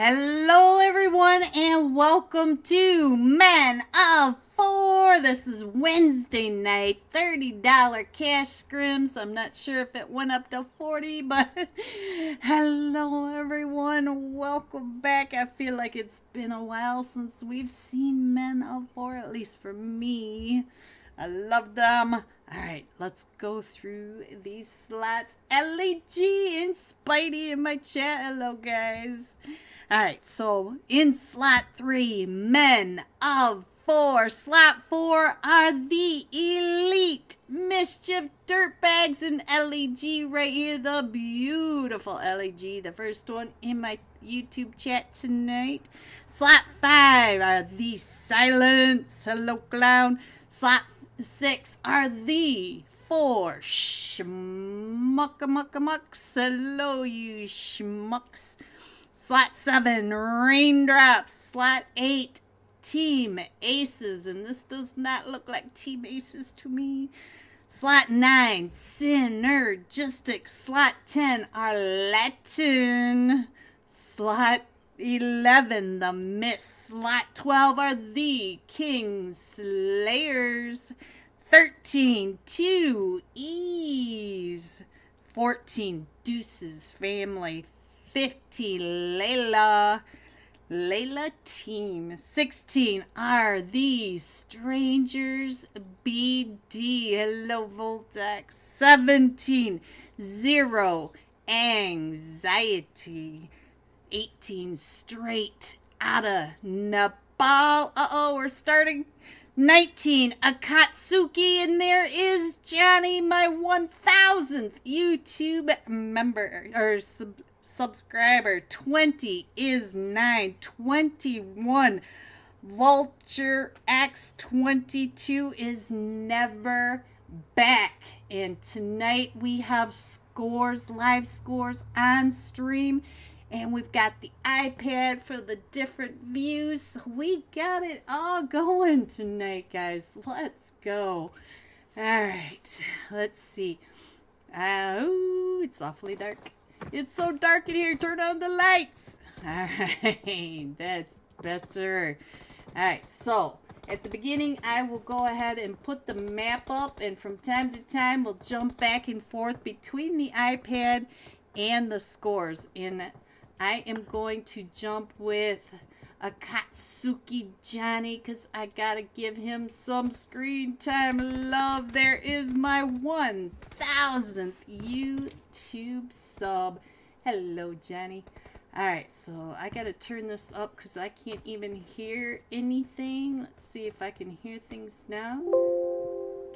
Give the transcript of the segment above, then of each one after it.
Hello everyone and welcome to Men of Four. This is Wednesday night, $30 cash scrims. I'm not sure if it went up to 40, but hello everyone. Welcome back. I feel like it's been a while since we've seen Men of Four, at least for me. I love them. All right, let's go through these slots. LAG and Spidey in my chat. Hello guys. All right, so in slot 3, Men of Four. Slot 4 are the Elite Mischief Dirtbags and LEG right here. The beautiful LEG, the first one in my YouTube chat tonight. Slot 5 are the Silence. Hello, Clown. Slot 6 are the 4 Schmuckamuckamucks. Hello, you schmucks. Slot 7, Raindrops. Slot 8, Team Aces, and this does not look like Team Aces to me. Slot 9, Synergistic. Slot 10, our Latin. Slot 11, the Mist. Slot 12 are the King Slayers. 13, 2 E's. 14, Deuces Family. 15, Layla Team. 16 are the Strangers BD. Hello, Voltex. 17, Zero Anxiety. 18, Straight Outta Nepal. Uh-oh, we're starting. 19, Akatsuki, and there is Johnny, my 1000th YouTube member, or subscriber. 20 is 9. 21, Vulture X. 22 is Never Back. And tonight we have scores, live scores on stream. And we've got the iPad for the different views. We got it all going tonight, guys. Let's go. All right. Let's see. Oh, it's awfully dark. It's so dark in here. Turn on the lights. All right. That's better. All right. So, at the beginning, I will go ahead and put the map up. And from time to time, we'll jump back and forth between the iPad and the scores. I am going to jump with Akatsuki Johnny because I got to give him some screen time love. There is my 1000th YouTube sub. Hello, Johnny. All right, so I got to turn this up because I can't even hear anything. Let's see if I can hear things now.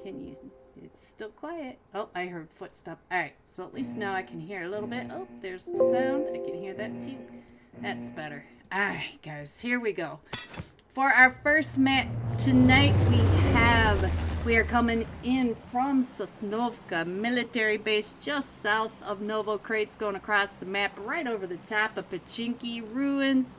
Can you? It's still quiet. Oh, I heard footsteps. All right, so at least now I can hear a little bit. Oh, there's the sound. I can hear that too. That's better. All right, guys, here we go. For our first match tonight, we are coming in from Sosnovka military base just south of Novo Crates, going across the map right over the top of Pachinki Ruins,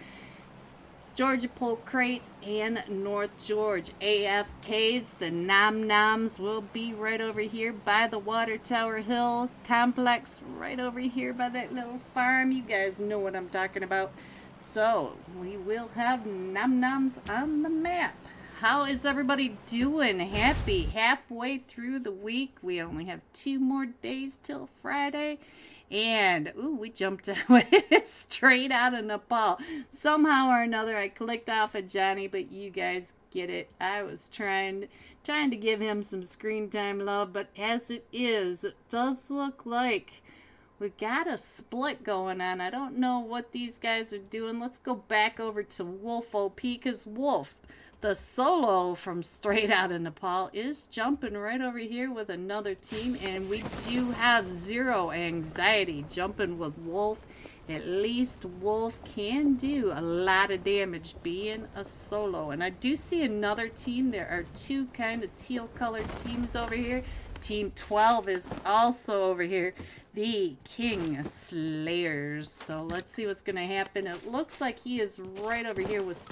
Georgia Pole Crates, and North George. AFKs, the Nom Noms, will be right over here by the Water Tower Hill complex, right over here by that little farm. You guys know what I'm talking about. So, we will have Nom Noms on the map. How is everybody doing? Happy halfway through the week. We only have 2 more days till Friday. And, ooh, we jumped straight out of Nepal. Somehow or another, I clicked off of Johnny, but you guys get it. I was trying to give him some screen time love, but as it is, it does look like we got a split going on. I don't know what these guys are doing. Let's go back over to Wolf OP, because Wolf, the solo from straight out of Nepal, is jumping right over here with another team, and we do have Zero Anxiety jumping with Wolf. At least Wolf can do a lot of damage being a solo. And I do see another team. There are 2 kind of teal colored teams over here. Team 12 is also over here, the King Slayers. So let's see what's going to happen. It looks like he is right over here with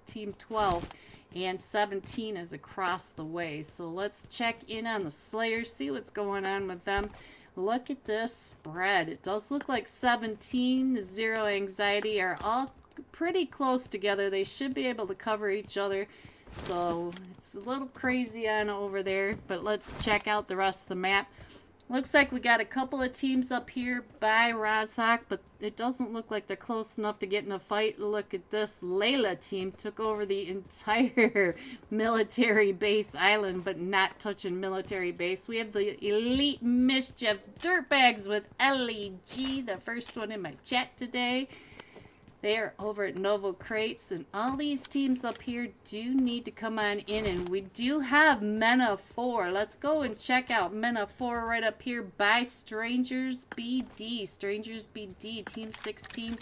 Team 12, and 17 is across the way. So let's check in on the Slayers, see what's going on with them. Look at this spread. It does look like 17, the Zero Anxiety are all pretty close together. They should be able to cover each other. So it's a little crazy on over there, but let's check out the rest of the map. Looks like we got a couple of teams up here by Rozhok, but it doesn't look like they're close enough to get in a fight. Look at this. Layla team took over the entire military base island, but not touching military base. We have the Elite Mischief Dirtbags with LEG, the first one in my chat today. They are over at Novo Crates, and all these teams up here do need to come on in, and we do have Mena 4. Let's go and check out Mena 4 right up here by Strangers BD. Strangers BD, Team 16,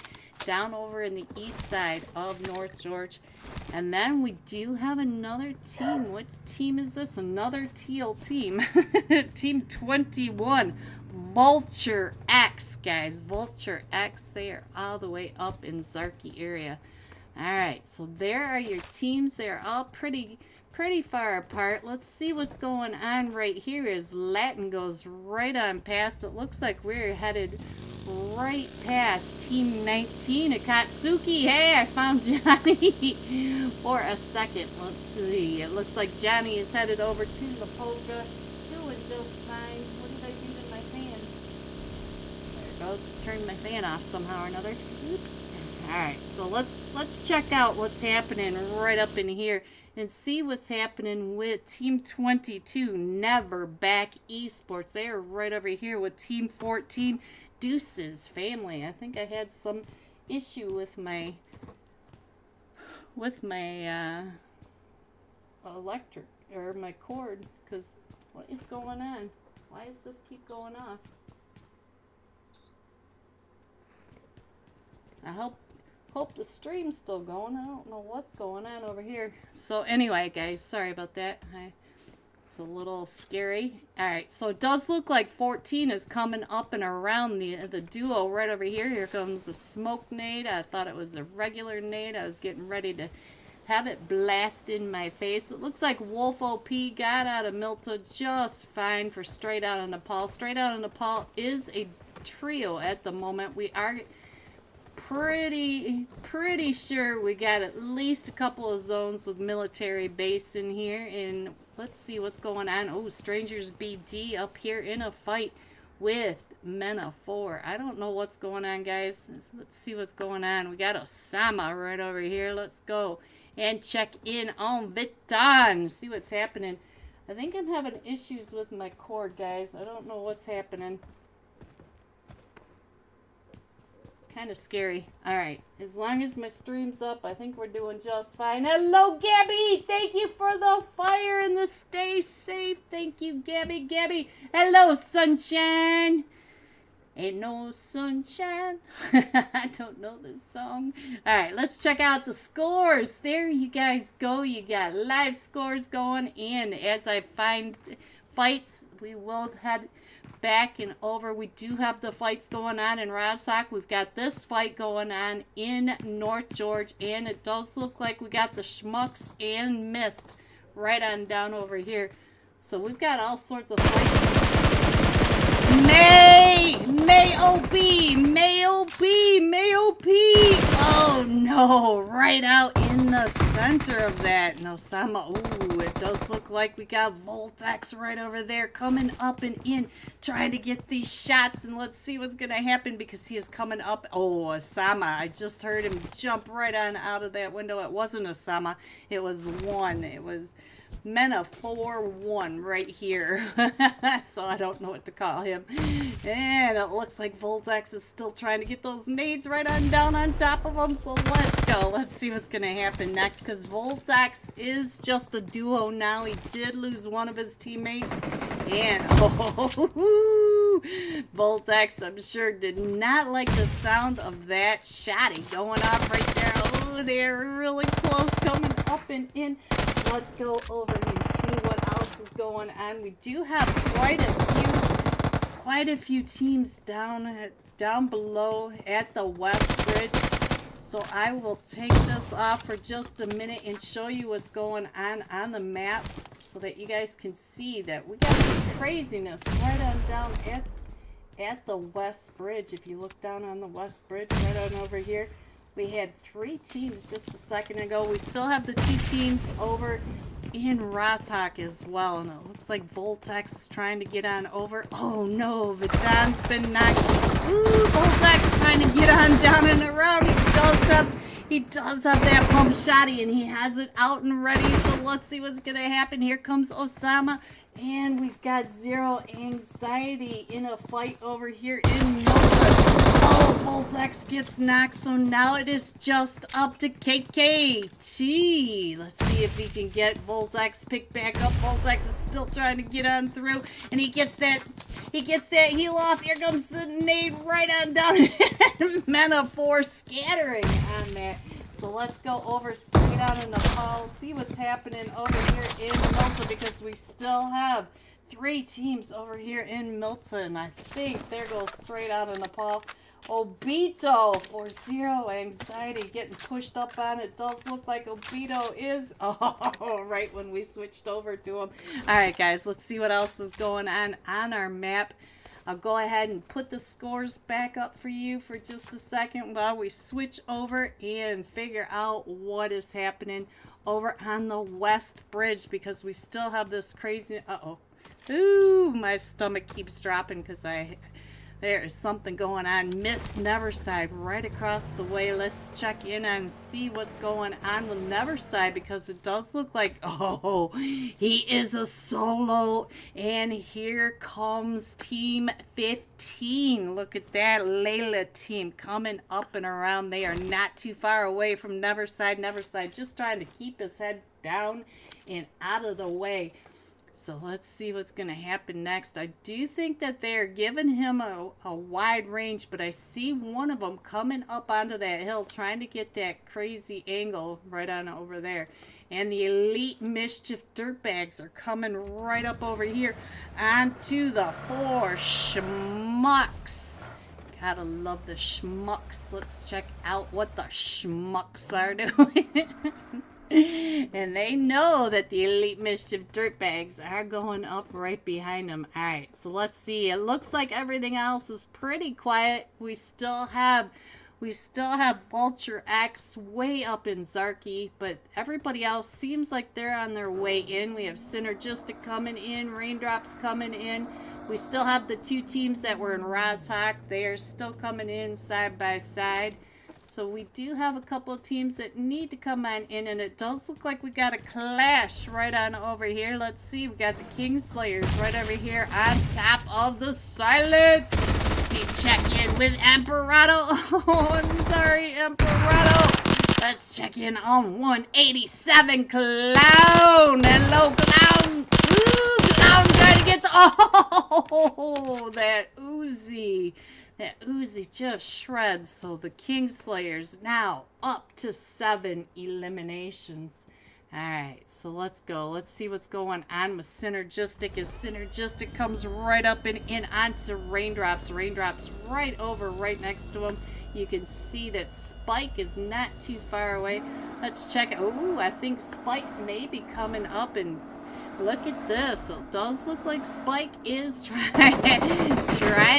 down over in the east side of North George. And then we do have another team. What team is this? Another teal team. Team 21. Vulture X, guys. Vulture X. They are all the way up in Zarki area. All right, so there are your teams. They're all pretty far apart. Let's see what's going on right here as Latin goes right on past. It looks like we're headed right past Team 19 Akatsuki. Hey, I found Johnny for a second. Let's see. It looks like Johnny is headed over to the polka. Doing just fine. What did I do to my fan? There it goes. Turned my fan off somehow or another. Oops. Alright, so let's check out what's happening right up in here and see what's happening with Team 22, Never Back Esports. They are right over here with Team 14, Deuces Family. I think I had some issue with my electric or my cord, because what is going on? Why does this keep going off? I hope the stream's still going. I don't know what's going on over here. So anyway, guys, sorry about that. It's a little scary. Alright, so it does look like 14 is coming up and around the duo right over here. Here comes the smoke nade. I thought it was a regular nade. I was getting ready to have it blast in my face. It looks like Wolf OP got out of Milta just fine for Straight Out of Nepal. Straight Out of Nepal is a trio at the moment. We are pretty sure we got at least a couple of zones with military base in here, and let's see what's going on. Oh, Strangers BD up here in a fight with Mena 4. I don't know what's going on, guys. Let's see what's going on. We got Osama right over here. Let's go and check in on Vitan. See what's happening. I think I'm having issues with my cord, guys. I don't know what's happening. Kind of scary. All right, as long as my stream's up, I think we're doing just fine. Hello, Gabby. Thank you for the fire and the stay safe. Thank you, Gabby. Hello, sunshine. Ain't no sunshine. I don't know this song. All right, let's check out the scores. There you guys go. You got live scores going in. As I find fights, we will head back and over. We do have the fights going on in Rostock. We've got this fight going on in North George, and it does look like we got the Schmucks and Mist right on down over here. So we've got all sorts of fights. May OP. Oh no, right out in the center of that. No, Sama. Ooh, it does look like we got Voltex right over there coming up and in, trying to get these shots, and let's see what's gonna happen because he is coming up. Oh, Osama. I just heard him jump right on out of that window. It wasn't Osama. It was one. It was Mena 4-1 right here. So I don't know what to call him. And it looks like Voltex is still trying to get those nades right on down on top of him. So let's go. Let's see what's going to happen next, because Voltex is just a duo now. He did lose one of his teammates. And Voltex, I'm sure, did not like the sound of that shotty going off right there. Oh, they're really close, coming up and in. Let's go over and see what else is going on. We do have quite a few teams down below at the West Bridge. So I will take this off for just a minute and show you what's going on the map, so that you guys can see that we got some craziness right on down at the West Bridge. If you look down on the West Bridge right on over here, we had 3 teams just a second ago. We still have the 2 teams over in Rostock as well. And it looks like Voltex is trying to get on over. Oh no, Vidan's been knocked. Ooh, Voltex trying to get on down and around. He does have that pump shotty, and he has it out and ready. So let's see what's going to happen. Here comes Osama. And we've got Zero Anxiety in a fight over here in Milford. Oh, Voltex gets knocked, so now it is just up to KKT. Let's see if he can get Voltex picked back up. Voltex is still trying to get on through, and he gets that heal off. Here comes the nade right on down. Mena 4 scattering on that. So let's go over straight out in Nepal, see what's happening over here in Milton, because we still have 3 teams over here in Milton. I think there goes straight out of Nepal. Obito for 0 anxiety getting pushed up on. It does look like Obito is right when we switched over to him. All right, guys, let's see what else is going on our map. I'll go ahead and put the scores back up for you for just a second while we switch over and figure out what is happening over on the West Bridge, because we still have this crazy... Ooh, my stomach keeps dropping because there is something going on. Missed Neverside right across the way. Let's check in and see what's going on with Neverside, because it does look like, he is a solo. And here comes Team 15. Look at that Layla team coming up and around. They are not too far away from Neverside. Neverside just trying to keep his head down and out of the way. So let's see what's going to happen next. I do think that they're giving him a wide range, but I see one of them coming up onto that hill trying to get that crazy angle right on over there. And the Elite Mischief Dirtbags are coming right up over here onto the 4 schmucks. Gotta love the schmucks. Let's check out what the schmucks are doing. And they know that the Elite Mischief Dirtbags are going up right behind them. Alright, so let's see. It looks like everything else is pretty quiet. We still have Vulture X way up in Zarky, but everybody else seems like they're on their way in. We have Synergistic coming in, Raindrops coming in. We still have the 2 teams that were in Rozhawk. They are still coming in side by side. So we do have a couple of teams that need to come on in, and it does look like we got a clash right on over here. Let's see, we got the Kingslayers right over here on top of the Silence. We check in with Emperado. Oh, I'm sorry, Emperado. Let's check in on 187 Clown. Hello, Clown. Ooh, Clown trying to get the... Oh, that Uzi. That Uzi just shreds. So the Kingslayers now up to 7 eliminations. Alright, so let's go. Let's see what's going on with Synergistic as Synergistic comes right up and in onto Raindrops. Raindrops right over right next to him. You can see that Spike is not too far away. Let's check. Oh, I think Spike may be coming up, and look at this. It does look like Spike is trying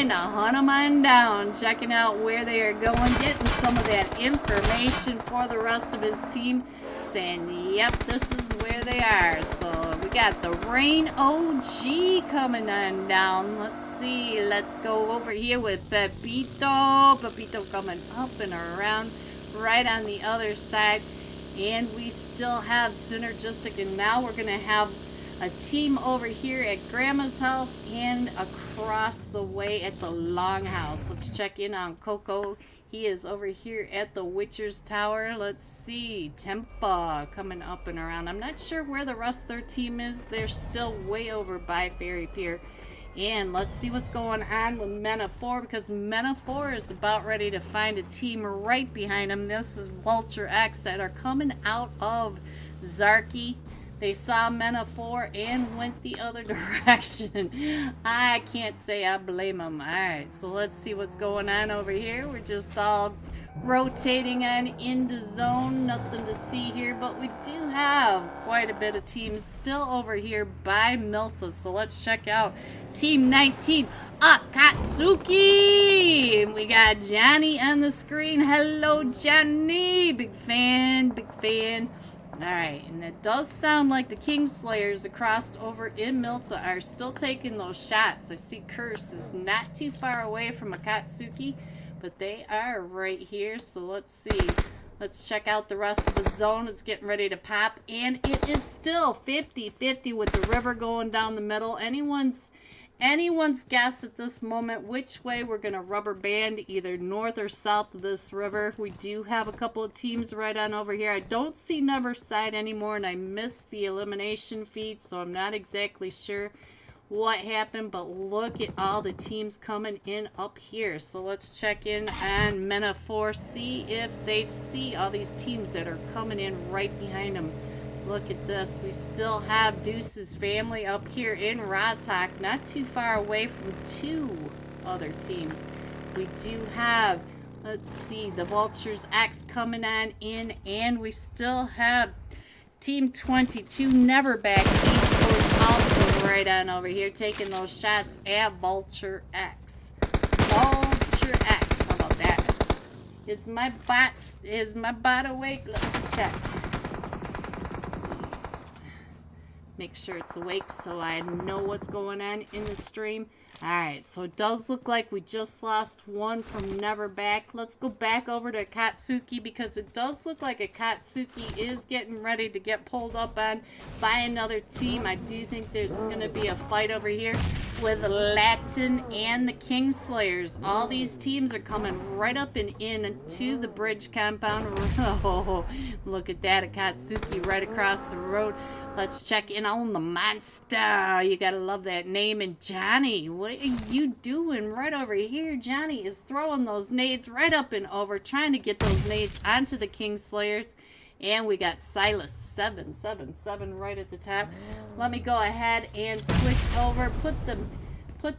to hunt them on down, checking out where they are going, getting some of that information for the rest of his team, saying, yep, this is where they are. So we got the Rain OG coming on down. Let's see. Let's go over here with Pepito. Pepito coming up and around right on the other side. And we still have Synergistic, and now we're going to have a team over here at Grandma's house and across the way at the Longhouse. Let's check in on Coco. He is over here at the Witcher's Tower. Let's see. Tempa coming up and around. I'm not sure where the rest of their team is. They're still way over by Fairy Pier. And let's see what's going on with Mena 4, because Mena 4 is about ready to find a team right behind him. This is Vulture X that are coming out of Zarky. They saw Mena 4 and went the other direction. I can't say I blame them. Alright, so let's see what's going on over here. We're just all rotating on into zone. Nothing to see here, but we do have quite a bit of teams still over here by Milta. So let's check out Team 19, Akatsuki. And we got Johnny on the screen. Hello, Johnny. Big fan, big fan. Alright, and it does sound like the Kingslayers across over in Milta are still taking those shots. I see Curse is not too far away from Akatsuki, but they are right here. So let's see. Let's check out the rest of the zone. It's getting ready to pop, and it is still 50-50 with the river going down the middle. Anyone's guess at this moment which way we're going to rubber band, either north or south of this river. We do have a couple of teams right on over here. I don't see Neverside anymore, and I missed the elimination feed, so I'm not exactly sure what happened, but look at all the teams coming in up here. So let's check in on Mena 4, see if they see all these teams that are coming in right behind them. Look at this. We still have Deuce's family up here in Rozhawk, not too far away from 2 other teams. We do have, let's see, the Vultures X coming on in, and we still have Team 22 Neverback Esports also right on over here, taking those shots at Vulture X. Vulture X, how about that? Is my bot awake? Let's check. Make sure it's awake so I know what's going on in the stream. Alright, so it does look like we just lost one from Neverback. Let's go back over to Akatsuki because it does look like Akatsuki is getting ready to get pulled up on by another team. I do think there's going to be a fight over here with Latin and the Kingslayers. All these teams are coming right up and in to the bridge compound. Oh, look at that, Akatsuki right across the road. Let's check in on the monster. You gotta love that name. And Johnny, what are you doing right over here? Johnny is throwing those nades right up and over, trying to get those nades onto the Kingslayers. And we got Silas 777 right at the top. Let me go ahead and switch over, put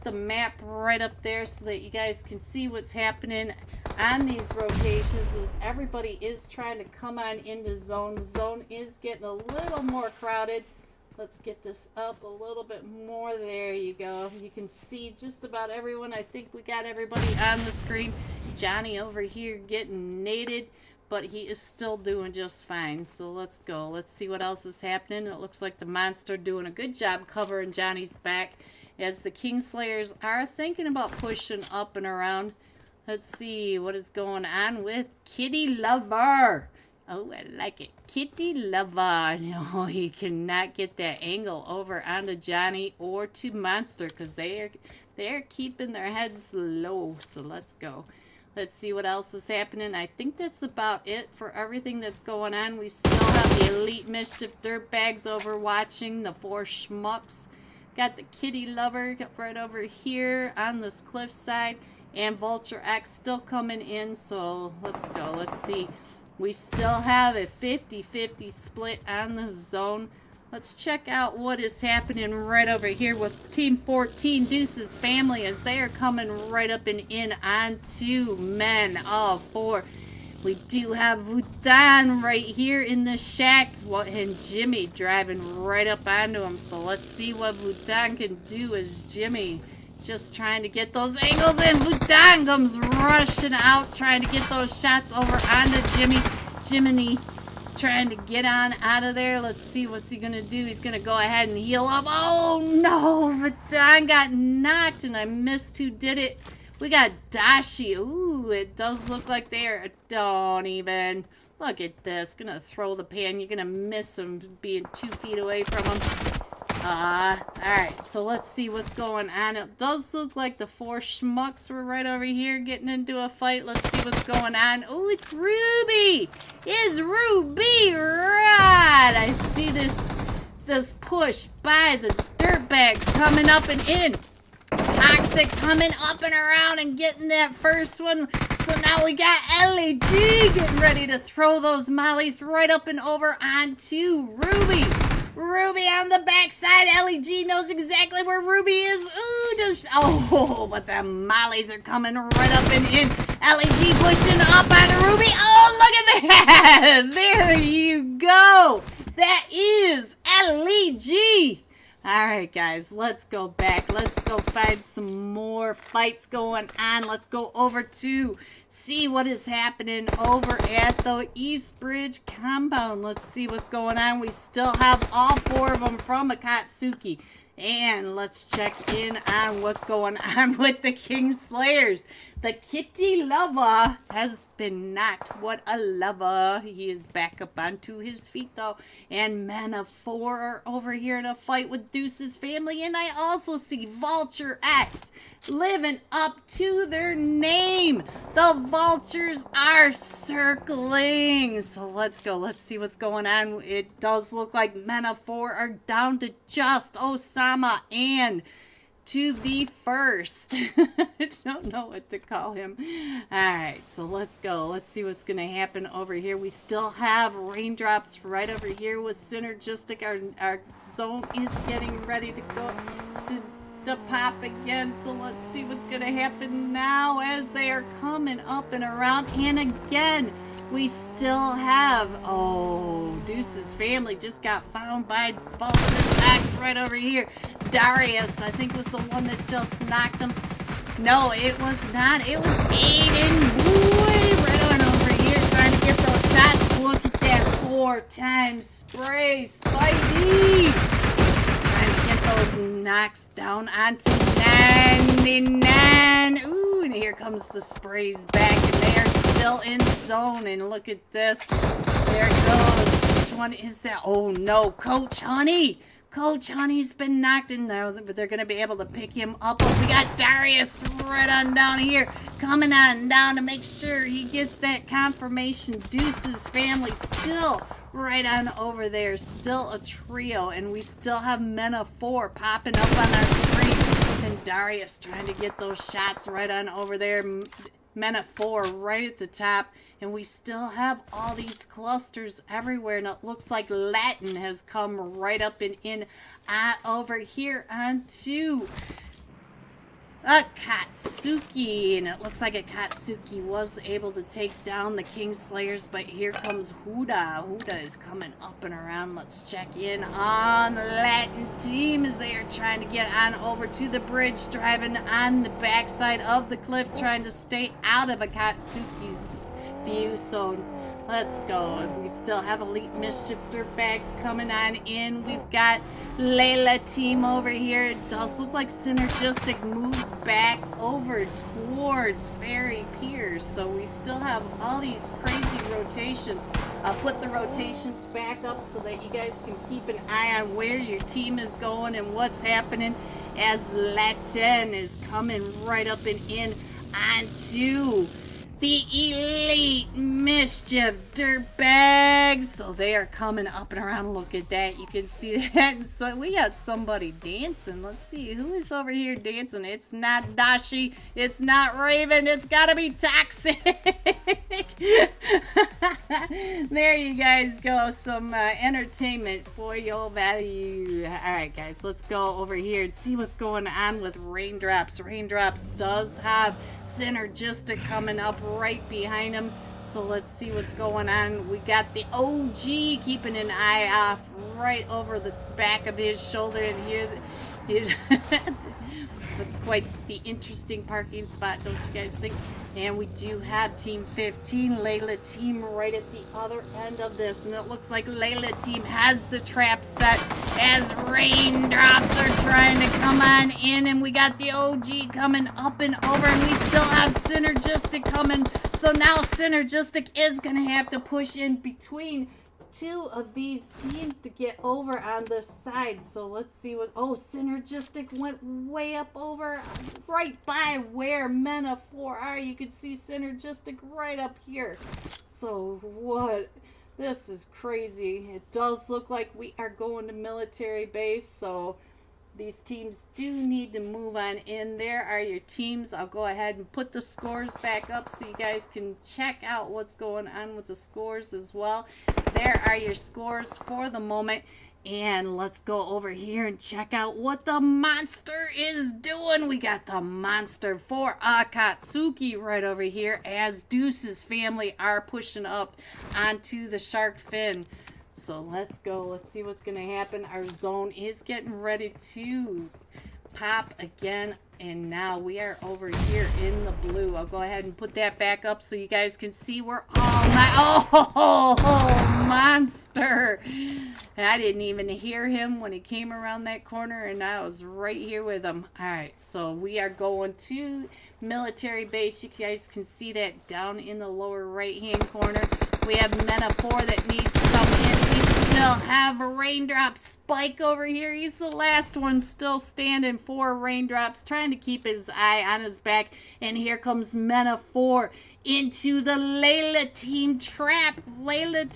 the map right up there so that you guys can see what's happening on these rotations as everybody is trying to come on into zone. The zone is getting a little more crowded. Let's get this up a little bit more. There you go. You can see just about everyone. I think we got everybody on the screen. Johnny over here getting naded, but he is still doing just fine. So let's go. Let's see what else is happening. It looks like the monster doing a good job covering Johnny's back as the Kingslayers are thinking about pushing up and around. Let's see what is going on with Kitty Lover. Oh, I like it. Kitty Lover. No, he cannot get that angle over onto Johnny or to Monster because they're keeping their heads low. So let's go. Let's see what else is happening. I think that's about it for everything that's going on. We still have the Elite Mischief Dirtbags over watching the 4 Schmucks. Got the Kitty Lover right over here on this cliff side. And Vulture X still coming in. So let's go. Let's see. We still have a 50-50 split on the zone. Let's check out what is happening right over here with Team 14 Deuce's family as they are coming right up and in onto men of 4. We do have Vutan right here in the shack, and Jimmy driving right up onto him. So let's see what Vutan can do as Jimmy just trying to get those angles in. Vutan comes rushing out, trying to get those shots over onto Jimmy. Jiminy trying to get on out of there. Let's see what's he gonna do. He's gonna go ahead and heal up. Oh no, Vutan got knocked, and I missed who did it. We got Dashi. Ooh, it does look like they're... Don't even. Look at this. Gonna throw the pan. You're gonna miss him being 2 feet away from him. Alright, so let's see what's going on. It does look like the 4 Schmucks were right over here getting into a fight. Let's see what's going on. Oh, it's Ruby! It's Ruby! Right! I see this push by the Dirtbags coming up and in. Toxic coming up and around and getting that first one. So now we got LAG getting ready to throw those mollies right up and over onto Ruby. Ruby on the backside. LAG knows exactly where Ruby is. Ooh, but the mollies are coming right up and in. LAG pushing up on Ruby. Oh, look at that. There you go. That is LAG. Alright guys, let's go back. Let's go find some more fights going on. Let's go over to see what is happening over at the East Bridge compound. Let's see what's going on. We still have all 4 of them from Akatsuki. And let's check in on what's going on with the Kingslayers. The Kitty Lover has been knocked. What a lover. He is back up onto his feet though. And men of 4 are over here in a fight with Deuce's family. And I also see Vulture X living up to their name. The Vultures are circling. So let's go. Let's see what's going on. It does look like men of 4 are down to just Osama and to the first. I don't know what to call him. Alright, so let's go. Let's see what's going to happen over here. We still have raindrops right over here with Synergistic. Our zone is getting ready to go to to pop again. So let's see what's going to happen now as they are coming up and around. And again, we still have, oh, Deuce's family just got found by Vulture's axe right over here. Darius, I think, was the one that just knocked him. No, it was not. It was Aiden. Boy, right on over here trying to get those shots. Look at that 4-time spray. Spidey. Trying to get those knocks down onto 99. Ooh, and here comes the sprays back. And they are still in zone. And look at this. There it goes. Which one is that? Oh, no. Coach Honey. Coach Honey's been knocked in there, but they're going to be able to pick him up. Oh, we got Darius right on down here, coming on down to make sure he gets that confirmation. Deuce's family still right on over there, still a trio, and we still have men of 4 popping up on our screen. And Darius trying to get those shots right on over there. Men of 4 right at the top. And we still have all these clusters everywhere. And it looks like Latin has come right up and in over here onto Akatsuki. And it looks like Akatsuki was able to take down the Kingslayers. But here comes Huda. Huda is coming up and around. Let's check in on the Latin team as they are trying to get on over to the bridge. Driving on the backside of the cliff. Trying to stay out of Akatsuki's view. So let's go. We still have Elite Mischief Dirtbags coming on in. We've got Layla team over here. It does look like Synergistic moved back over towards Fairy Piers. So we still have all these crazy rotations. I'll put the rotations back up so that you guys can keep an eye on where your team is going and what's happening as Latin is coming right up and in onto the Elite Mischief Dirtbags. So they are coming up and around. Look at that. You can see that. And so we got somebody dancing. Let's see. Who is over here dancing? It's not Dashi. It's not Raven. It's got to be Toxic. There you guys go. Some entertainment for your value. All right, guys. Let's go over here and see what's going on with Raindrops. Raindrops does have Synergistic coming up right behind him. So let's see what's going on. We got the OG keeping an eye off right over the back of his shoulder. And here, that's quite the interesting parking spot, don't you guys think? And we do have Team 15, Layla team, right at the other end of this. And it looks like Layla team has the trap set as Raindrops are trying to come on in. And we got the OG coming up and over. And we still have Synergistic coming. So now Synergistic is going to have to push in between 2 of these teams to get over on the side. So let's see what, oh, Synergistic went way up over right by where Men of 4 are. You can see Synergistic right up here. So what, this is crazy. It does look like we are going to military base. So these teams do need to move on in. There are your teams. I'll go ahead and put the scores back up so you guys can check out what's going on with the scores as well. There are your scores for the moment. And let's go over here and check out what the monster is doing. We got the monster for Akatsuki right over here as Deuce's family are pushing up onto the shark fin. So let's go. Let's see what's going to happen. Our zone is getting ready to pop again. And now we are over here in the blue. I'll go ahead and put that back up so you guys can see we're all night. Oh, monster. I didn't even hear him when he came around that corner, and I was right here with him. All right, so we are going to military base. You guys can see that down in the lower right-hand corner. We have Men of 4 that needs to come in. We still have a Raindrop Spike over here. He's the last one still standing for Raindrops, trying to keep his eye on his back. And here comes Men of 4 into the Layla team trap. Layla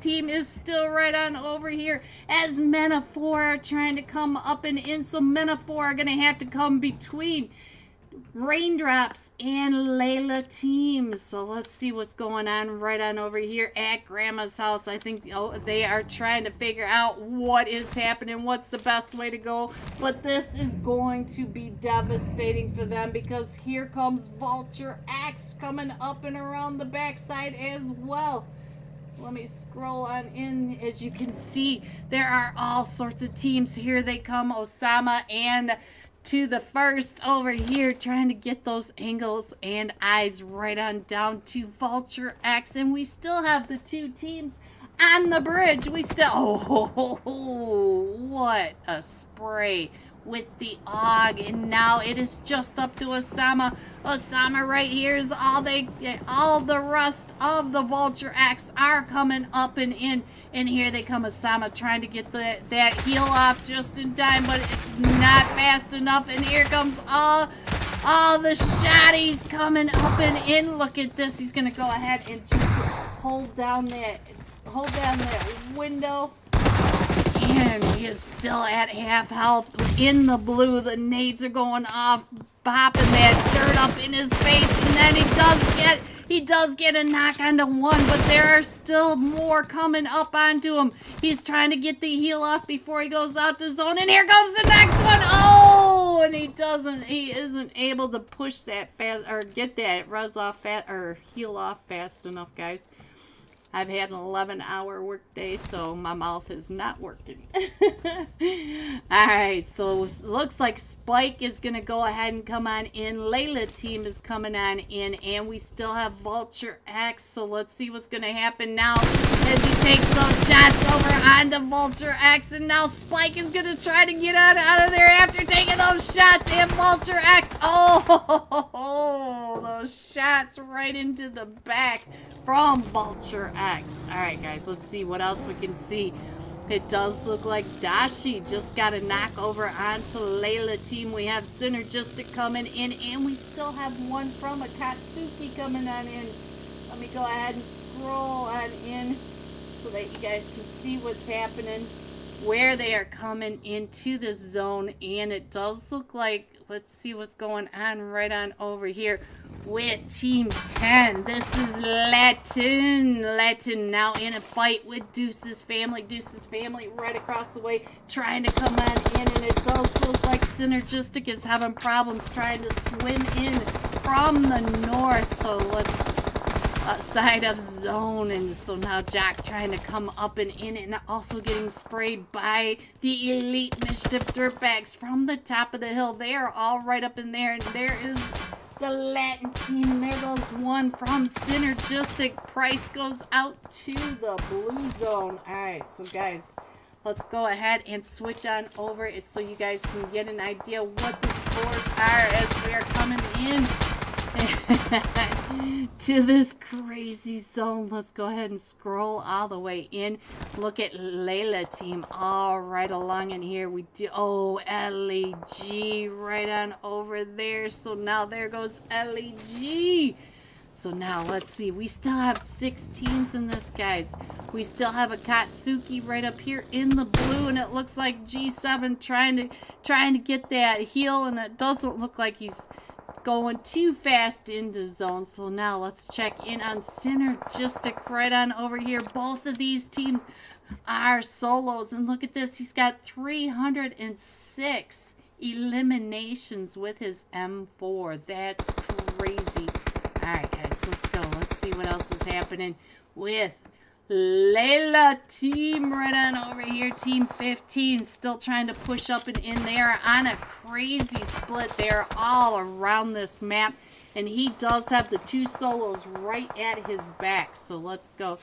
team is still right on over here as Men of 4 are trying to come up and in. So Men of 4 are going to have to come between Raindrops and Layla team. So let's see what's going on right on over here at Grandma's house. I think they are trying to figure out what is happening, what's the best way to go. But this is going to be devastating for them because here comes Vulture X coming up and around the backside as well. Let me scroll on in. As you can see, there are all sorts of teams. Here they come, Osama and to the first over here, trying to get those angles and eyes right on down to Vulture X. And we still have the two teams on the bridge. We still, oh, what a spray with the AUG. And now it is just up to Osama. Osama right here is all the rest of the Vulture X are coming up and in. And here they come, Osama trying to get that heel off just in time, but it's not fast enough. And here comes all the shotties coming up and in. Look at this. He's gonna go ahead and just hold down that window. And he is still at half health in the blue. The nades are going off, popping that dirt up in his face, and then he does get a knock onto one, but there are still more coming up onto him. He's trying to get the heel off before he goes out to zone, and here comes the next one. Oh, and he isn't able to push that fast or get that res off fast or heel off fast enough, guys. I've had an 11-hour workday, so my mouth is not working. Alright, so looks like Spike is going to go ahead and come on in. Layla team is coming on in, and we still have Vulture X. So let's see what's going to happen now as he takes those shots over onto Vulture X. And now Spike is going to try to get out of there after taking those shots. And Vulture X, oh, those shots right into the back from Vulture X. Alright guys, let's see what else we can see. It does look like Dashi just got a knock over onto Layla team. We have Synergistic coming in, and we still have one from Akatsuki coming on in. Let me go ahead and scroll on in so that you guys can see what's happening, where they are coming into the zone. And it does look like, let's see what's going on right on over here with Team 10. This is Latin now in a fight with Deuce's family right across the way, trying to come on in, and it does look like Synergistic is having problems trying to swim in from the north. So let's side of zone, and so now Jack trying to come up and in, and also getting sprayed by the Elite Mischief Dirtbags from the top of the hill. They are all right up in there, and there is the Latin team. There goes one from Synergistic. Price goes out to the blue zone. Alright, so guys, let's go ahead and switch on over so you guys can get an idea what the scores are as we are coming in to this crazy zone. Let's go ahead and scroll all the way in. Look at Layla team all right along in here. We do, oh, LEG right on over there. So now there goes LEG. So now let's see. We still have 6 teams in this, guys. We still have a Akatsuki right up here in the blue, and it looks like G7 trying to get that heel, and it doesn't look like he's going too fast into zone. So now let's check in on Synergistic right on over here. Both of these teams are solos, and look at this. He's got 306 eliminations with his M4. That's crazy. Alright guys, let's go. Let's see what else is happening with Layla team right on over here. Team 15 still trying to push up and in. They are on a crazy split. They are all around this map, and he does have the 2 solos right at his back. So let's go.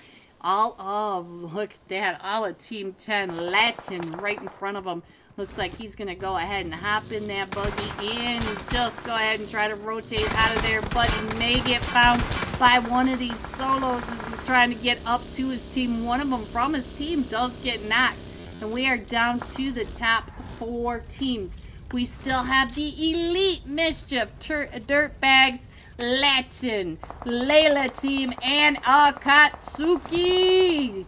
Look at that. All of Team 10, Latin right in front of him. Looks like he's going to go ahead and hop in that buggy and just go ahead and try to rotate out of there, but he may get found by one of these solos as he's trying to get up to his team. One of them from his team does get knocked, and we are down to the top 4 teams. We still have the Elite Mischief Dirtbags, Latin, Layla team, and Akatsuki.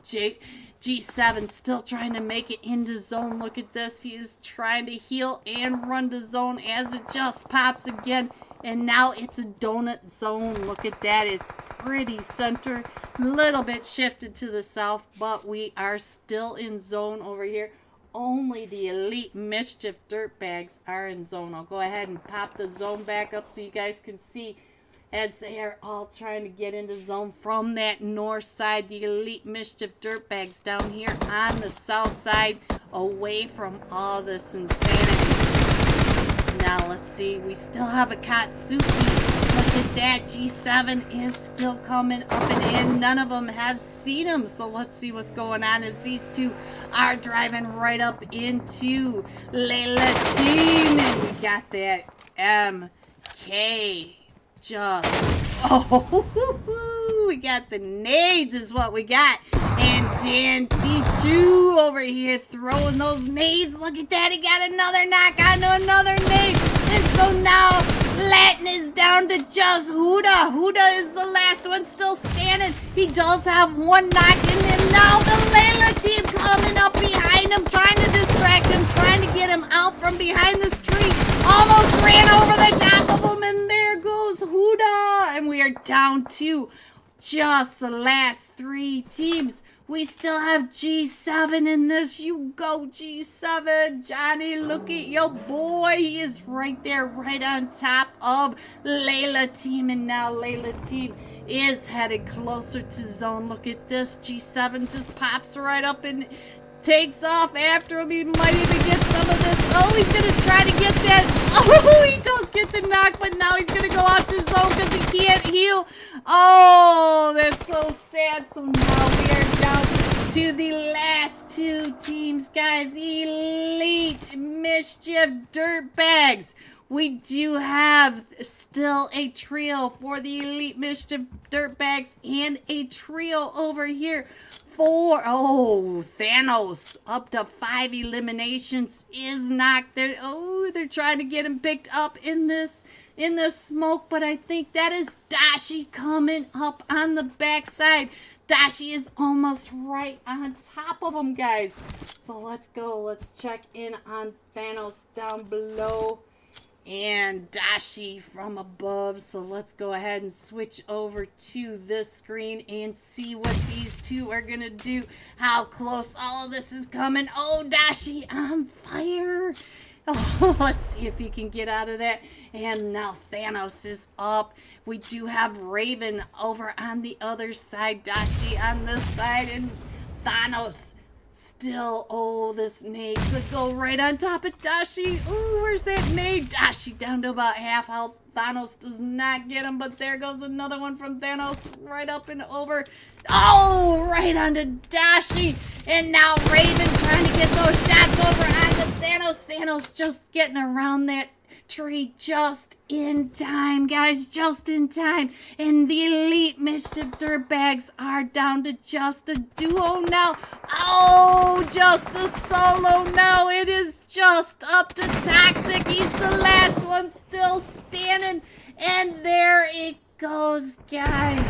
G7 still trying to make it into zone. Look at this. He is trying to heal and run to zone as it just pops again. And now it's a donut zone. Look at that. It's pretty center. Little bit shifted to the south, but we are still in zone over here. Only the Elite Mischief Dirtbags are in zone. I'll go ahead and pop the zone back up so you guys can see as they are all trying to get into zone from that north side. The Elite Mischief Dirtbags down here on the south side, away from all this insanity. Now let's see, we still have a Katsuki. Look at that, G7 is still coming up and in. None of them have seen him, so let's see what's going on as these two are driving right up into Layla Team. And we got that MK. Just, oh, we got the nades is what we got. And Dan T2 over here throwing those nades. Look at that, he got another knock onto another nade. And so now Latin is down to just Huda. Huda is the last one still standing. He does have one knock, and then now the Layla Team coming up behind him, trying to distract him, trying to get him out from behind this tree. Almost ran over the top of him, and there goes Huda. And we are down to just the last three teams. We still have G7 in this. You go, G7. Johnny, look at your boy. He is right there, right on top of Layla Team. And now Layla Team is headed closer to zone. Look at this. G7 just pops right up and takes off after him. He might even get some of this. Oh, he's going to try to get that. Oh, he does get the knock, but now he's going to go out to zone because he can't heal. Oh, that's so sad. So now we are down to the last two teams, guys. Elite Mischief Dirtbags. We do have still a trio for the Elite Mischief Dirtbags and a trio over here for, oh, Thanos up to 5 eliminations is knocked there. Oh, they're trying to get him picked up in this smoke, but I think that is Dashi coming up on the backside. Dashi is almost right on top of him, guys. So let's go. Let's check in on Thanos down below and Dashi from above. So let's go ahead and switch over to this screen and see what these two are gonna do. How close all of this is coming. Oh, Dashi on fire. Oh, let's see if he can get out of that. And now Thanos is up. We do have Raven over on the other side, Dashi on this side, and Thanos still. Oh, this nade could go right on top of Dashi. Oh, where's that nade? Dashi down to about half health. Thanos does not get him, but there goes another one from Thanos right up and over. Oh, right onto Dashi. And now Raven trying to get those shots over onto Thanos. Thanos just getting around that tree just in time, guys, just in time. And the Elite Mischief Dirtbags are down to just a duo now. Oh, just a solo now. It is just up to Toxic. He's the last one still standing. And there it goes, guys.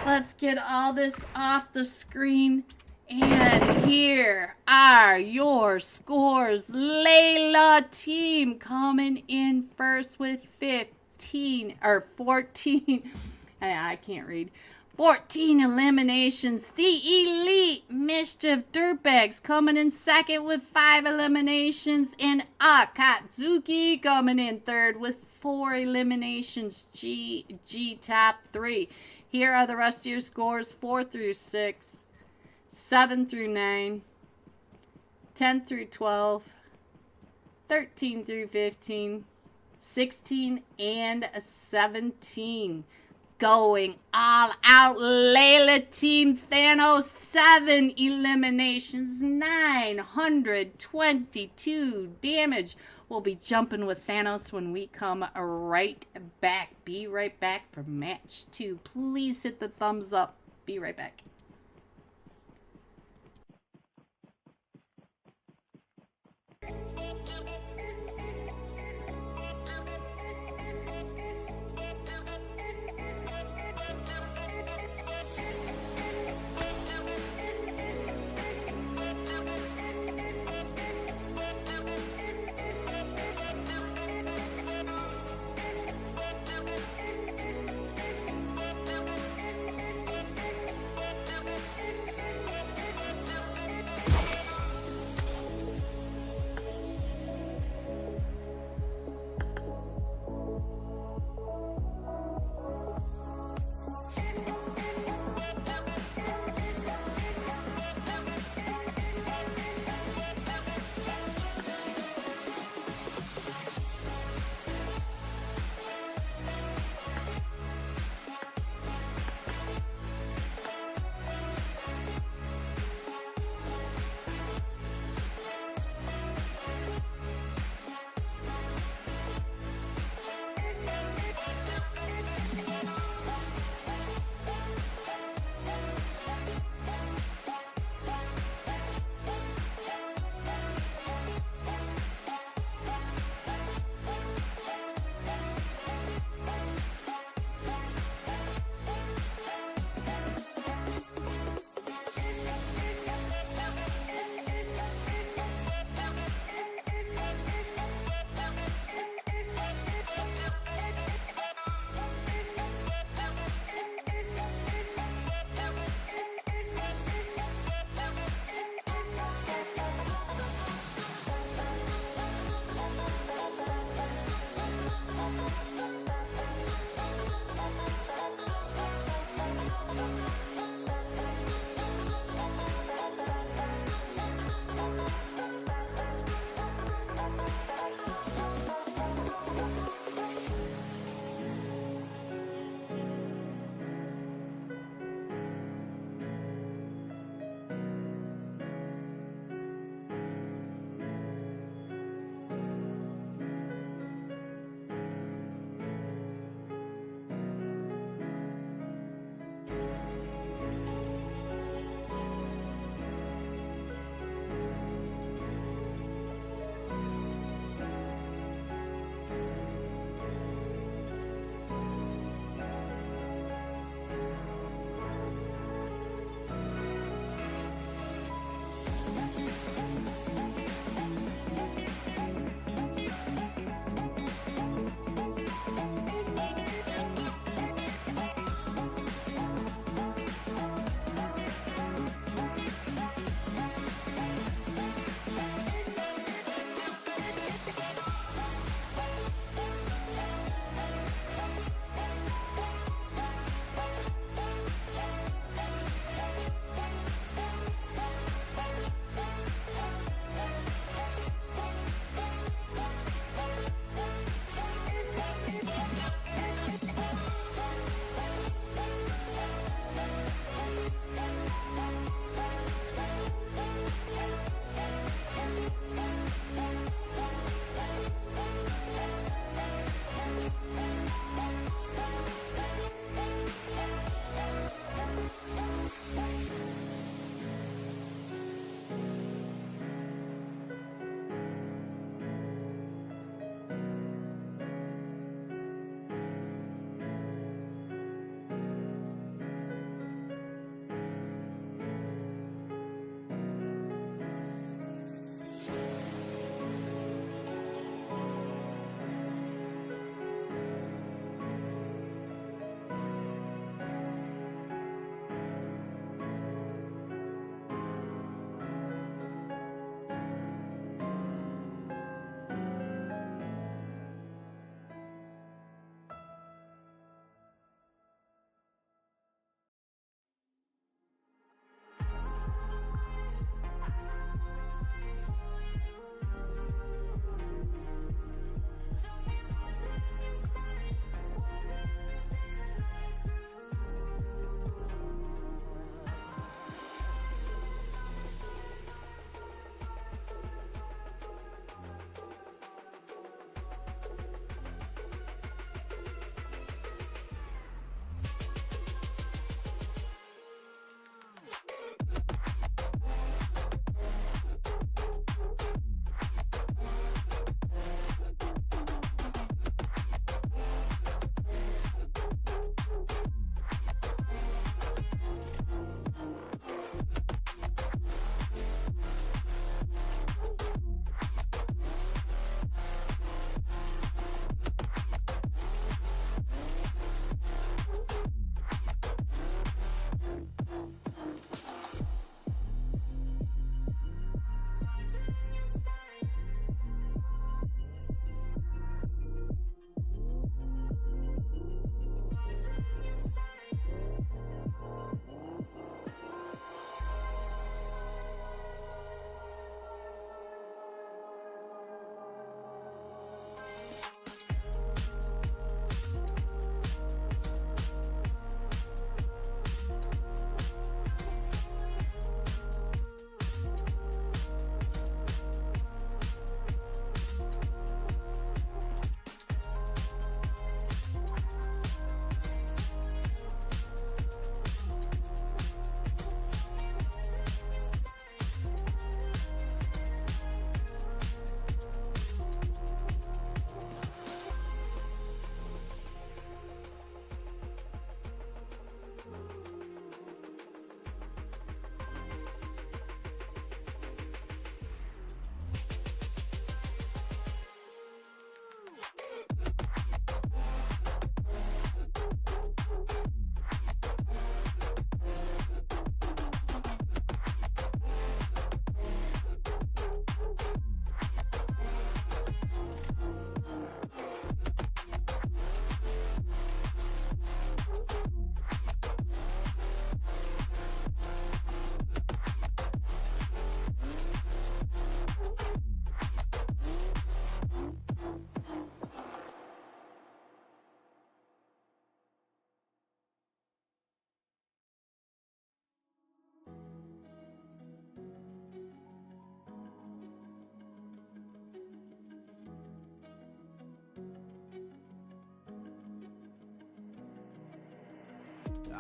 Let's get all this off the screen. And here are your scores. Layla Team coming in first with 14. I can't read. 14 eliminations. The Elite Mischief Dirtbags coming in second with 5 eliminations. And Akatsuki coming in third with 4 eliminations. G top 3. Here are the rest of your scores: 4 through 6. 7 through 9, 10 through 12, 13 through 15, 16, and 17. Going all out, Layla Team. Thanos, 7 eliminations, 922 damage. We'll be jumping with Thanos when we come right back. Be right back for match 2. Please hit the thumbs up. Be right back.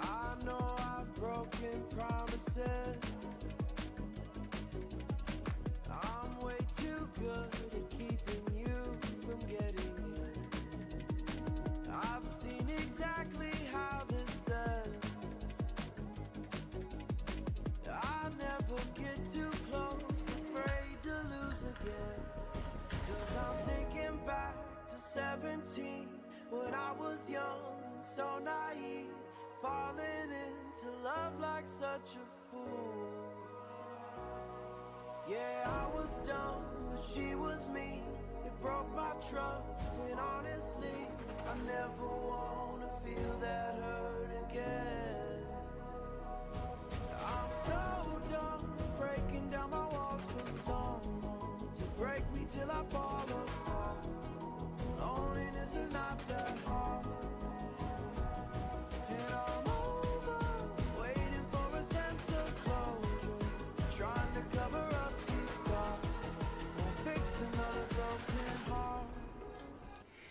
I know I've broken promises. I'm way too good at keeping you from getting in. I've seen exactly how this ends. I never get too close, afraid to lose again. 'Cause I'm thinking back to 17, when I was young and so naive, falling into love like such a fool. Yeah, I was dumb, but she was me. It broke my trust, and honestly, I never wanna feel that hurt again. I'm so done breaking down my walls for someone to break me till I fall apart. Loneliness is not that hard, and I'm over waiting for a sense of closure, trying to cover up these scars, won't fix another broken heart.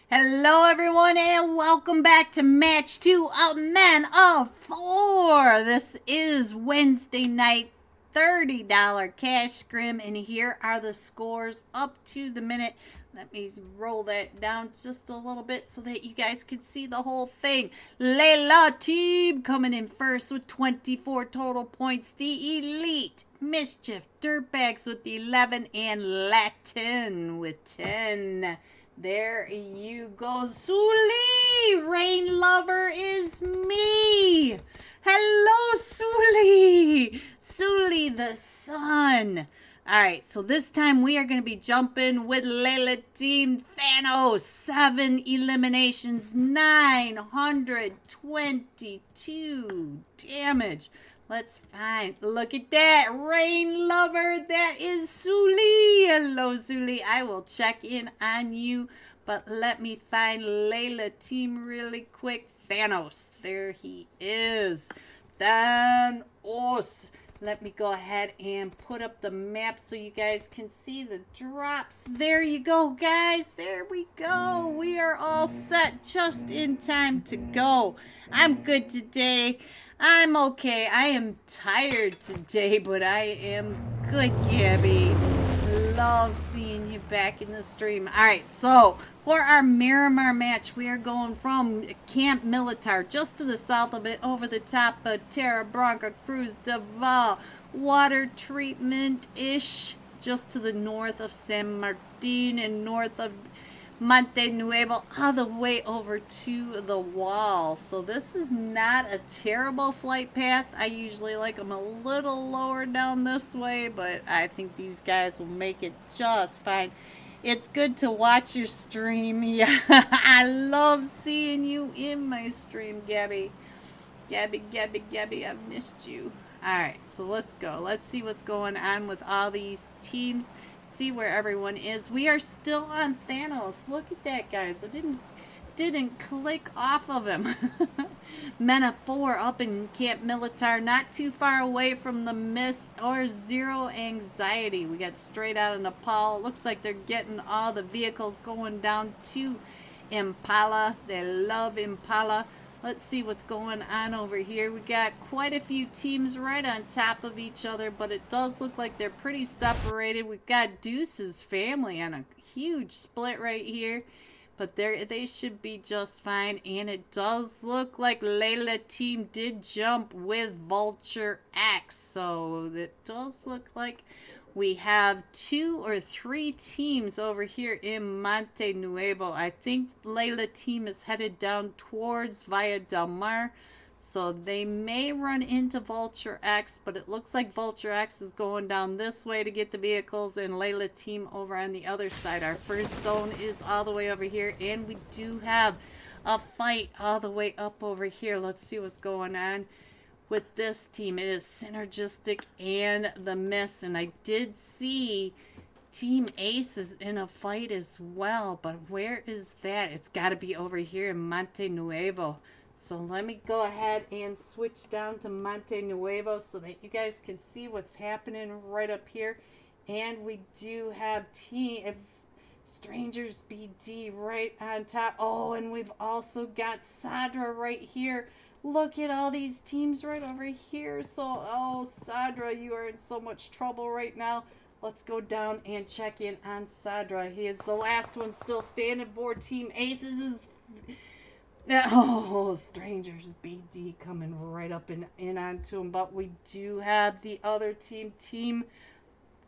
Hello, everyone, and welcome back to Match 2 of Men of 4. This is Wednesday night $30 cash scrim, and here are the scores up to the minute. Let me roll that down just a little bit so that you guys can see the whole thing. Layla Team coming in first with 24 total points. The Elite Mischief Dirtbags with 11, and Latin with 10. There you go. Suli! Rain Lover is me! Hello, Suli! Suli the sun. Alright, so this time we are going to be jumping with Layla Team Thanos. 7 eliminations, 922 damage. Let's find, look at that, Rain Lover, that is Suli. Hello, Suli, I will check in on you, but let me find Layla Team really quick. Thanos, there he is. Thanos. Let me go ahead and put up the map so you guys can see the drops. There you go, guys. There we go. We are all set just in time to go. I'm good today. I'm okay. I am tired today, but I am good, Gabby. Love seeing you back in the stream. All right, so for our Miramar match, we are going from Camp Militar, just to the south of it, over the top of Terra Branca, Cruz del Val, water treatment-ish, just to the north of San Martin and north of Monte Nuevo, all the way over to the wall. So this is not a terrible flight path. I usually like them a little lower down this way, but I think these guys will make it just fine. It's good to watch your stream. Yeah, I love seeing you in my stream, Gabby. Gabby, I've missed you. Alright, so let's go. Let's see what's going on with all these teams. See where everyone is. We are still on Thanos. Look at that, guys. I didn't click off of him. Men of 4 up in Camp Militar, not too far away from the mist or zero anxiety. We got straight out of Nepal. Looks like they're getting all the vehicles going down to Impala. They love Impala. Let's see what's going on over here. We got quite a few teams right on top of each other, but it does look like they're pretty separated. We've got Deuce's family on a huge split right here, but they should be just fine. And it does look like Layla Team did jump with Vulture X, so it does look like we have 2 or 3 teams over here in Monte Nuevo. I think Layla Team is headed down towards Villa del Mar, so they may run into Vulture X, but it looks like Vulture X is going down this way to get the vehicles, and Layla Team over on the other side. Our first zone is all the way over here, and we do have a fight all the way up over here. Let's see what's going on with this team. It is Synergistic and the Mist, and I did see Team Ace is in a fight as well, but where is that? It's got to be over here in Monte Nuevo. So let me go ahead and switch down to Monte Nuevo so that you guys can see what's happening right up here. And we do have Team Strangers BD right on top. Oh, and we've also got Sadra right here Look at all these teams right over here. So, oh, Sadra, you are in so much trouble right now. Let's go down and check in on Sadra. He is the last one still standing for Team Aces. Oh, Strangers BD coming right up and in onto him. But we do have the other team, Team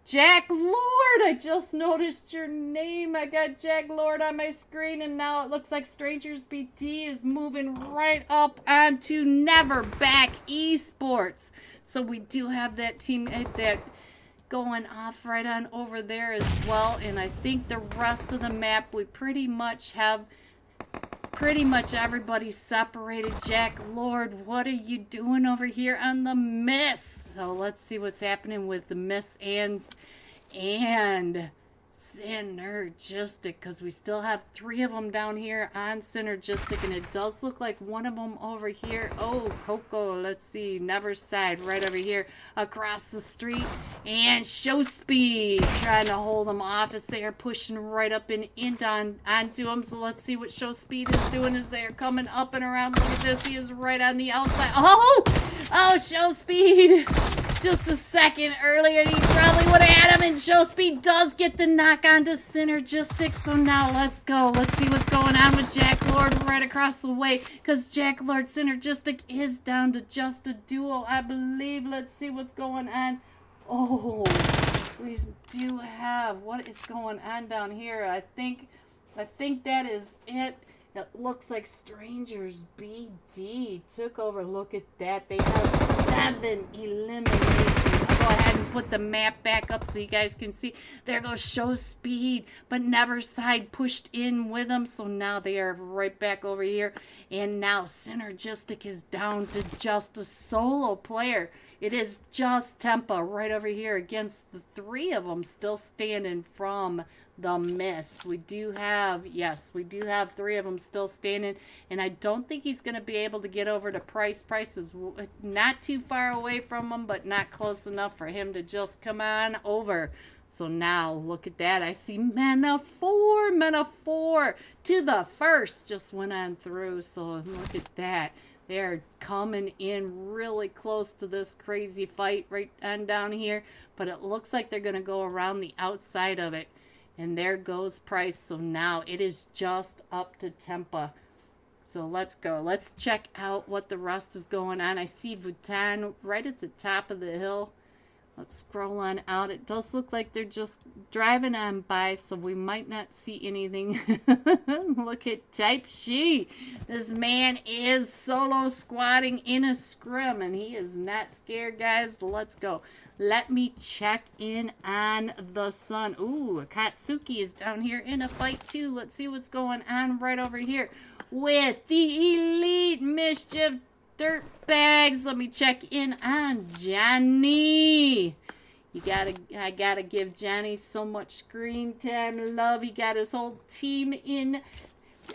Jack Lord. I just noticed your name. I got Jack Lord on my screen, and now it looks like Strangers BD is moving right up onto Never Back Esports. So we do have that team that going off right on over there as well. And I think the rest of the map we pretty much have everybody separated. Jack Lord, what are you doing over here on the Miss? So let's see what's happening with the Miss and Synergistic, because we still have 3 of them down here on Synergistic, and it does look like one of them over here. Oh, Coco, let's see, Never Side right over here across the street, and Show Speed trying to hold them off as they are pushing right up and onto them. So let's see what Show Speed is doing as they are coming up and around. Look at this, he is right on the outside. Oh, Show Speed. Just a second earlier, he probably would have had him, and Show Speed does get the knock onto Synergistic. So now let's go. Let's see what's going on with Jack Lord right across the way, because Jack Lord Synergistic is down to just a duo, I believe. Let's see what's going on. Oh, we do have, what is going on down here? I think that is it. It looks like Strangers BD took over. Look at that. They have 7 eliminations. I'll go ahead and put the map back up so you guys can see. There goes Show Speed, but Never Side pushed in with them. So now they are right back over here. And now Synergistic is down to just a solo player. It is just Tempa right over here against the 3 of them still standing from the Miss. We do have 3 of them still standing, and I don't think he's going to be able to get over to Price. Price is not too far away from him, but not close enough for him to just come on over. So now, look at that. I see men of 4 to the first just went on through. So look at that. They're coming in really close to this crazy fight right on down here, but it looks like they're going to go around the outside of it. And there goes Price. So now it is just up to Tempa. So let's go. Let's check out what the rest is going on. I see Vuitton right at the top of the hill. Let's scroll on out. It does look like they're just driving on by, so we might not see anything. Look at Type She. This man is solo squatting in a scrim, and he is not scared, guys. Let's go. Let me check in on the Sun. Ooh, Katsuki is down here in a fight too. Let's see what's going on right over here with the Elite Mischief Dirtbags. Let me check in on Johnny. I gotta give Johnny so much screen time love. He got his whole team in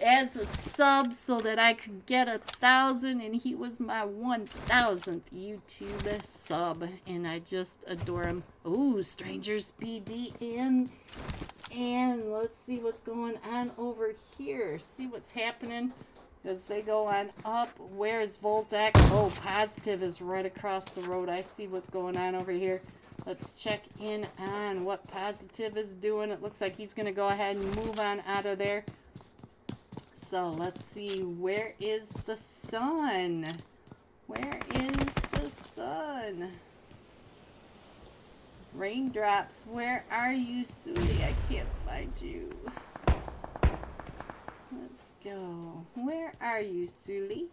as a sub so that I could get 1,000, and he was my 1,000th YouTube sub, and I just adore him. Ooh, Strangers BD in, and let's see what's going on over here. See what's happening as they go on up. Where's Voltac? Oh, Positive is right across the road. I see what's going on over here. Let's check in on what Positive is doing. It looks like he's going to go ahead and move on out of there. So let's see, where is the Sun? Where is the Sun? Raindrops, where are you, Suli? I can't find you. Let's go. Where are you, Suli?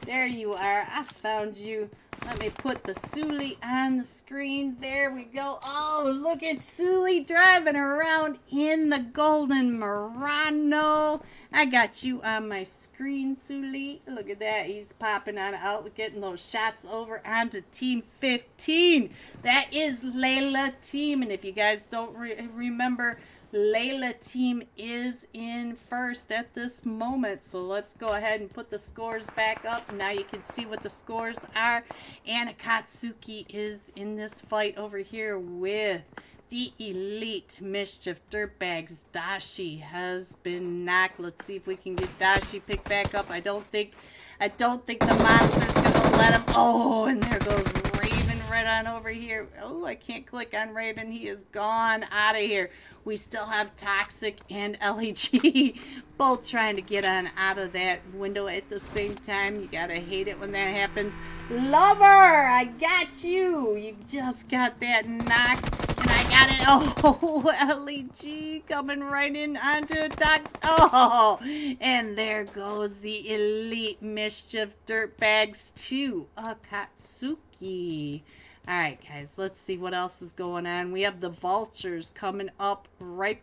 There you are. I found you. Let me put the Suli on the screen. There we go. Oh, look at Suli driving around in the golden Murano. I got you on my screen, Suli. Look at that. He's popping on out, getting those shots over onto Team 15. That is Layla Team. And if you guys don't remember, Layla Team is in first at this moment. So let's go ahead and put the scores back up. Now you can see what the scores are. And Akatsuki is in this fight over here with the Elite Mischief Dirtbags. Dashi has been knocked. Let's see if we can get Dashi picked back up. I don't think the monster's gonna let him. Oh, and there goes Raven right on over here. Oh, I can't click on Raven. He is gone out of here. We still have Toxic and LEG both trying to get on out of that window at the same time. You gotta hate it when that happens. Lover, I got you. You just got that knock, and I got it. Oh, LEG coming right in onto Tox. Oh, and there goes the Elite Mischief Dirtbags to Akatsuki. All right, guys, let's see what else is going on. We have the Vultures coming up right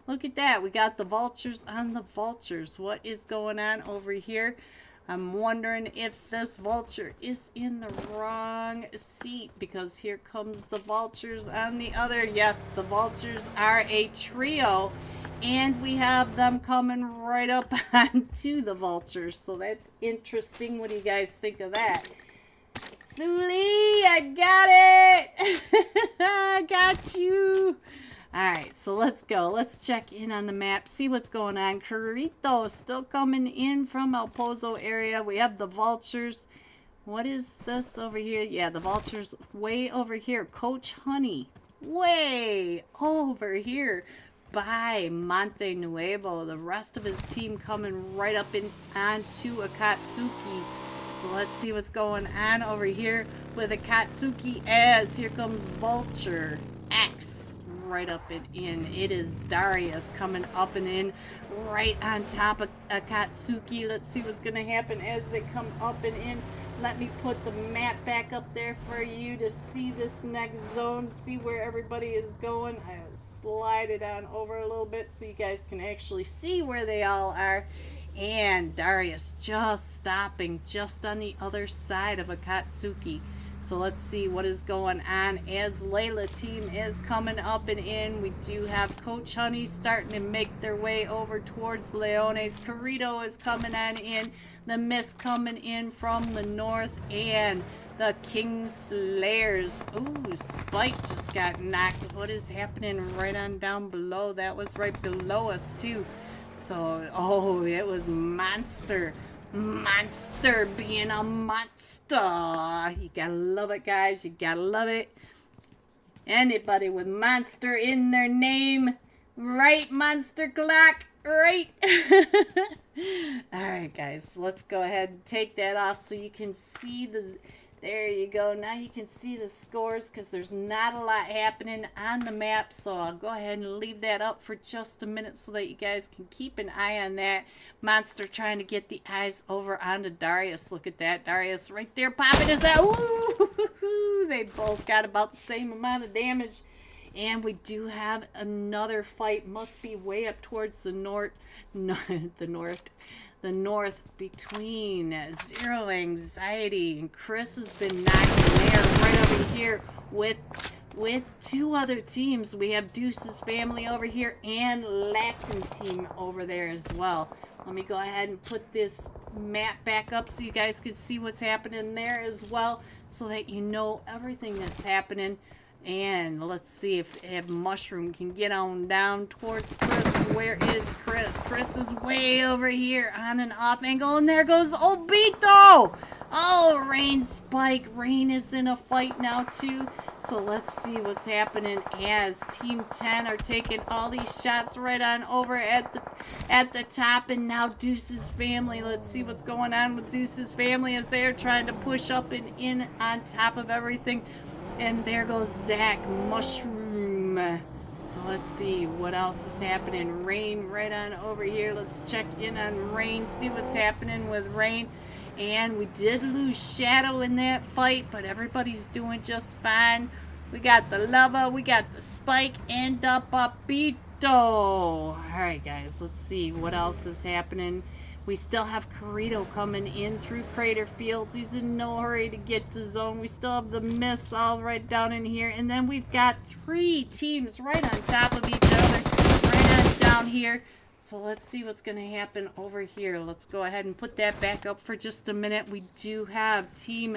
look at that. We got the Vultures on the Vultures. What is going on over here? I'm wondering if this Vulture is in the wrong seat, because here comes the Vultures on the other. Yes, the Vultures are a trio, and we have them coming right up onto the Vultures. So that's interesting. What do you guys think of that? Suli, I got it. I got you. All right, so let's go. Let's check in on the map, see what's going on. Carrito still coming in from El Pozo area. We have the Vultures. What is this over here? Yeah, the Vultures way over here. Coach Honey way over here by Monte Nuevo. The rest of his team coming right up in onto Akatsuki. So let's see what's going on over here with Akatsuki, as here comes Vulture X right up and in. It is Darius coming up and in right on top of Akatsuki. Let's see what's going to happen as they come up and in. Let me put the map back up there for you to see this next zone, see where everybody is going. I slide it on over a little bit so you guys can actually see where they all are. And Darius just stopping just on the other side of Akatsuki. So let's see what is going on as Layla team is coming up and in. We do have Coach Honey starting to make their way over towards Leones. Carrito is coming on in. The Mist coming in from the north, and the Kingslayers. Ooh, Spike just got knocked. What is happening right on down below? That was right below us too. So, oh, it was Monster being a monster. You gotta love it, guys. You gotta love it. Anybody with Monster in their name, right? Monster Clock, right? Alright, guys, let's go ahead and take that off so you can see the... There you go. Now you can see the scores, because there's not a lot happening on the map. So I'll go ahead and leave that up for just a minute so that you guys can keep an eye on that. Monster trying to get the eyes over onto Darius. Look at that. Darius right there popping his out. Ooh, they both got about the same amount of damage. And we do have another fight. Must be way up towards the north. The north between Zero Anxiety and Chris has been knocking there right over here with two other teams. We have Deuce's family over here and Latin team over there as well. Let me go ahead and put this map back up so you guys can see what's happening there as well, so that you know everything that's happening. And let's see if Mushroom can get on down towards Chris. Where is Chris? Chris is way over here on an off angle. And there goes Obito! Oh, Rain Spike. Rain is in a fight now too. So let's see what's happening as Team 10 are taking all these shots right on over at the top. And now Deuce's family. Let's see what's going on with Deuce's family as they're trying to push up and in on top of everything. And there goes Zach Mushroom. So let's see what else is happening. Rain right on over here. Let's check in on Rain, see what's happening with Rain. And we did lose Shadow in that fight, but everybody's doing just fine. We got the Lava, we got the Spike, and the Papito. Alright, guys, let's see what else is happening. We still have Carrito coming in through Crater Fields. He's in no hurry to get to zone. We still have the Mists all right down in here. And then we've got three teams right on top of each other, right on down here. So let's see what's going to happen over here. Let's go ahead and put that back up for just a minute. We do have Team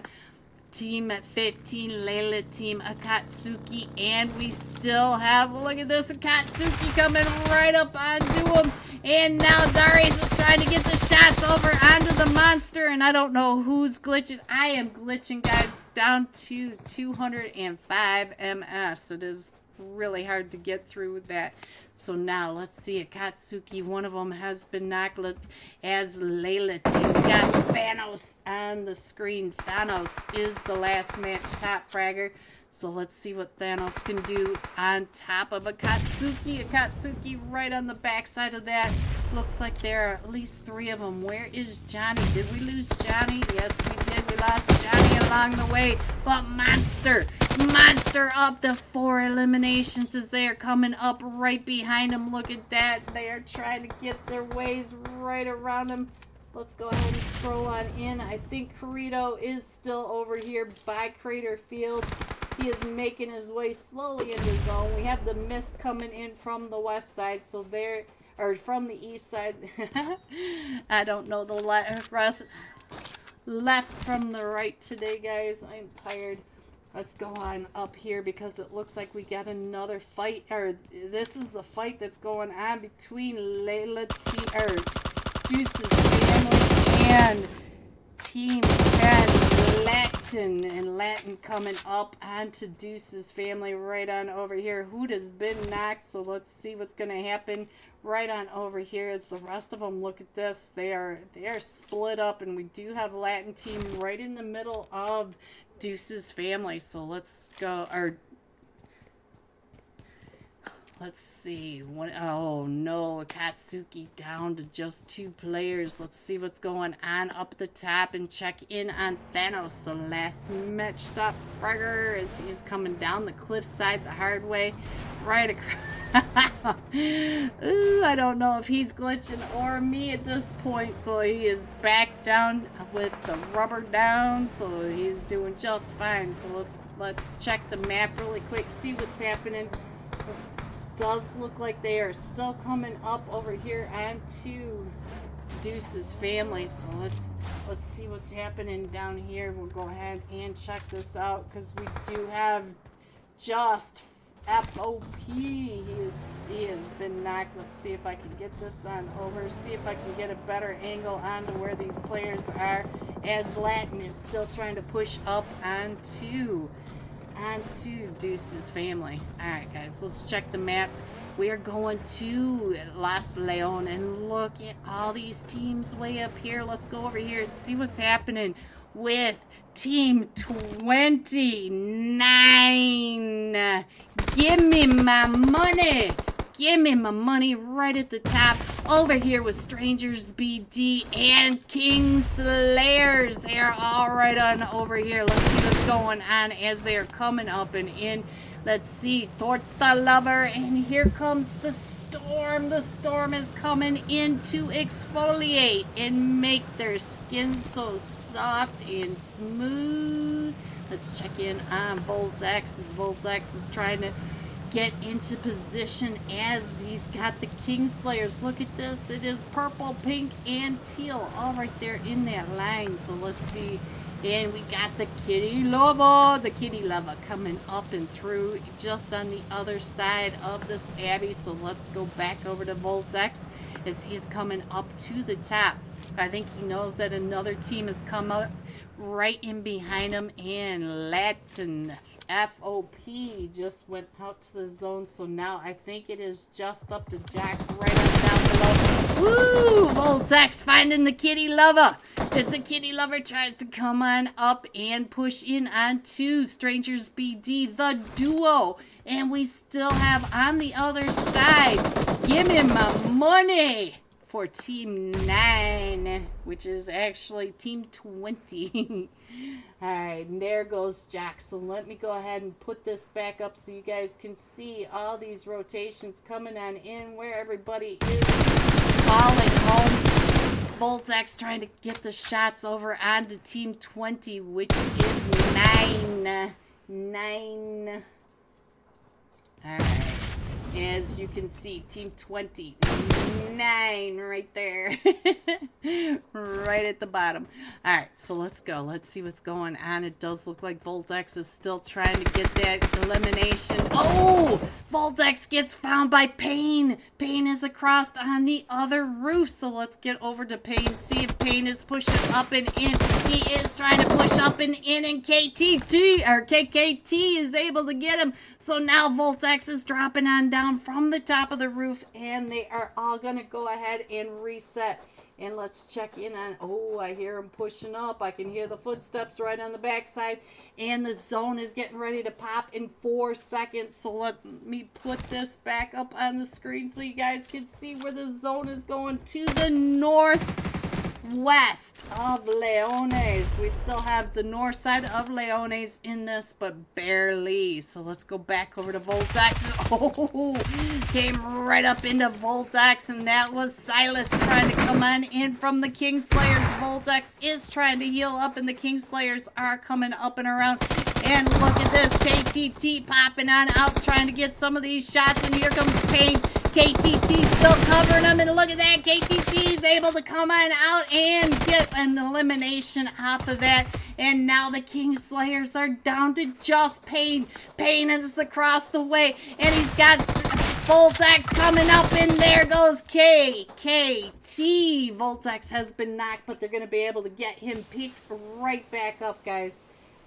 team at 15, Layla team Akatsuki, and we still have, look at this, Akatsuki coming right up onto him, and now Darius is trying to get the shots over onto the monster, and I don't know who's glitching. I am glitching, guys, down to 205 ms. It is really hard to get through that. So now let's see, Akatsuki, one of them has been knocked as Layla team. We got Thanos on the screen. Thanos is the last match top fragger. So let's see what Thanos can do on top of Akatsuki. Akatsuki right on the backside of that. Looks like there are at least 3 of them. Where is Johnny? Did we lose Johnny? Yes, we did. We lost Johnny along the way. But Monster up to 4 eliminations as they are coming up right behind him. Look at that. They are trying to get their ways right around him. Let's go ahead and scroll on in. I think Corito is still over here by Crater Fields. He is making his way slowly into zone. We have the mist coming in from the west side, so there, or from the east side. I don't know the left from the right today, guys. I'm tired. Let's go on up here because it looks like we got another fight, or this is the fight that's going on between Layla Deuce's family and Team 10 Latin, and Latin coming up onto Deuce's family right on over here. Hoot has been knocked, so let's see what's going to happen right on over here as the rest of them. Look at this. They are split up, and we do have Latin team right in the middle of Deuce's family. So let's go, or let's see. Oh no, Akatsuki down to just 2 players. Let's see what's going on up the top and check in on Thanos, the last matched up fragger, as he's coming down the cliffside the hard way. Right across. Ooh, I don't know if he's glitching or me at this point. So he is back down with the rubber down. So he's doing just fine. So let's check the map really quick, see what's happening. Does look like they are still coming up over here onto Deuce's family. So let's see what's happening down here. We'll go ahead and check this out because we do have just FOP. He has been knocked. Let's see if I can get this on over. See if I can get a better angle onto where these players are, as Latin is still trying to push up onto Deuce's family. Alright guys, let's check the map. We are going to Los Leon, and look at all these teams way up here. Let's go over here and see what's happening with Team 29. Give me my money. Give me my money right at the top. Over here with Strangers BD and King Slayers. They are all right on over here. Let's see what's going on as they are coming up and in. Let's see, Torta Lover, and here comes the storm. The storm is coming in to exfoliate and make their skin so soft and smooth. Let's check in on Voltex, as Voltex is trying to get into position as he's got the Kingslayers. Look at this. It is purple, pink, and teal all right there in that line. So let's see. And we got the Kitty Lover. The Kitty Lover coming up and through just on the other side of this Abbey. So let's go back over to Voltex as he's coming up to the top. I think he knows that another team has come up right in behind him, and Latin FOP just went out to the zone. So now I think it is just up to Jack right on down below. Woo! Voltex finding the Kitty Lover as the Kitty Lover tries to come on up and push in onto Strangers BD, the duo. And we still have on the other side, give me my money, for Team 9, which is actually Team 20. Alright, and there goes Jack. So let me go ahead and put this back up so you guys can see all these rotations coming on in where everybody is falling home. Voltex trying to get the shots over onto Team 20, which is 9. Alright. As you can see, Team 29 right there. Right at the bottom. All right, so let's go. Let's see what's going on. It does look like Voltex is still trying to get that elimination. Oh! Voltex gets found by Payne. Payne is across on the other roof. So let's get over to Payne. See if Payne is pushing up and in. He is trying to push up and in, and KKT is able to get him. So now Voltex is dropping on down from the top of the roof, and they are all going to go ahead and reset. And let's check in on, oh, I hear him pushing up. I can hear the footsteps right on the backside. And the zone is getting ready to pop in 4 seconds. So let me put this back up on the screen so you guys can see where the zone is going to the northwest of Leones. We still have the north side of Leones in this, but barely. So let's go back over to Voltex. Oh, came right up into Voltex, and that was Silas trying to come on in from the Kingslayers. Voltex is trying to heal up, and the Kingslayers are coming up and around. And look at this, KTT popping on out, trying to get some of these shots, and here comes Payne. KTT still covering him, and look at that, KTT is able to come on out and get an elimination off of that. And now the Kingslayers are down to just Payne. Payne is across the way, and he's got Voltex coming up, and there goes KKT. Voltex has been knocked, but they're going to be able to get him picked right back up, guys.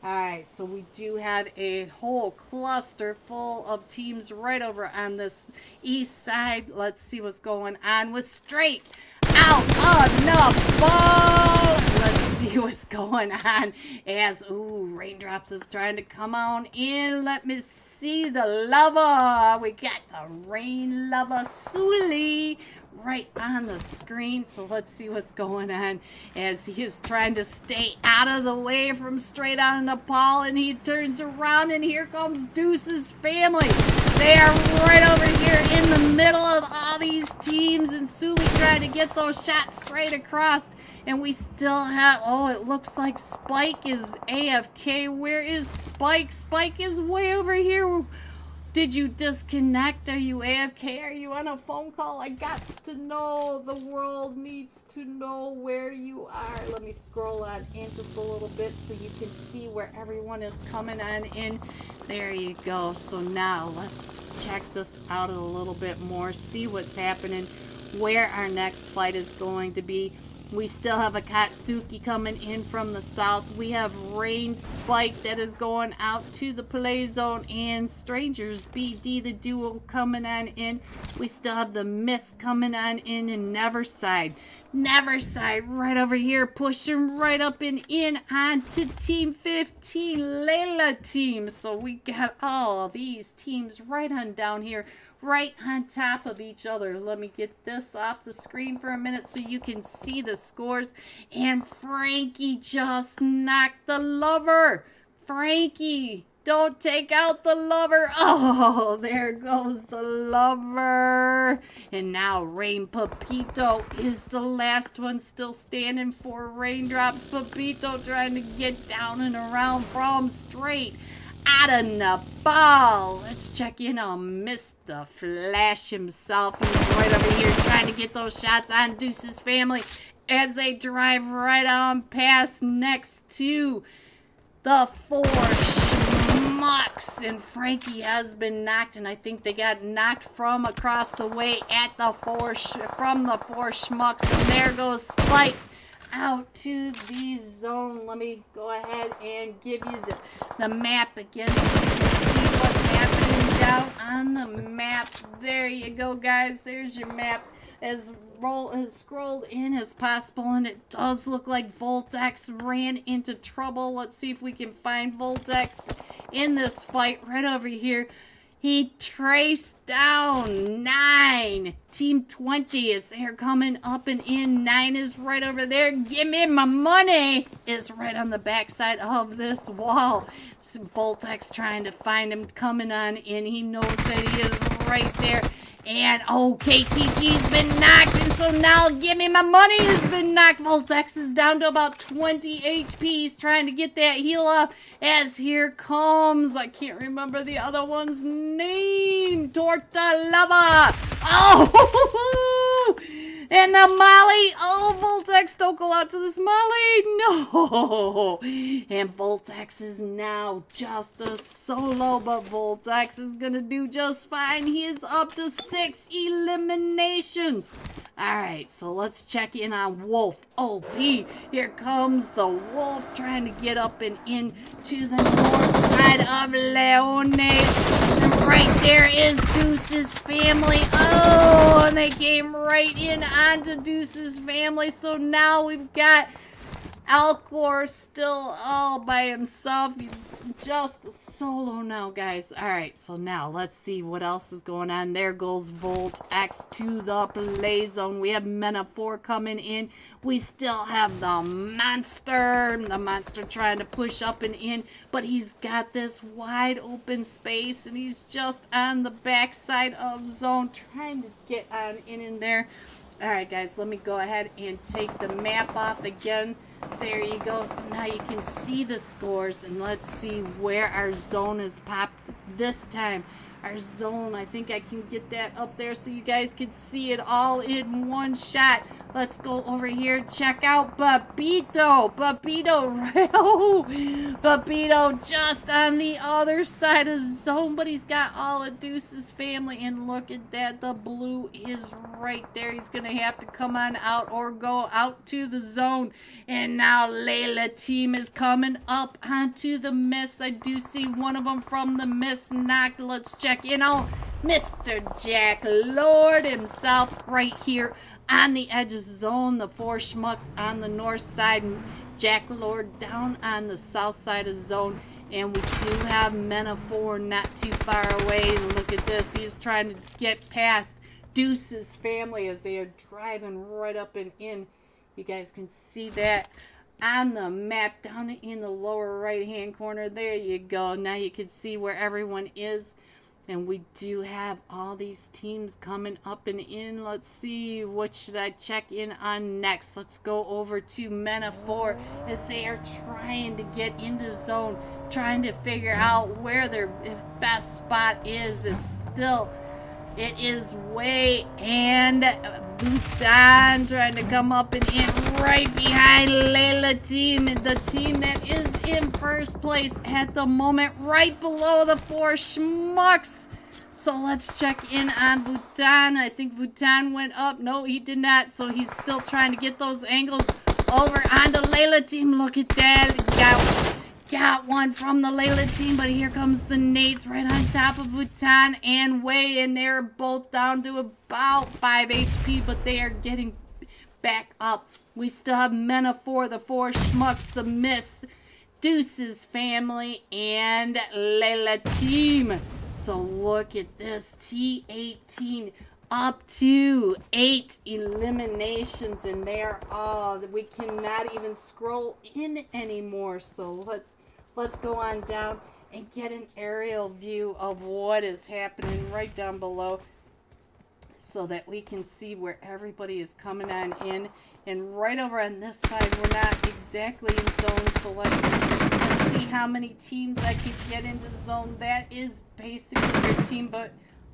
Alright, so we do have a whole cluster full of teams right over on this east side. Let's see what's going on with Straight Out of the Ball. Let's see what's going on as, ooh, Raindrops is trying to come on in. Let me see the lover. We got the Rain Lover Sully right on the screen. So let's see what's going on as he is trying to stay out of the way from Straight Out of the Ball, and he turns around, and here comes Deuce's family. They are right over here in the middle of all these teams, and Sully trying to get those shots straight across. And we still have, oh, it looks like Spike is AFK. Where is Spike? Spike is way over here. Did you disconnect? Are you AFK? Are you on a phone call? I got to know. The world needs to know where you are. Let me scroll on in just a little bit so you can see where everyone is coming on in. There you go. So now let's check this out a little bit more. See what's happening. Where our next fight is going to be. We still have a Katsuki coming in from the south. We have Rain Spike that is going out to the play zone, and Strangers BD, the duo, coming on in. We still have the Mist coming on in, and Neverside right over here, pushing right up and in onto Team 15, Layla team. So we got all these teams right on down here, right on top of each other. Let me get this off the screen for a minute so you can see the scores. And Frankie just knocked the lover. Frankie, don't take out the lover. Oh, there goes the lover. And now Rain Pepito is the last one still standing for Raindrops. Pepito trying to get down and around from Straight Out of the Ball. Let's check in on Mr. Flash himself. He's right over here trying to get those shots on Deuce's family as they drive right on past next to the four schmucks. And Frankie has been knocked, and I think they got knocked from across the way at the from the four schmucks. And there goes Spike out to the zone. Let me go ahead and give you the map again so you can see what's happening down on the map. There you go, guys. There's your map. As scrolled in as possible, and it does look like Voltex ran into trouble. Let's see if we can find Voltex in this fight right over here. He traced down 9. Team 20 is there coming up and in. 9 is right over there. Give me my money is right on the backside of this wall. Voltex trying to find him coming on in. He knows that he is right there. And, oh, KTT's been knocked, and so now Give Me My Money has been knocked. Voltex is down to about 20 HP. He's trying to get that heal up as here comes, I can't remember the other one's name, Torta Lava. Oh, and the Molly. Oh, Voltex, don't go out to this Molly. No. And Voltex is now just a solo, but Voltex is going to do just fine. He is up to 6 eliminations. All right, so let's check in on Wolf. OP. Here comes the Wolf trying to get up and in to the north side of Leones. And right there is Deuce's family. Oh, and they came right in onto Deuce's family. So now we've got Alcor still all by himself. He's just a solo now, guys. All right, so now let's see what else is going on. There goes Volt X to the play zone. We have Mena 4 coming in. We still have the monster. The monster trying to push up and in, but he's got this wide open space, and he's just on the backside of zone trying to get on in there. All right, guys, let me go ahead and take the map off again. There you go. So now you can see the scores, and let's see where our zone is popped this time. Our zone, I think I can get that up there so you guys can see it all in one shot. Let's go over here. Check out Babito. Babito, right? Oh, Babito just on the other side of zone, but he's got all of Deuce's family. And look at that. The blue is right there. He's going to have to come on out or go out to the zone. And now Layla team is coming up onto the miss. I do see one of them from the miss knocked. Let's check in on Mr. Jack Lord himself right here on the edge of zone. The 4 schmucks on the north side, and Jack Lord down on the south side of zone. And we do have Mena 4 not too far away. And look at this. He's trying to get past Deuce's family as they are driving right up and in. You guys can see that on the map down in the lower right hand corner. There you go. Now you can see where everyone is. And we do have all these teams coming up and in. Let's see, what should I check in on next? Let's go over to Mena 4 as they are trying to get into zone, trying to figure out where their best spot is. It is Way and Bhutan trying to come up and in right behind Layla team, the team that is in first place at the moment, right below the 4 schmucks. So let's check in on Bhutan. I think Bhutan went up. No, he did not. So he's still trying to get those angles over on the Layla team. Look at that. Got one from the Layla team, but here comes the Nates right on top of Bhutan and Way, and they're both down to about 5 HP, but they are getting back up. We still have Mena 4, the 4 schmucks, the Mist, Deuce's family, and Layla team. So look at this, T18 up to 8 eliminations, and there, we cannot even scroll in anymore. So let's go on down and get an aerial view of what is happening right down below so that we can see where everybody is coming on in. And right over on this side, we're not exactly in zone, so let's see how many teams I can get into zone. That is basically your team, but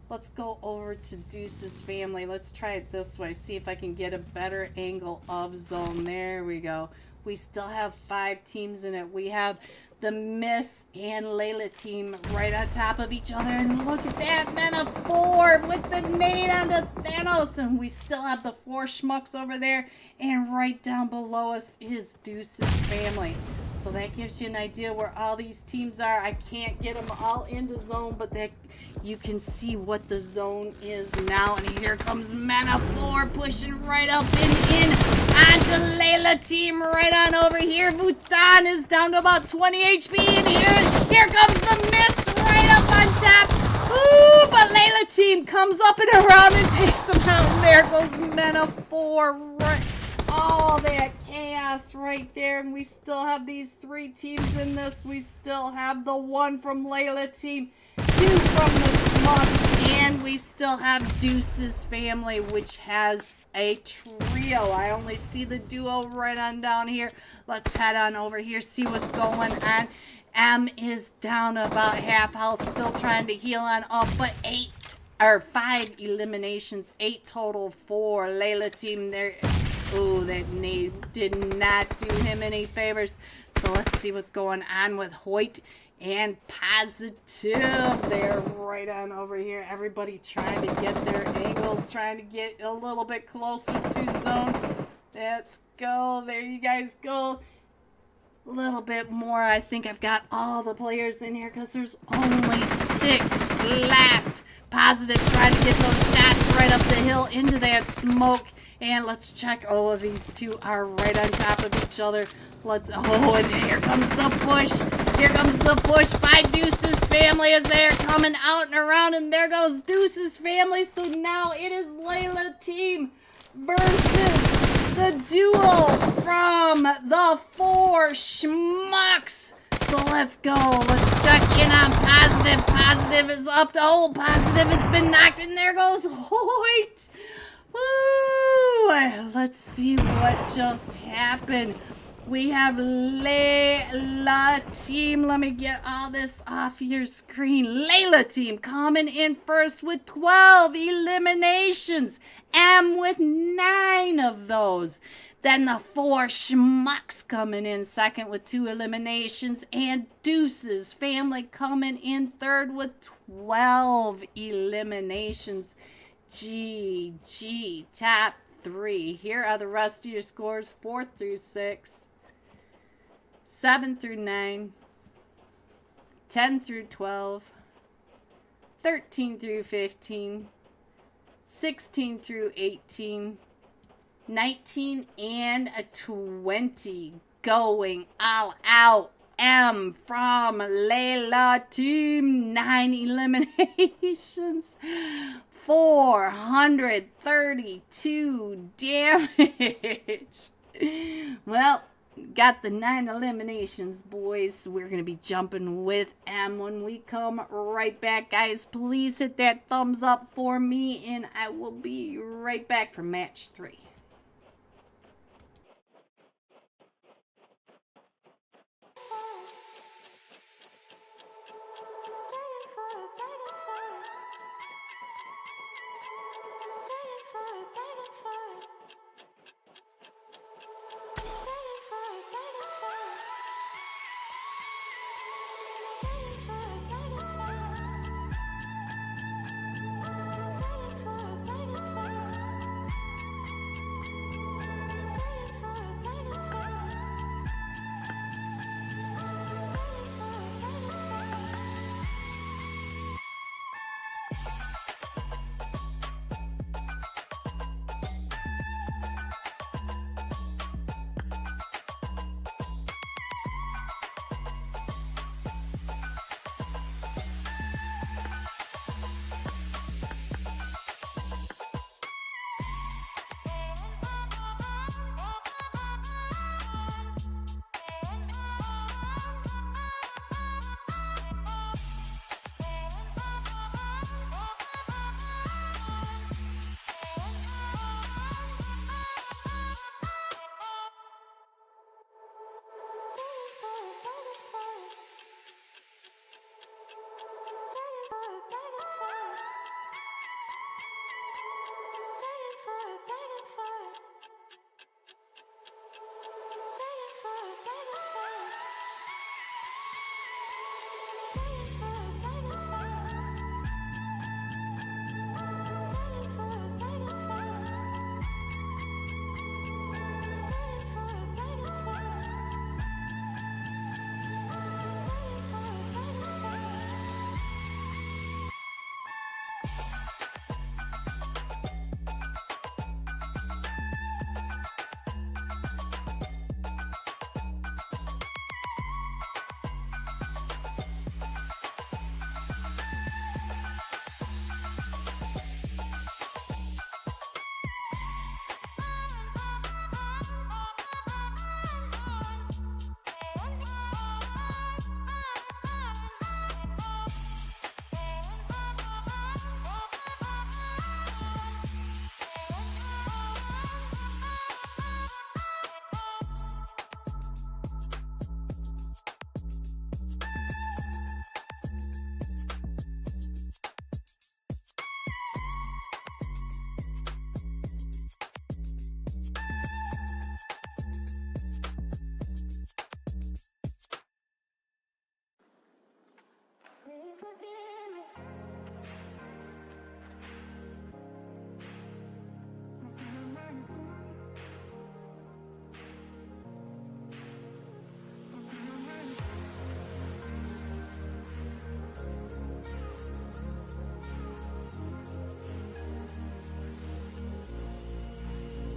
let's go over to Deuce's family. Let's try it this way. See if I can get a better angle of zone. There we go. We still have 5 teams in it. We have the Miss and Layla team right on top of each other. And look at that, Mena 4 with the nade on the Thanos. And we still have the 4 schmucks over there. And right down below us is Deuce's family. So that gives you an idea where all these teams are. I can't get them all into zone, but that you can see what the zone is now. And here comes Mena 4 pushing right up and in onto Layla team right on over here. Bhutan is down to about 20 HP. And here comes the Miss right up on top. Ooh, but Layla team comes up and around and takes them out. And there goes Mena 4 right. All that chaos right there, and we still have these 3 teams in this. We still have the 1 from Layla team, 2 from the schmucks, And we still have Deuce's family, which has a trio. I only see the duo right on down here. Let's head on over here, see what's going on. M is down about half health, still trying to heal on up, but 5 eliminations, 8 total for Layla team. There, oh, that did not do him any favors. So let's see what's going on with Hoyt and Positive. They're right on over here. Everybody trying to get their angles, trying to get a little bit closer to zone. Let's go. There you guys go. A little bit more. I think I've got all the players in here because there's only 6 left. Positive trying to get those shots right up the hill into that smoke. And let's check. All of these two are right on top of each other. Oh, and here comes the push. Here comes the push by Deuce's family as they're coming out and around. And there goes Deuce's family. So now it is Layla team versus the duo from the 4 Schmucks. So let's go. Let's check in on Positive. Positive is up. Oh, Positive has been knocked. And there goes Hoyt. Woo! Let's see what just happened. We have Layla team. Let me get all this off your screen. Layla team coming in first with 12 eliminations. M with 9 of those. Then the 4 Schmucks coming in second with 2 eliminations. And Deuce's family coming in third with 12 eliminations. GG, top 3. Here are the rest of your scores. 4 through 6. 7 through 9. 10 through 12. 13 through 15. 16 through 18. 19 and a 20. Going all out. M from Layla team. 9 eliminations. 432 damage. Well, got the 9 eliminations, boys. We're going to be jumping with M when we come right back. Guys, please hit that thumbs up for me, and I will be right back for match 3.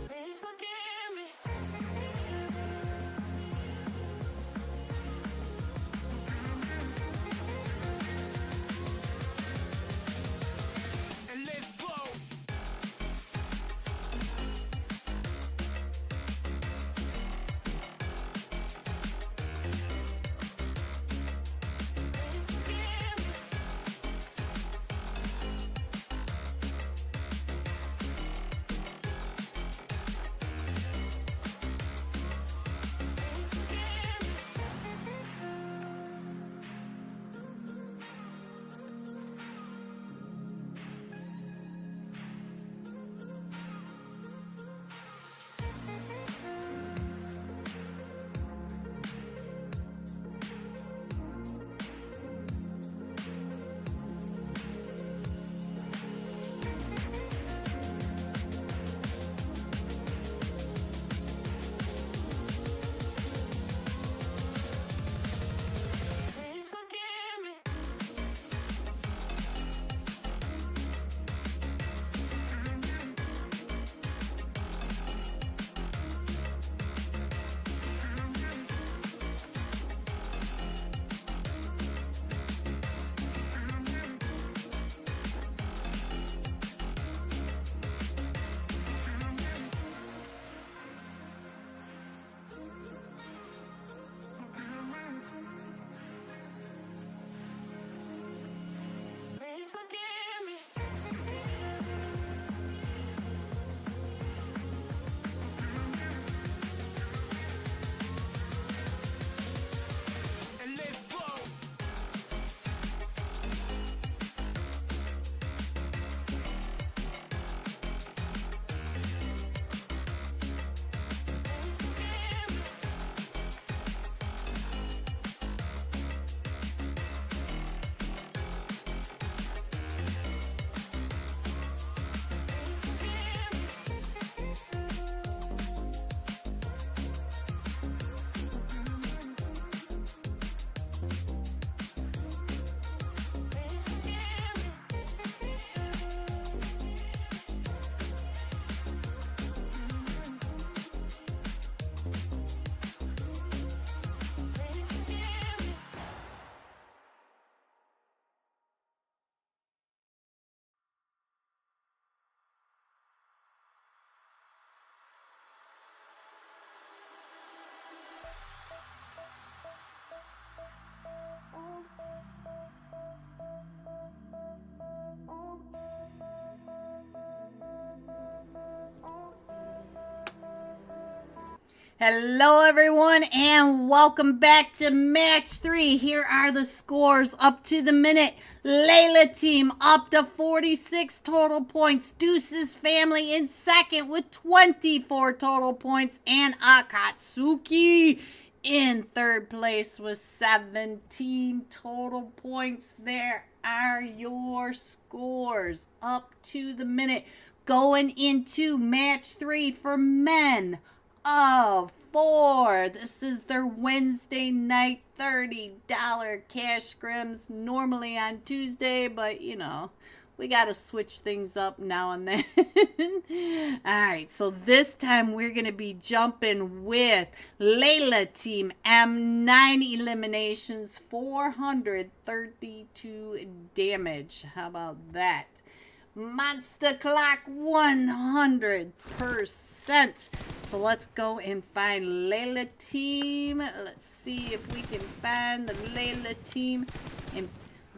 Please forgive me. And let's go. Please forgive me. Please forgive me. Please forgive me. Please forgive me. And let's go. Please forgive me. Please forgive me. Please forgive me. Please forgive me. Hello, everyone, and welcome back to match 3. Here are the scores up to the minute. Layla team up to 46 total points. Deuce's family in second with 24 total points. And Akatsuki in third place with 17 total points. There are your scores up to the minute. Going into match 3 for men of 4. This is their Wednesday night $30 cash scrims, normally on Tuesday, but you know, we got to switch things up now and then. All right, so this time we're going to be jumping with Layla team M9 eliminations, 432 damage. How about that? Monster clock 100%. So let's go and find Layla team. Let's see if we can find the Layla team. And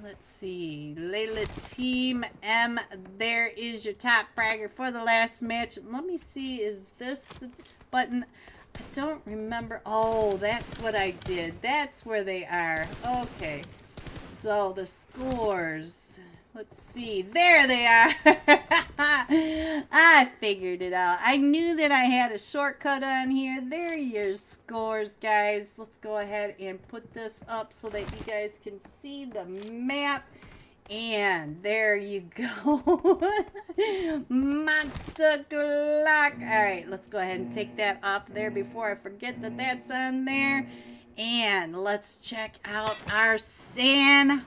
let's see, Layla team M. There is your top fragger for the last match. Let me see, is this the button? I don't remember. Oh, that's what I did. That's where they are. Okay. So the scores. Let's see. There they are. I figured it out. I knew that I had a shortcut on here. There are your scores, guys. Let's go ahead and put this up so that you guys can see the map. And there you go. Monster clock. All right, let's go ahead and take that off there before I forget that that's on there. And let's check out our Sandhawk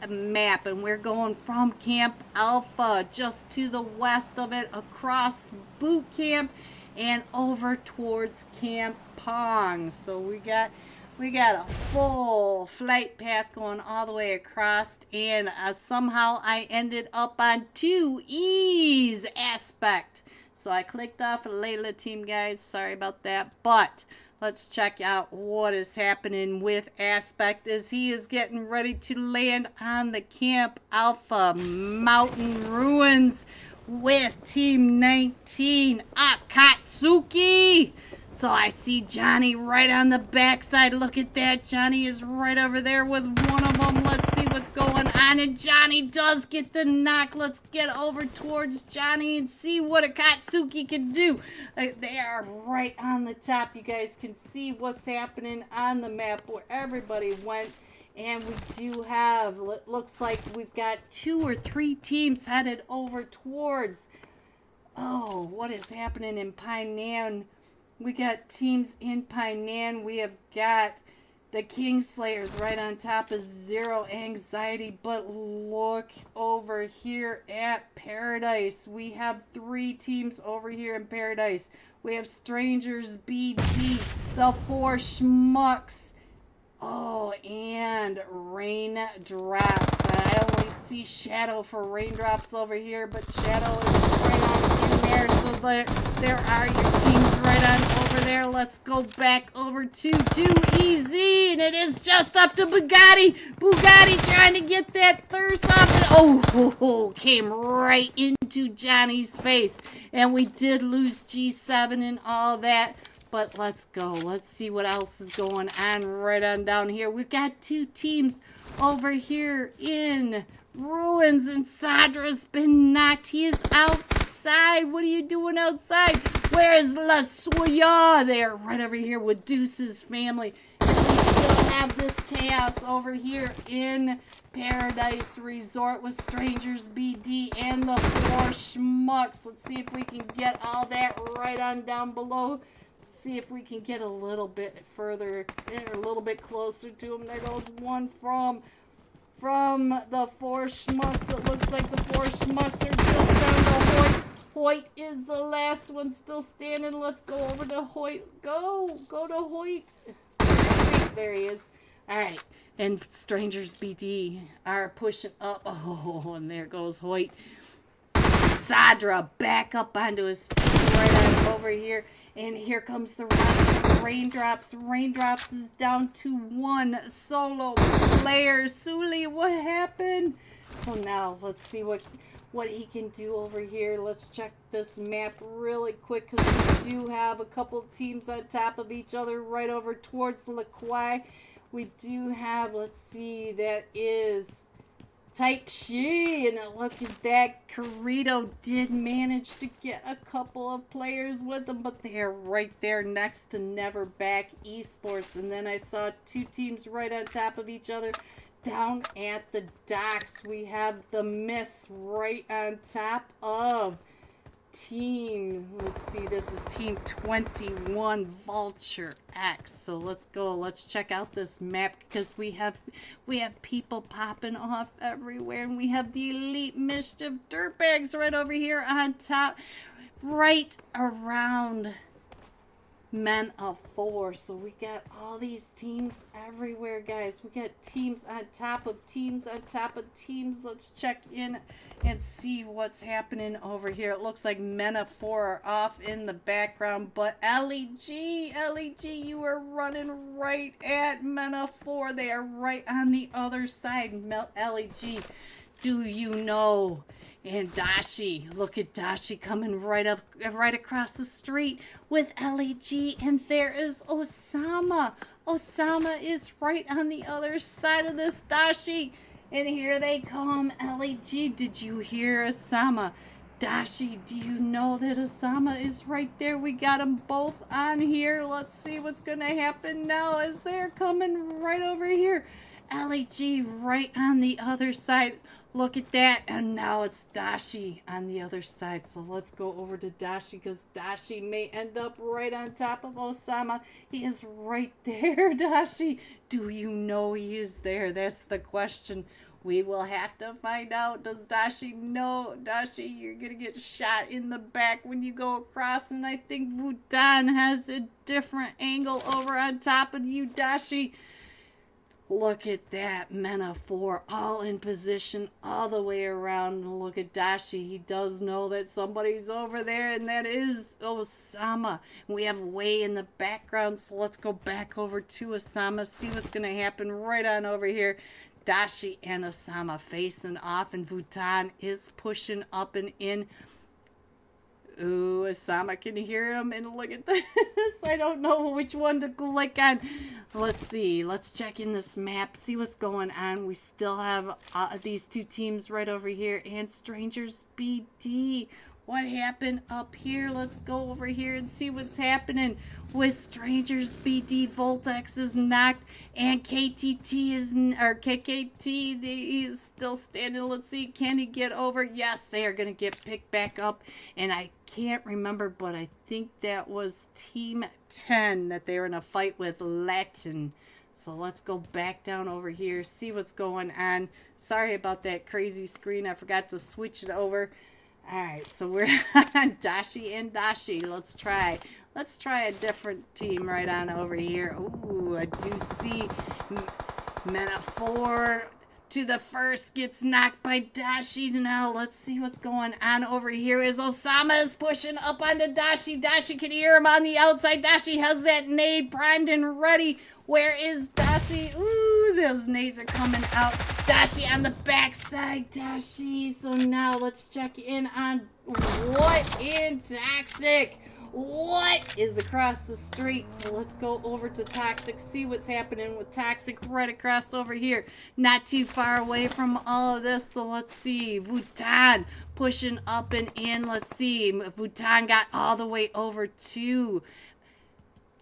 map. And we're going from Camp Alpha just to the west of it, across Boot Camp, and over towards Camp Pong. So we got a full flight path going all the way across, and somehow I ended up on 2E's aspect. So I clicked off a Layla team, guys. Sorry about that. But let's check out what is happening with Aspect as he is getting ready to land on the Camp Alpha Mountain Ruins with Team 19 Akatsuki. So I see Johnny right on the backside. Look at that. Johnny is right over there with one of them. Let's see what's going on. And Johnny does get the knock. Let's get over towards Johnny and see what Akatsuki can do. They are right on the top. You guys can see what's happening on the map where everybody went. And we do have, looks like we've got 2 or 3 teams headed over towards, oh, what is happening in Painan? We got teams in Painan. We have got the Kingslayers right on top of Zero Anxiety. But look over here at Paradise. We have 3 teams over here in Paradise. We have Strangers BD, the 4 Schmucks. Oh, and Raindrops. I only see Shadow for Raindrops over here, but Shadow is right on in there. So there are your teams right on over there. Let's go back over to 2EZ, and it is just up to Bugatti. Bugatti trying to get that thirst off. And came right into Johnny's face. And we did lose G7 and all that. But let's go. Let's see what else is going on right on down here. We've got 2 teams over here in Ruins, and Sadra's been knocked. He is outside. What are you doing outside? Where is La Soya? There, right over here with Deuce's family. And we still have this chaos over here in Paradise Resort with Strangers BD and the 4 Schmucks. Let's see if we can get all that right on down below. See if we can get a little bit further, or a little bit closer to him. There goes one from the 4 Schmucks. It looks like the 4 Schmucks are just down to Hoyt. Hoyt is the last one still standing. Let's go over to Hoyt. Go to Hoyt. There he is. All right, and Strangers BD are pushing up. Oh, and there goes Hoyt. Sadra back up onto his feet right on over here. And here comes the rest of Raindrops. Raindrops is down to 1 solo player. Suli, what happened? So now let's see what he can do over here. Let's check this map really quick because we do have a couple teams on top of each other right over towards Laquai. We do have, let's see, that is Type She, and look at that. Corito did manage to get a couple of players with them, but they're right there next to Never Back Esports. And then I saw 2 teams right on top of each other down at the docks. We have the Miss right on top of team, let's see, this is team 21 Vulture X. So let's go, let's check out this map because we have people popping off everywhere, and we have the Elite Mischief Dirtbags right over here on top, right around Men of 4. So we got all these teams everywhere, guys. We got teams on top of teams on top of teams. Let's check in and see what's happening over here. It looks like Men of 4 are off in the background, but LEG, you are running right at Men of 4. They are right on the other side. LEG, do you know? And Dashi, look at Dashi coming right across the street with LEG, and there is Osama. Osama is right on the other side of this Dashi. And here they come. LAG, did you hear Osama? Dashi, do you know that Osama is right there? We got them both on here. Let's see what's going to happen now as they're coming right over here. LAG right on the other side. Look at that. And now it's Dashi on the other side. So let's go over to Dashi because Dashi may end up right on top of Osama. He is right there, Dashi. Do you know he is there? That's the question. We will have to find out. Does Dashi know? Dashi, you're going to get shot in the back when you go across. And I think Vutan has a different angle over on top of you, Dashi. Look at that. Men of 4 all in position all the way around. Look at Dashi. He does know that somebody's over there, and that is Osama. We have Wei in the background, so let's go back over to Osama, see what's going to happen right on over here. Dashi and Osama facing off, and Vutan is pushing up and in. Ooh, Osama can hear him, and look at this. I don't know which one to click on. Let's see. Let's check in this map, see what's going on. We still have these two teams right over here, and Strangers BD. What happened up here? Let's go over here and see what's happening with Strangers BD. Voltex is knocked, and KTT is, or KKT, he is still standing. Let's see, can he get over? Yes, they are going to get picked back up, and I can't remember, but I think that was Team 10 that they were in a fight with Latin. So let's go back down over here, see what's going on. Sorry about that crazy screen. I forgot to switch it over. Alright, so we're on Dashi and Dashi. Let's try a different team right on over here. Ooh, I do see Men of 4 to the first gets knocked by Dashi. Now let's see what's going on over here as Osama is pushing up onto Dashi. Dashi can hear him on the outside. Dashi has that nade primed and ready. Where is Dashi? Ooh, those nades are coming out. Dashi on the backside. Dashi. So now let's check in on what in Toxic. What is across the street? So let's go over to Toxic, see what's happening with Toxic right across over here. Not too far away from all of this. So let's see. Vutan pushing up and in. Let's see. Vutan got all the way over to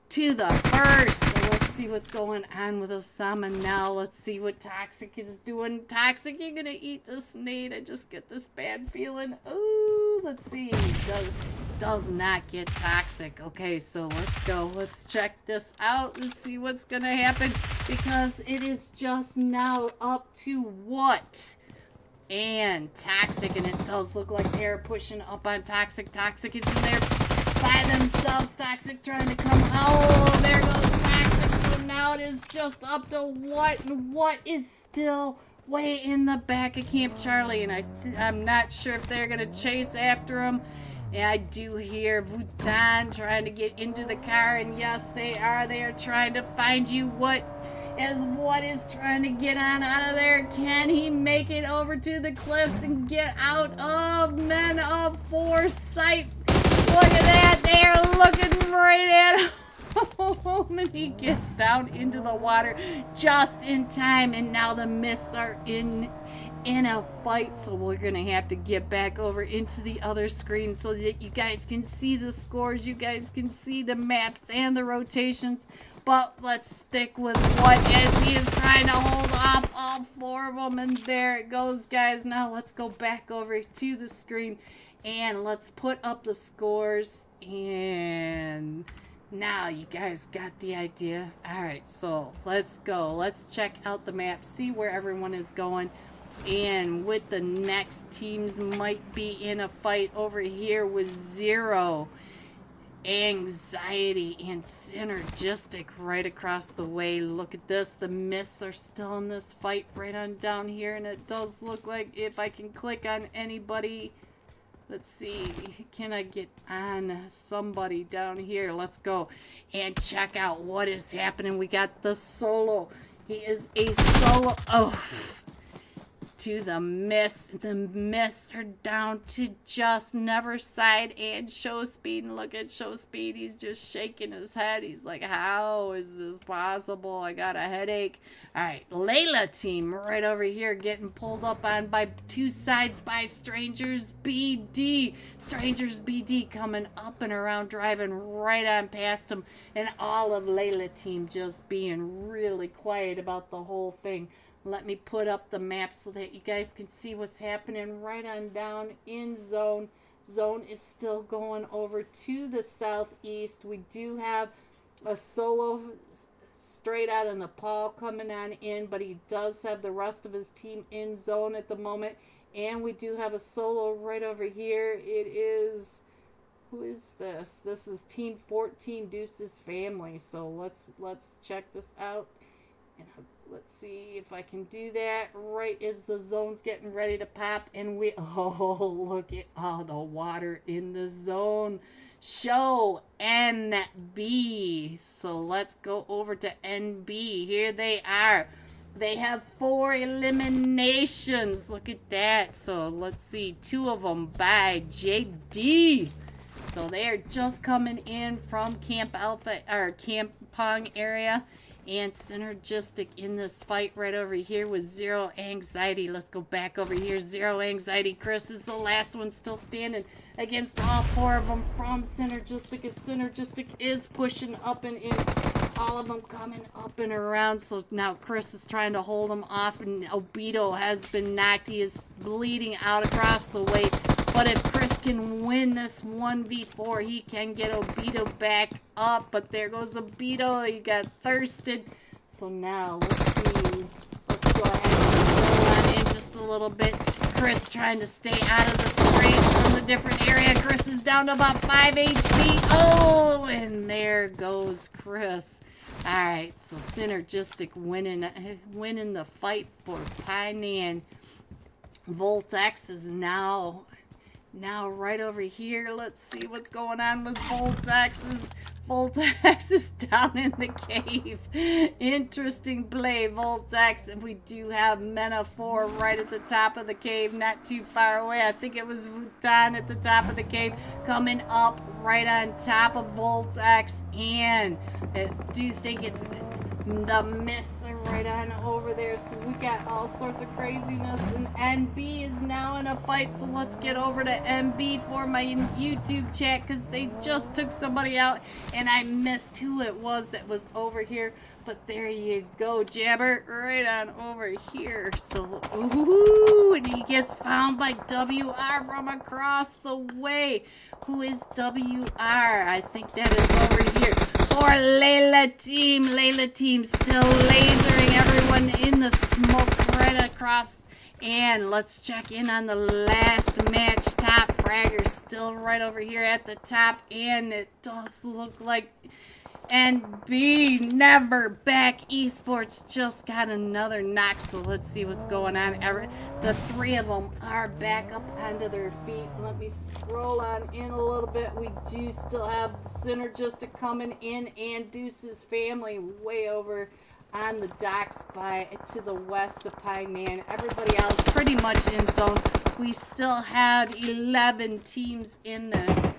the first. So let's see what's going on with Osama now. Let's see what Toxic is doing. Toxic, you're gonna eat this nade. I just get this bad feeling. Ooh, let's see. Does not get Toxic. Okay, so let's go. Let's check this out. Let's see what's gonna happen, because it is just now up to what? And Toxic, and it does look like they're pushing up on Toxic. Toxic is in there by themselves. Toxic trying to come. Oh, there goes Toxic. So now it is just up to what, and what is still way in the back of Camp Charlie, and I'm not sure if they're gonna chase after him. And I do hear Vutan trying to get into the car, and yes, they are. They are trying to find you. What is trying to get on out of there? Can he make it over to the cliffs and get out of Men of 4 sight? Look at that. They are looking right at him. And he gets down into the water just in time. And now the mists are in a fight, so we're gonna have to get back over into the other screen so that you guys can see the scores, you guys can see the maps and the rotations. But let's stick with what, as he is trying to hold off all 4 of them. And there it goes, guys. Now let's go back over to the screen and let's put up the scores. And now you guys got the idea. Alright, so let's go. Let's check out the map, see where everyone is going. And with the next teams might be in a fight over here with Zero, Anxiety, and Synergistic right across the way. Look at this. The mists are still in this fight right on down here. And it does look like, if I can click on anybody, let's see, can I get on somebody down here? Let's go and check out what is happening. We got the solo. He is a solo. Oh, to the miss. The miss are down to just Never Side and Show Speed. And look at Show Speed. He's just shaking his head. He's like, how is this possible? I got a headache. All right, Layla team right over here getting pulled up on by two sides by Strangers BD. Strangers BD coming up and around, driving right on past him. And all of Layla team just being really quiet about the whole thing. Let me put up the map so that you guys can see what's happening right on down in zone. Zone is still going over to the southeast. We do have a solo straight out of Nepal coming on in, but he does have the rest of his team in zone at the moment. And we do have a solo right over here. It is, who is this? This is Team 14 Deuce's family. So let's check this out. And let's see if I can do that right as the zone's getting ready to pop. And we, oh, look at all the water in the zone. Show NB. So let's go over to NB. Here they are. They have 4 eliminations. Look at that. So let's see. 2 of them by JD. So they are just coming in from Camp Alpha or Camp Pong area. And synergistic in this fight right over here with Zero Anxiety. Let's go back over here. Zero Anxiety. Chris is the last one still standing against all 4 of them from Synergistic, as Synergistic is pushing up and in. All of them coming up and around. So now Chris is trying to hold him off, and Obito has been knocked. He is bleeding out across the way. But if Chris can win this 1v4, he can get Obito back up. But there goes Obito. He got thirsted. So now, let's see. Let's go ahead and roll on in just a little bit. Chris trying to stay out of the sprays from the different area. Chris is down to about 5 HP. Oh, and there goes Chris. All right, so Synergistic winning the fight for Painan. Voltex is now right over here. Let's see what's going on with Voltex. Voltex is down in the cave. Interesting play, Voltex. And we do have Mena 4 right at the top of the cave, not too far away. I think it was Vuitton at the top of the cave, coming up right on top of Voltex. And I do think it's the miss right on over there. So we got all sorts of craziness, and NB is now in a fight. So let's get over to NB for my YouTube chat, because they just took somebody out and I missed who it was that was over here. But there you go, Jabber, right on over here. So, ooh, and he gets found by WR from across the way. Who is WR? I think that is over here. For Layla team. Layla team still lasering everyone in the smoke right across. And let's check in on the last match. Top Fragger still right over here at the top. And it does look like NB Never Back Esports just got another knock. So let's see what's going on. The 3 of them are back up onto their feet. Let me scroll on in a little bit. We do still have Synergistic coming in, and Deuce's family way over on the docks to the west of Painan. Everybody else pretty much in zone. We still have 11 teams in this.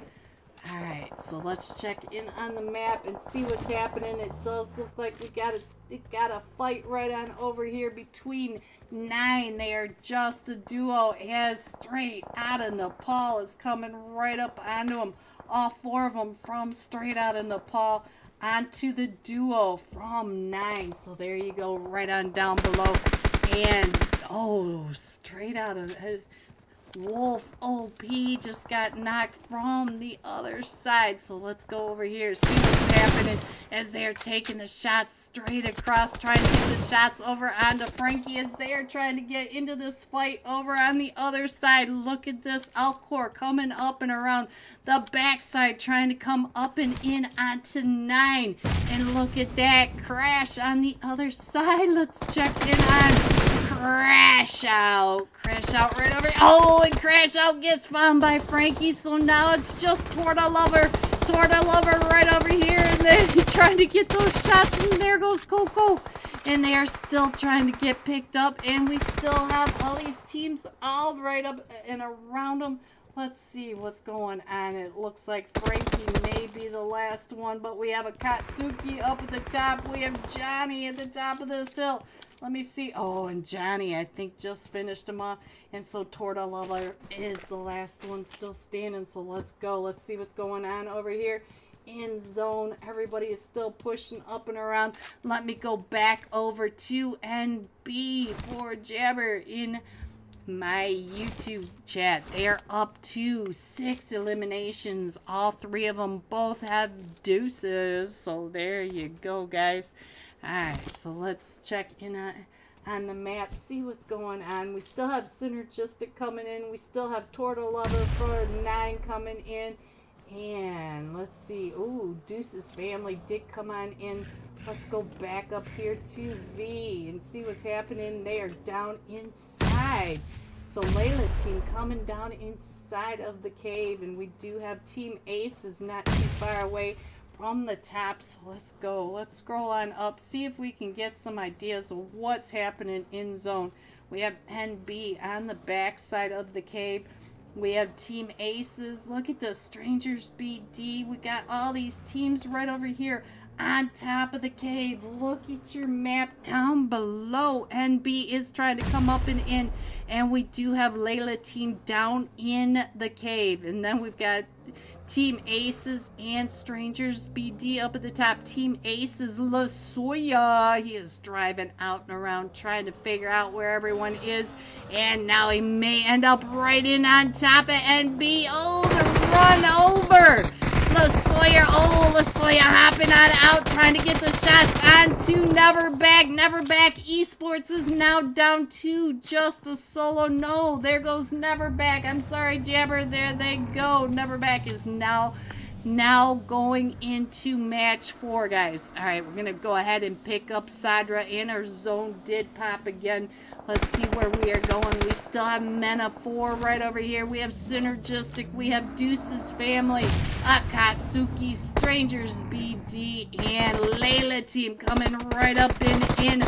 Alright, so let's check in on the map and see what's happening. It does look like we got a fight right on over here between 9. They are just a duo, as straight out of Nepal is coming right up onto them. All 4 of them from straight out of Nepal onto the duo from 9. So there you go, right on down below. And, oh, straight out of Wolf OP just got knocked from the other side. So let's go over here, see what's happening as they're taking the shots straight across, trying to get the shots over onto Frankie as they are trying to get into this fight over on the other side. Look at this Alcor coming up and around the backside, trying to come up and in onto 9. And look at that crash on the other side. Let's check in on Crash Out. Crash Out right over here. Oh, and Crash Out gets found by Frankie. So now it's just Torta Lover Torta Lover right over here, and they're trying to get those shots, and there goes Coco. And they are still trying to get picked up, and we still have all these teams all right up and around them. Let's see what's going on. It looks like Frankie may be the last one, but we have a Katsuki up at the top. We have Johnny at the top of this hill. Let me see. Oh, and Johnny, I think, just finished him off. And so Torta Lover is the last one still standing. So let's go. Let's see what's going on over here in zone. Everybody is still pushing up and around. Let me go back over to NB for Jabber in my YouTube chat. They're up to 6 eliminations. All 3 of them both have deuces. So there you go, guys. Alright, so let's check in on the map, see what's going on. We still have Synergistic coming in. We still have Torta Lover for 9 coming in. And let's see. Ooh, Deuce's family did come on in. Let's go back up here to V and see what's happening. They are down inside. So Layla team coming down inside of the cave. And we do have Team Ace is not too far away from the top. So let's go. Let's scroll on up. See if we can get some ideas of what's happening in zone. We have NB on the back side of the cave. We have Team Aces. Look at the Strangers BD. We got all these teams right over here on top of the cave. Look at your map down below. NB is trying to come up and in. And we do have Layla team down in the cave. And then we've got Team Aces and Strangers BD up at the top. Team Aces LaSoya. He is driving out and around trying to figure out where everyone is. And now he may end up right in on top of NB. Oh, the run over. LaSoya. Oh, LaSoya hopping on out trying to get the shots on to Neverback. Neverback Esports is now down to just a solo. No, there goes Neverback. I'm sorry, Jabber. There they go. Neverback is now going into match 4, guys. All right, we're going to go ahead and pick up Sadra, and our zone did pop again. Let's see where we are going. We still have Mena 4 right over here. We have Synergistic. We have Deuce's family. Akatsuki, Strangers BD, and Layla team coming right up in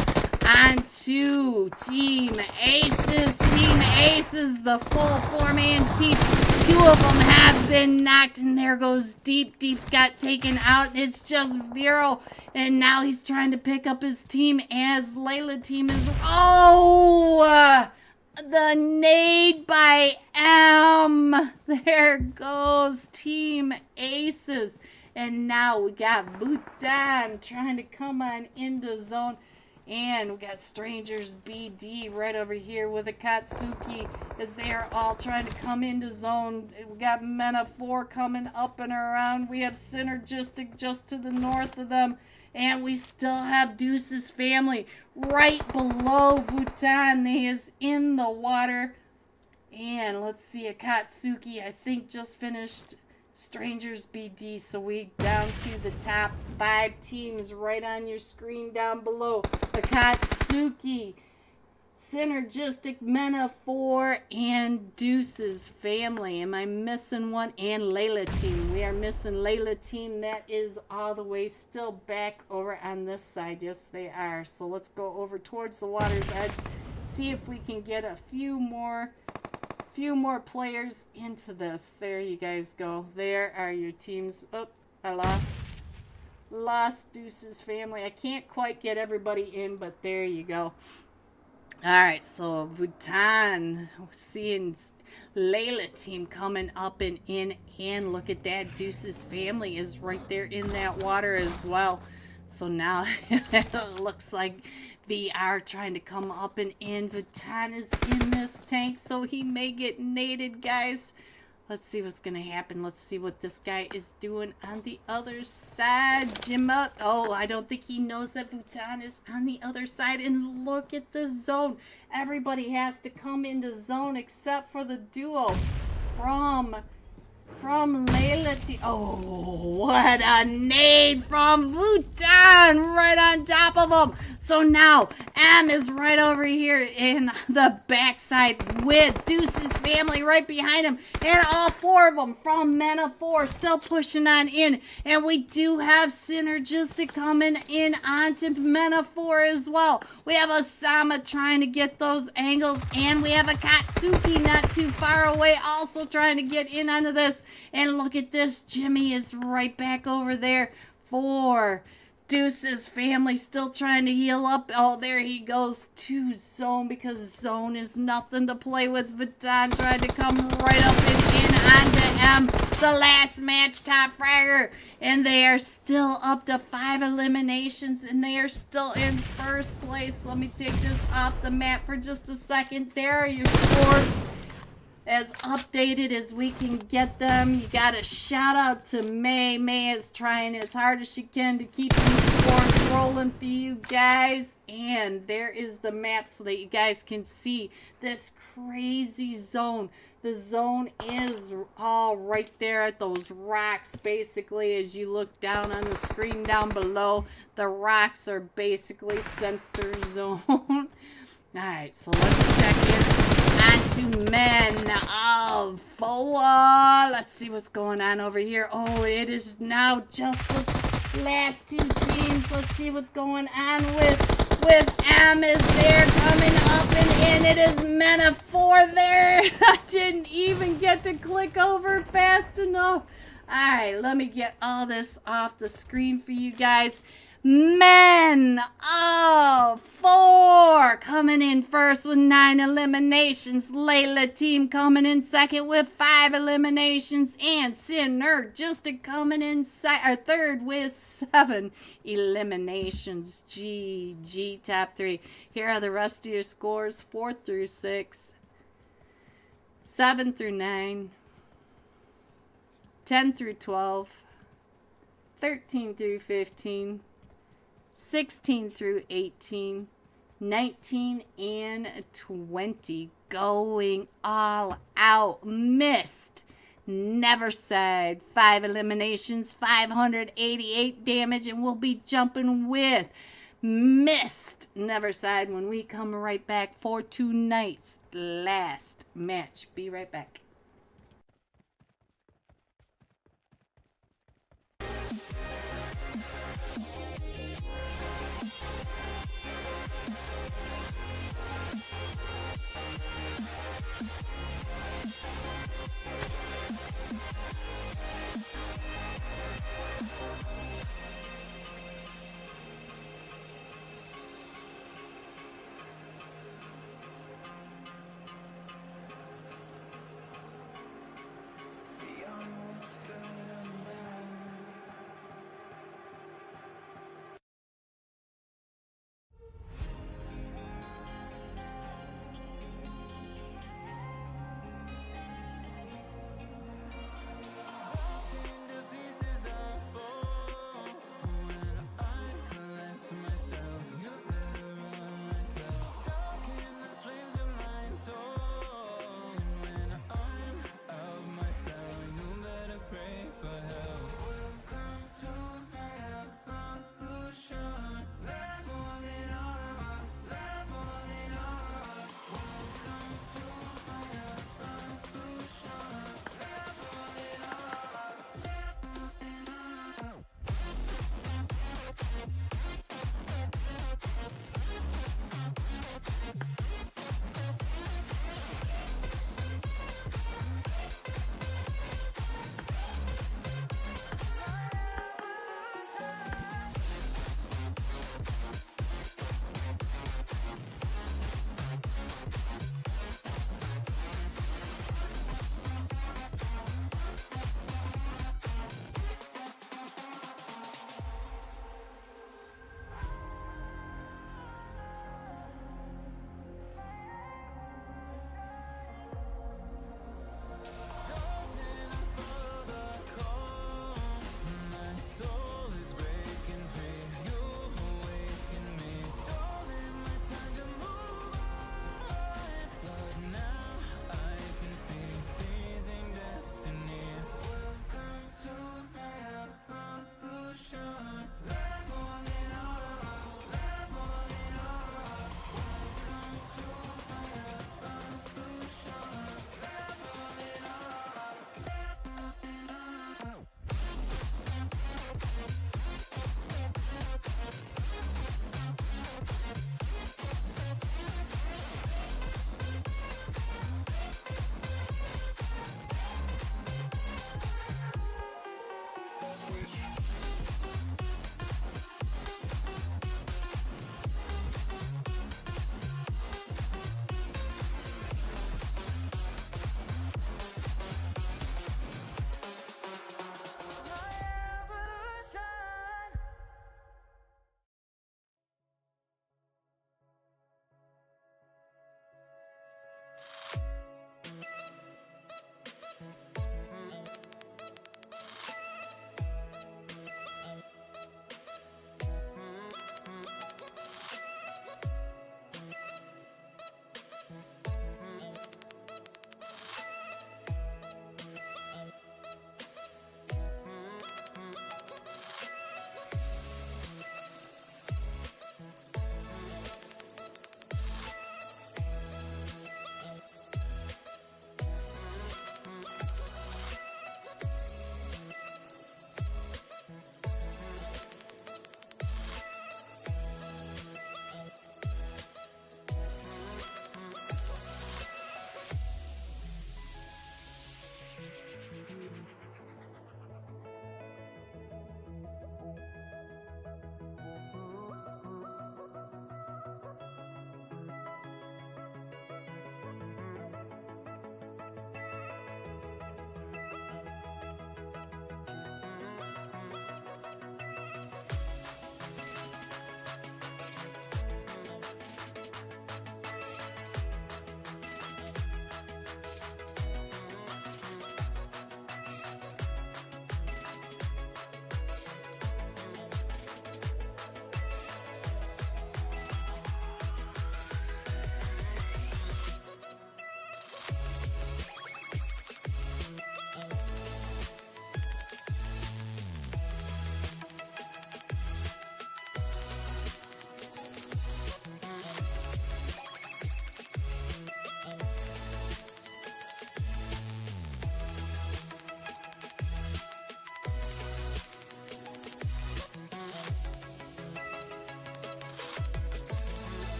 onto Team Aces. Team Aces, the full 4-man team. 2 of them have been knocked, and there goes Deep. Deep got taken out. It's just Vero. And now he's trying to pick up his team as Layla team is... Oh! The nade by M. There goes Team Aces. And now we got Bhutan trying to come on into zone. And we got Strangers BD right over here with Akatsuki as they are all trying to come into zone. We got Mena 4 coming up and around. We have Synergistic just to the north of them. And we still have Deuce's family right below Bhutan. They is in the water. And let's see, Akatsuki, I think, just finished Strangers BD. So we down to the top 5 teams right on your screen down below. Akatsuki, Synergistic, Mena 4, and Deuce's family. Am I missing one? And Layla team. We are missing Layla team. That is all the way still back over on this side. Yes, they are. So let's go over towards the water's edge. See if we can get a few more players into this. There you guys go. There are your teams. Oh, I lost Deuce's family. I can't quite get everybody in, but there you go. Alright, so Bhutan, seeing Layla team coming up and in, and look at that, Deuce's family is right there in that water as well. So now it looks like VR trying to come up and in. Bhutan is in this tank, so he may get naded, guys. Let's see what's going to happen. Let's see what this guy is doing on the other side. Jim up. Oh, I don't think he knows that Bhutan is on the other side. And look at the zone. Everybody has to come into zone except for the duo from from Layla T. Oh, what a nade from Bhutan right on top of him. So now M is right over here in the backside with Deuce's family right behind him. And all four of them from Men of Four still pushing on in. And we do have Synergistic coming in onto Men of Four as well. We have Osama trying to get those angles. And we have a Katsuki not too far away also trying to get in onto this. And look at this. Jimmy is right back over there for Deuce's family, still trying to heal up. Oh, there he goes to Zone because Zone is nothing to play with. Vuitton tried to come right up and in onto M, the last match top fragger. And they are still up to 5 eliminations and they are still in first place. Let me take this off the map for just a second. There are your scores, as updated as we can get them. You got a shout out to May. May is trying as hard as she can to keep these scores rolling for you guys. And there is the map so that you guys can see this crazy zone. The zone is all right there at those rocks, basically, as you look down on the screen down below. The rocks are basically center zone. All right, so let's check in onto Men of Four. Let's see what's going on over here. Oh, it is now just the last two teams. Let's see what's going on with M is there coming up and in. It is Men of Four there. I didn't even get to click over fast enough. All right, let me get all this off the screen for you guys. Men of Four coming in first with 9 eliminations. Layla team coming in second with 5 eliminations. And Synergistic coming in third with 7 eliminations. GG top 3. Here are the rest of your scores. 4 through 6. 7 through 9. 10 through 12. 13 through 15. 16 through 18, 19, and 20. Going all out. Missed. Never Side. 5 eliminations, 588 damage, and we'll be jumping with Missed Never Side when we come right back for tonight's last match. Be right back.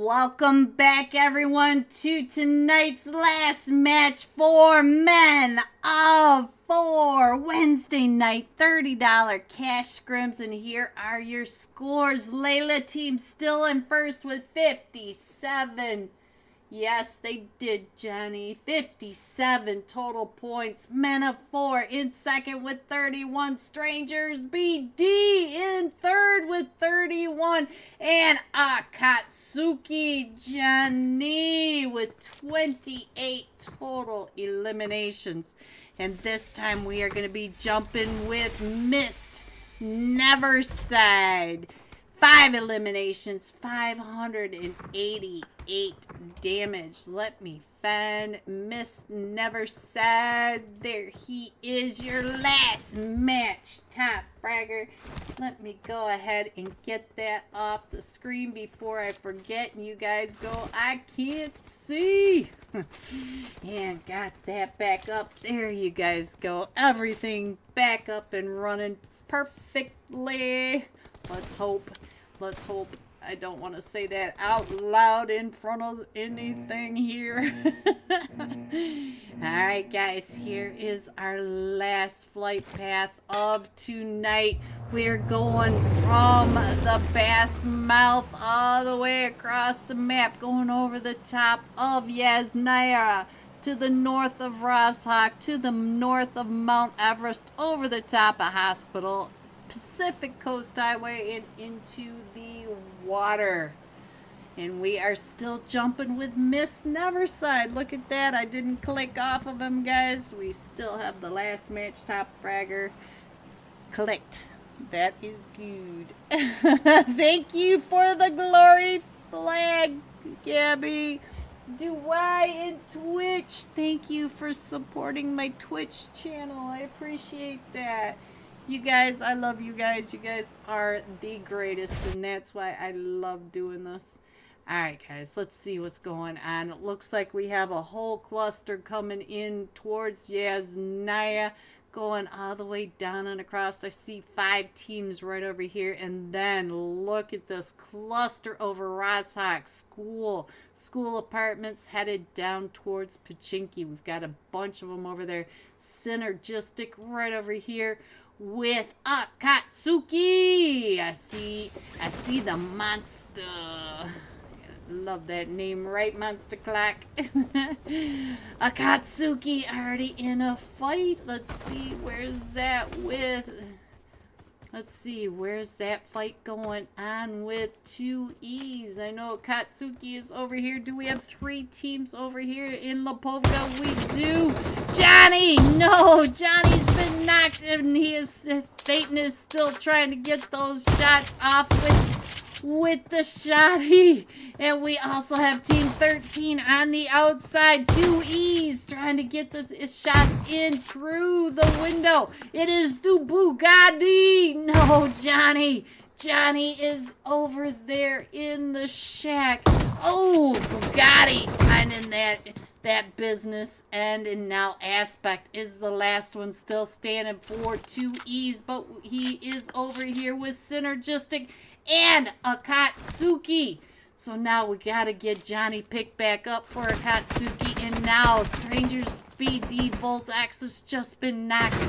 Welcome back, everyone, to tonight's last match for Men of 4 Wednesday night $30 cash scrims, and here are your scores. Layla team still in first with 57. Yes, they did, Johnny. 57 total points. Men of 4 in second with 31. Strangers BD in third with 31. And Akatsuki Johnny with 28 total eliminations. And this time we are going to be jumping with Mist Neverside. 5 eliminations, 588 damage. Let me find Miss Neverside. There he is, your last match, top fragger. Let me go ahead and get that off the screen before I forget and you guys go, I can't see. And got that back up. There you guys go. Everything back up and running perfectly. Let's hope. I don't want to say that out loud in front of anything here. Alright, guys, here is our last flight path of tonight. We're going from the Bass Mouth all the way across the map, going over the top of Yasnaya, to the north of Rosshawk, to the north of Mount Everest, over the top of Hospital, Pacific Coast Highway, and into the water. And we are still jumping with Miss Neverside. Look at that. I didn't click off of him, guys. We still have the last match top fragger clicked. That is good. Thank you for the glory flag, Gabby. Dwight and Twitch. Thank you for supporting my Twitch channel. I appreciate that. You guys, I love you guys. You guys are the greatest, and that's why I love doing this. Alright, guys, let's see what's going on. It looks like we have a whole cluster coming in towards Yasnaya, going all the way down and across. I see 5 teams right over here, and then look at this cluster over Rosshawk. School apartments headed down towards Pachinki. We've got a bunch of them over there. Synergistic right over here with Akatsuki. I see the monster. Love that name, right, Monster Clock? Akatsuki already in a fight. Let's see, where's that fight going on with 2Es? I know Akatsuki is over here. Do we have 3 teams over here in Lipovka? We do. Johnny! No! Johnny's been knocked, and Peyton is still trying to get those shots off with the shotty. And we also have Team 13 on the outside. 2Es trying to get the shots in through the window. It is the Bugatti. No, Johnny. Johnny is over there in the shack. Oh, Bugatti finding that business end, and now Aspect is the last one still standing for 2Es, but he is over here with Synergistic and Akatsuki. So now we gotta get Johnny picked back up for Akatsuki, and now Stranger's BD Volt X has just been knocked.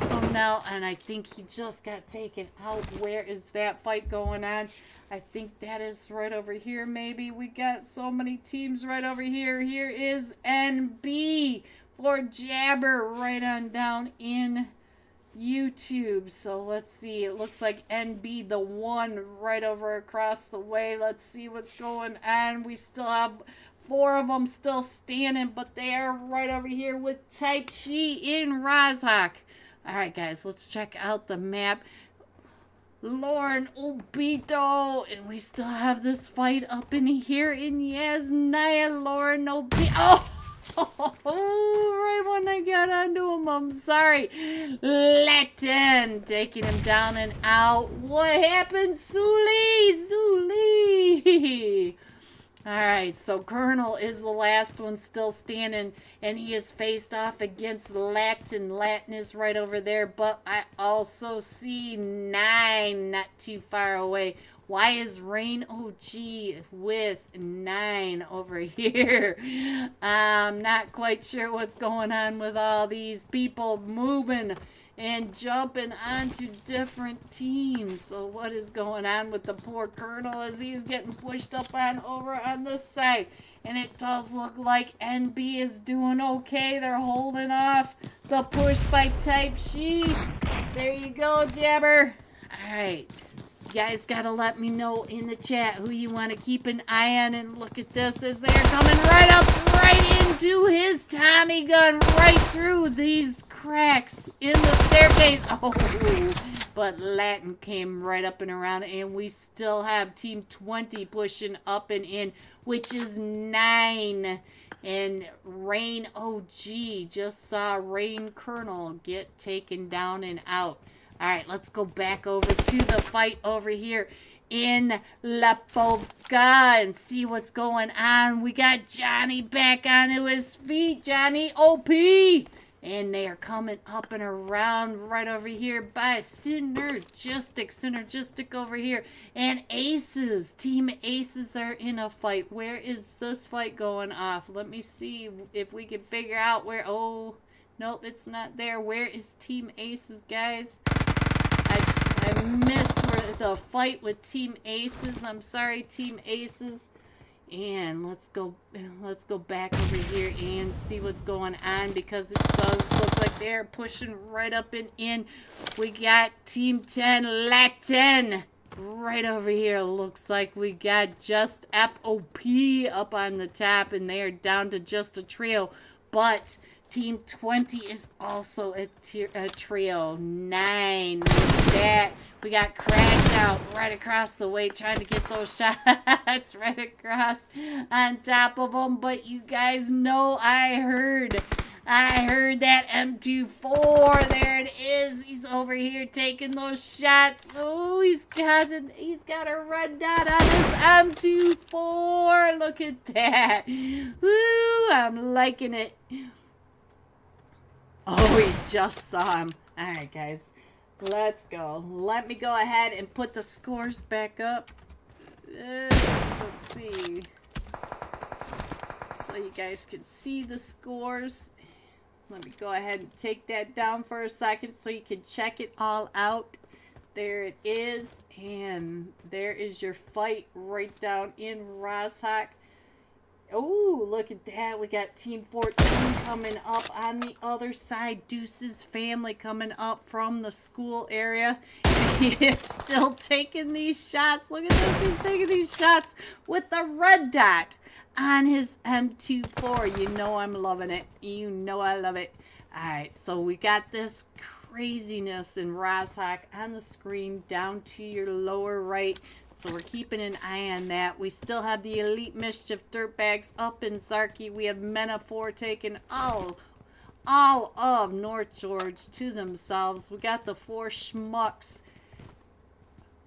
So now, and I think he just got taken out. Where is that fight going on? I think that is right over here, maybe. We got so many teams right over here. Here is NB for Jabber right on down in YouTube. So let's see, it looks like NB the one right over across the way. Let's see what's going on. We still have 4 of them still standing, but they are right over here with Type Chi in Rosshawk. Alright, guys, let's check out the map. Lauren Obito, and we still have this fight up in here in Yasnaya. Lauren Obito. Oh, right when I got onto him, I'm sorry. Latin taking him down and out. What happened? Zuli. Alright, so Colonel is the last one still standing, and he is faced off against Latin. Latin is right over there, but I also see 9 not too far away Why is Rain OG with 9 over here? I'm not quite sure what's going on with all these people moving and jumping onto different teams. So what is going on with the poor Colonel as he's getting pushed up on over on this side? And it does look like NB is doing okay. They're holding off the push by Type She. There you go, Jabber. All right. You guys got to let me know in the chat who you want to keep an eye on. And look at this as they're coming right up, right into his Tommy gun, right through these cracks in the staircase. Oh, but Latin came right up and around, and we still have Team 20 pushing up and in, which is 9. And Rain OG just saw Rain Colonel get taken down and out. All right, let's go back over to the fight over here in Lapovka and see what's going on. We got Johnny back onto his feet. Johnny OP. And they are coming up and around right over here by Synergistic over here. And Aces, Team Aces are in a fight. Where is this fight going off? Let me see if we can figure out where. Oh, nope, it's not there. Where is Team Aces, guys? I missed where the fight with Team Aces. I'm sorry, Team Aces. And let's go back over here and see what's going on, because it does look like they're pushing right up and in. We got Team 10 Latin right over here. Looks like we got just FOP up on the top, and they are down to just a trio. But Team 20 is also a trio. 9. Look at that. We got Crash Out right across the way trying to get those shots right across on top of them. But you guys know I heard that M24. There it is. He's over here taking those shots. Oh, he's got a red dot on his M24. Look at that. Woo, I'm liking it. Oh, he just saw him. All right, guys. Let's go. Let me go ahead and put the scores back up. Let's see. So you guys can see the scores. Let me go ahead and take that down for a second so you can check it all out. There it is. And there is your fight right down in Rosshak. Oh, look at that. We got Team 14 coming up on the other side. Deuce's family coming up from the school area. He is still taking these shots. Look at this. He's taking these shots with the red dot on his M24. You know I'm loving it. You know I love it. All right, so we got this craziness in Rosshak on the screen down to your lower right. So we're keeping an eye on that. We still have the Elite Mischief Dirtbags up in Sarky. We have Mena 4 taking all of North George to themselves. We got the 4 Schmucks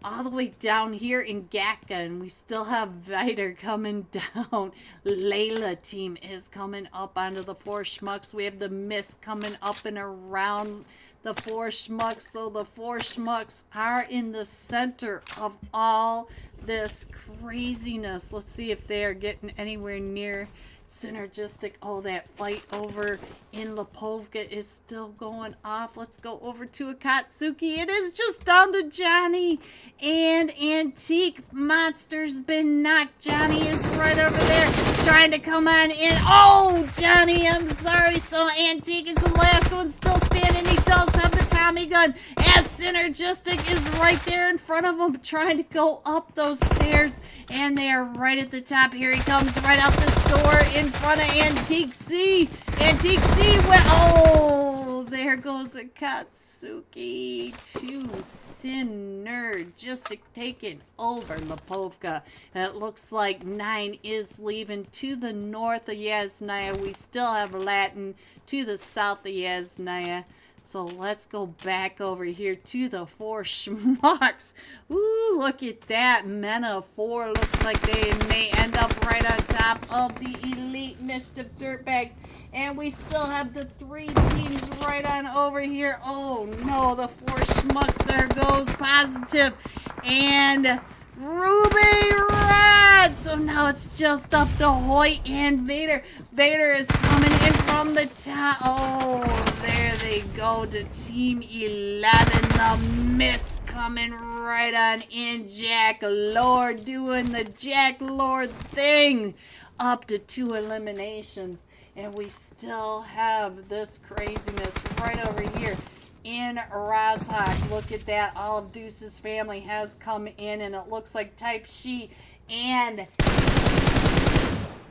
all the way down here in Gatka, and we still have Vider coming down. Layla team is coming up onto the 4 Schmucks. We have the Mist coming up and around the 4 Schmucks. So the 4 Schmucks are in the center of all this craziness. Let's see if they are getting anywhere near Synergistic. Oh, that fight over in Lapovka is still going off. Let's go over to Akatsuki. It is just down to Johnny and Antique. Monster's been knocked. Johnny is right over there trying to come on in. Oh, Johnny, I'm sorry. So Antique is the last one still standing. He does have the Tommy gun as Synergistic is right there in front of him trying to go up those stairs. And they are right at the top. Here he comes right out this door in front of Antique C. Antique C went, oh, there goes Akatsuki to Synergistic taking over Lapovka. And it looks like 9 is leaving to the north of Yasnaya. We still have Latin to the south of Yasnaya. So let's go back over here to the 4 Schmucks. Ooh, look at that. Mena 4 looks like they may end up right on top of the Elite Mischief Dirtbags. And we still have the 3 teams right on over here. Oh no, the 4 Schmucks, there goes Positive. And Ruby Red. So now it's just up to Hoyt and Vader. Vader is coming in from the top. Oh, there they go to Team 11. The Mist coming right on in. Jack Lord doing the Jack Lord thing. Up to 2 eliminations. And we still have this craziness right over here in Rozhok. Look at that. All of Deuce's family has come in, and it looks like Type She and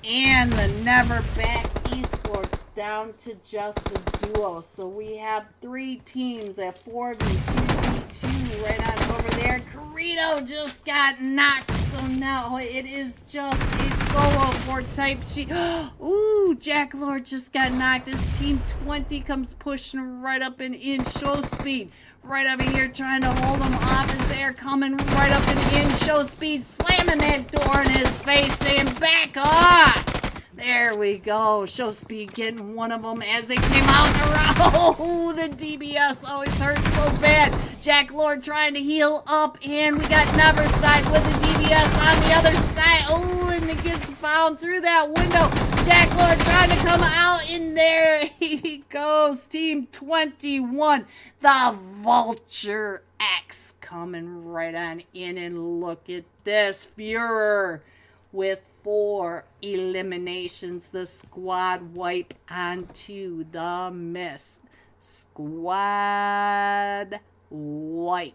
the Never Back Esports down to just the duo. So we have 3 teams at 4v2v2 right on over there. Carito just got knocked, so now it is just a solo for Type She. Ooh, Jack Lord just got knocked. This Team 20 comes pushing right up and in. Show Speed right over here trying to hold him off as they're coming right up and in. Show Speed slamming that door in his face saying back off. There we go. Show Speed getting one of them as they came out in a row. Oh, the DBS always hurts so bad. Jack Lord trying to heal up, and we got Neverside with the DBS on the other side. Oh, and it gets found through that window. Jack Lord trying to come out in there. He goes. Team 21. The Vulture X coming right on in, and look at this. Führer with 4 eliminations. The squad wipe onto the Mist. Squad wipe.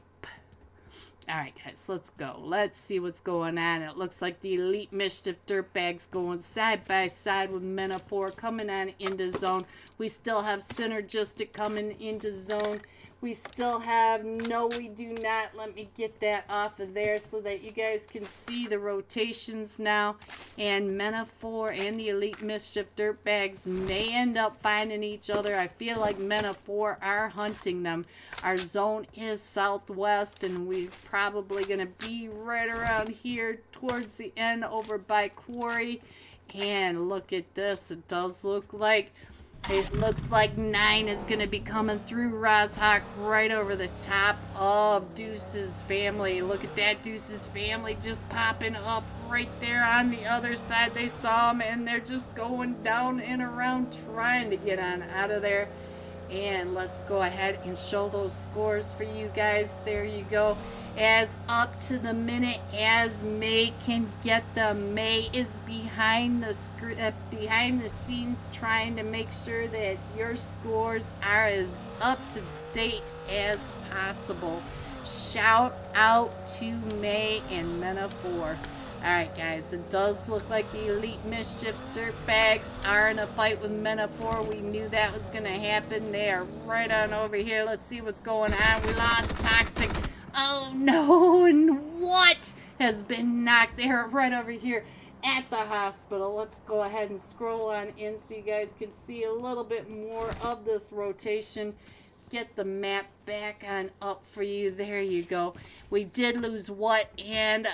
Alright guys, let's go. Let's see what's going on. It looks like the Elite Mischief Dirtbags going side by side with Mena4 coming on into zone. We still have Synergistic coming into zone. We still have No We Do Not. Let me get that off of there so that you guys can see the rotations now. And Mena4 and the Elite Mischief Dirtbags may end up finding each other. I feel like Mena4 are hunting them. Our zone is southwest, and we're probably going to be right around here towards the end over by Quarry. And look at this. It does look like... It looks like 9 is going to be coming through Rozhok right over the top of Deuce's family. Look at that. Deuce's family just popping up right there on the other side. They saw him, and they're just going down and around trying to get on out of there. And let's go ahead and show those scores for you guys. There you go. As up to the minute as May can get them. May is behind the scenes trying to make sure that your scores are as up to date as possible. Shout out to May and Mena4. Alright guys, it does look like the Elite Mischief Dirtbags are in a fight with Mena4. We knew that was going to happen. They are right on over here. Let's see what's going on. We lost Toxic. Oh no, and what has been knocked? They're right over here at the hospital. Let's go ahead and scroll on in so you guys can see a little bit more of this rotation. Get the map back on up for you. There you go. We did lose What and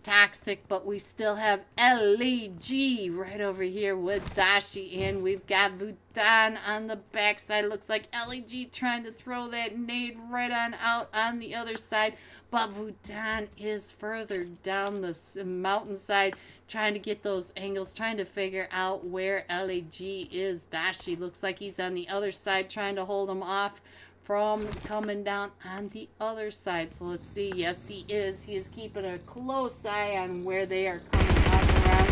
Toxic, but we still have LEG right over here with Dashi, and we've got Vutan on the backside. Looks like LEG trying to throw that nade right on out on the other side, but Vutan is further down the mountainside trying to get those angles, trying to figure out where LEG is. Dashi looks like he's on the other side trying to hold him off from coming down on the other side. So let's see. Yes, he is. He is keeping a close eye on where they are coming up around.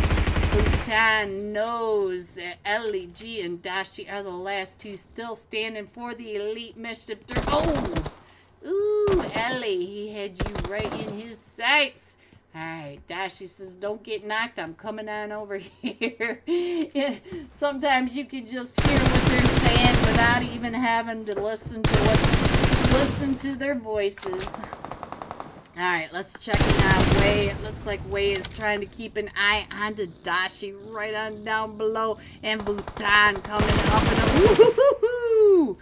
Bhutan knows that LEG and Dashi are the last 2 still standing for the Elite Mischief. Oh! Ooh, Ellie, he had you right in his sights. Alright, Dashi says, don't get knocked. I'm coming on over here. Sometimes you can just hear what they're saying without even having to listen to their voices. Alright, let's check it out. Wei, it looks like Wei is trying to keep an eye on to Dashi right on down below. And Bhutan coming up and up. Woo-hoo-hoo-hoo!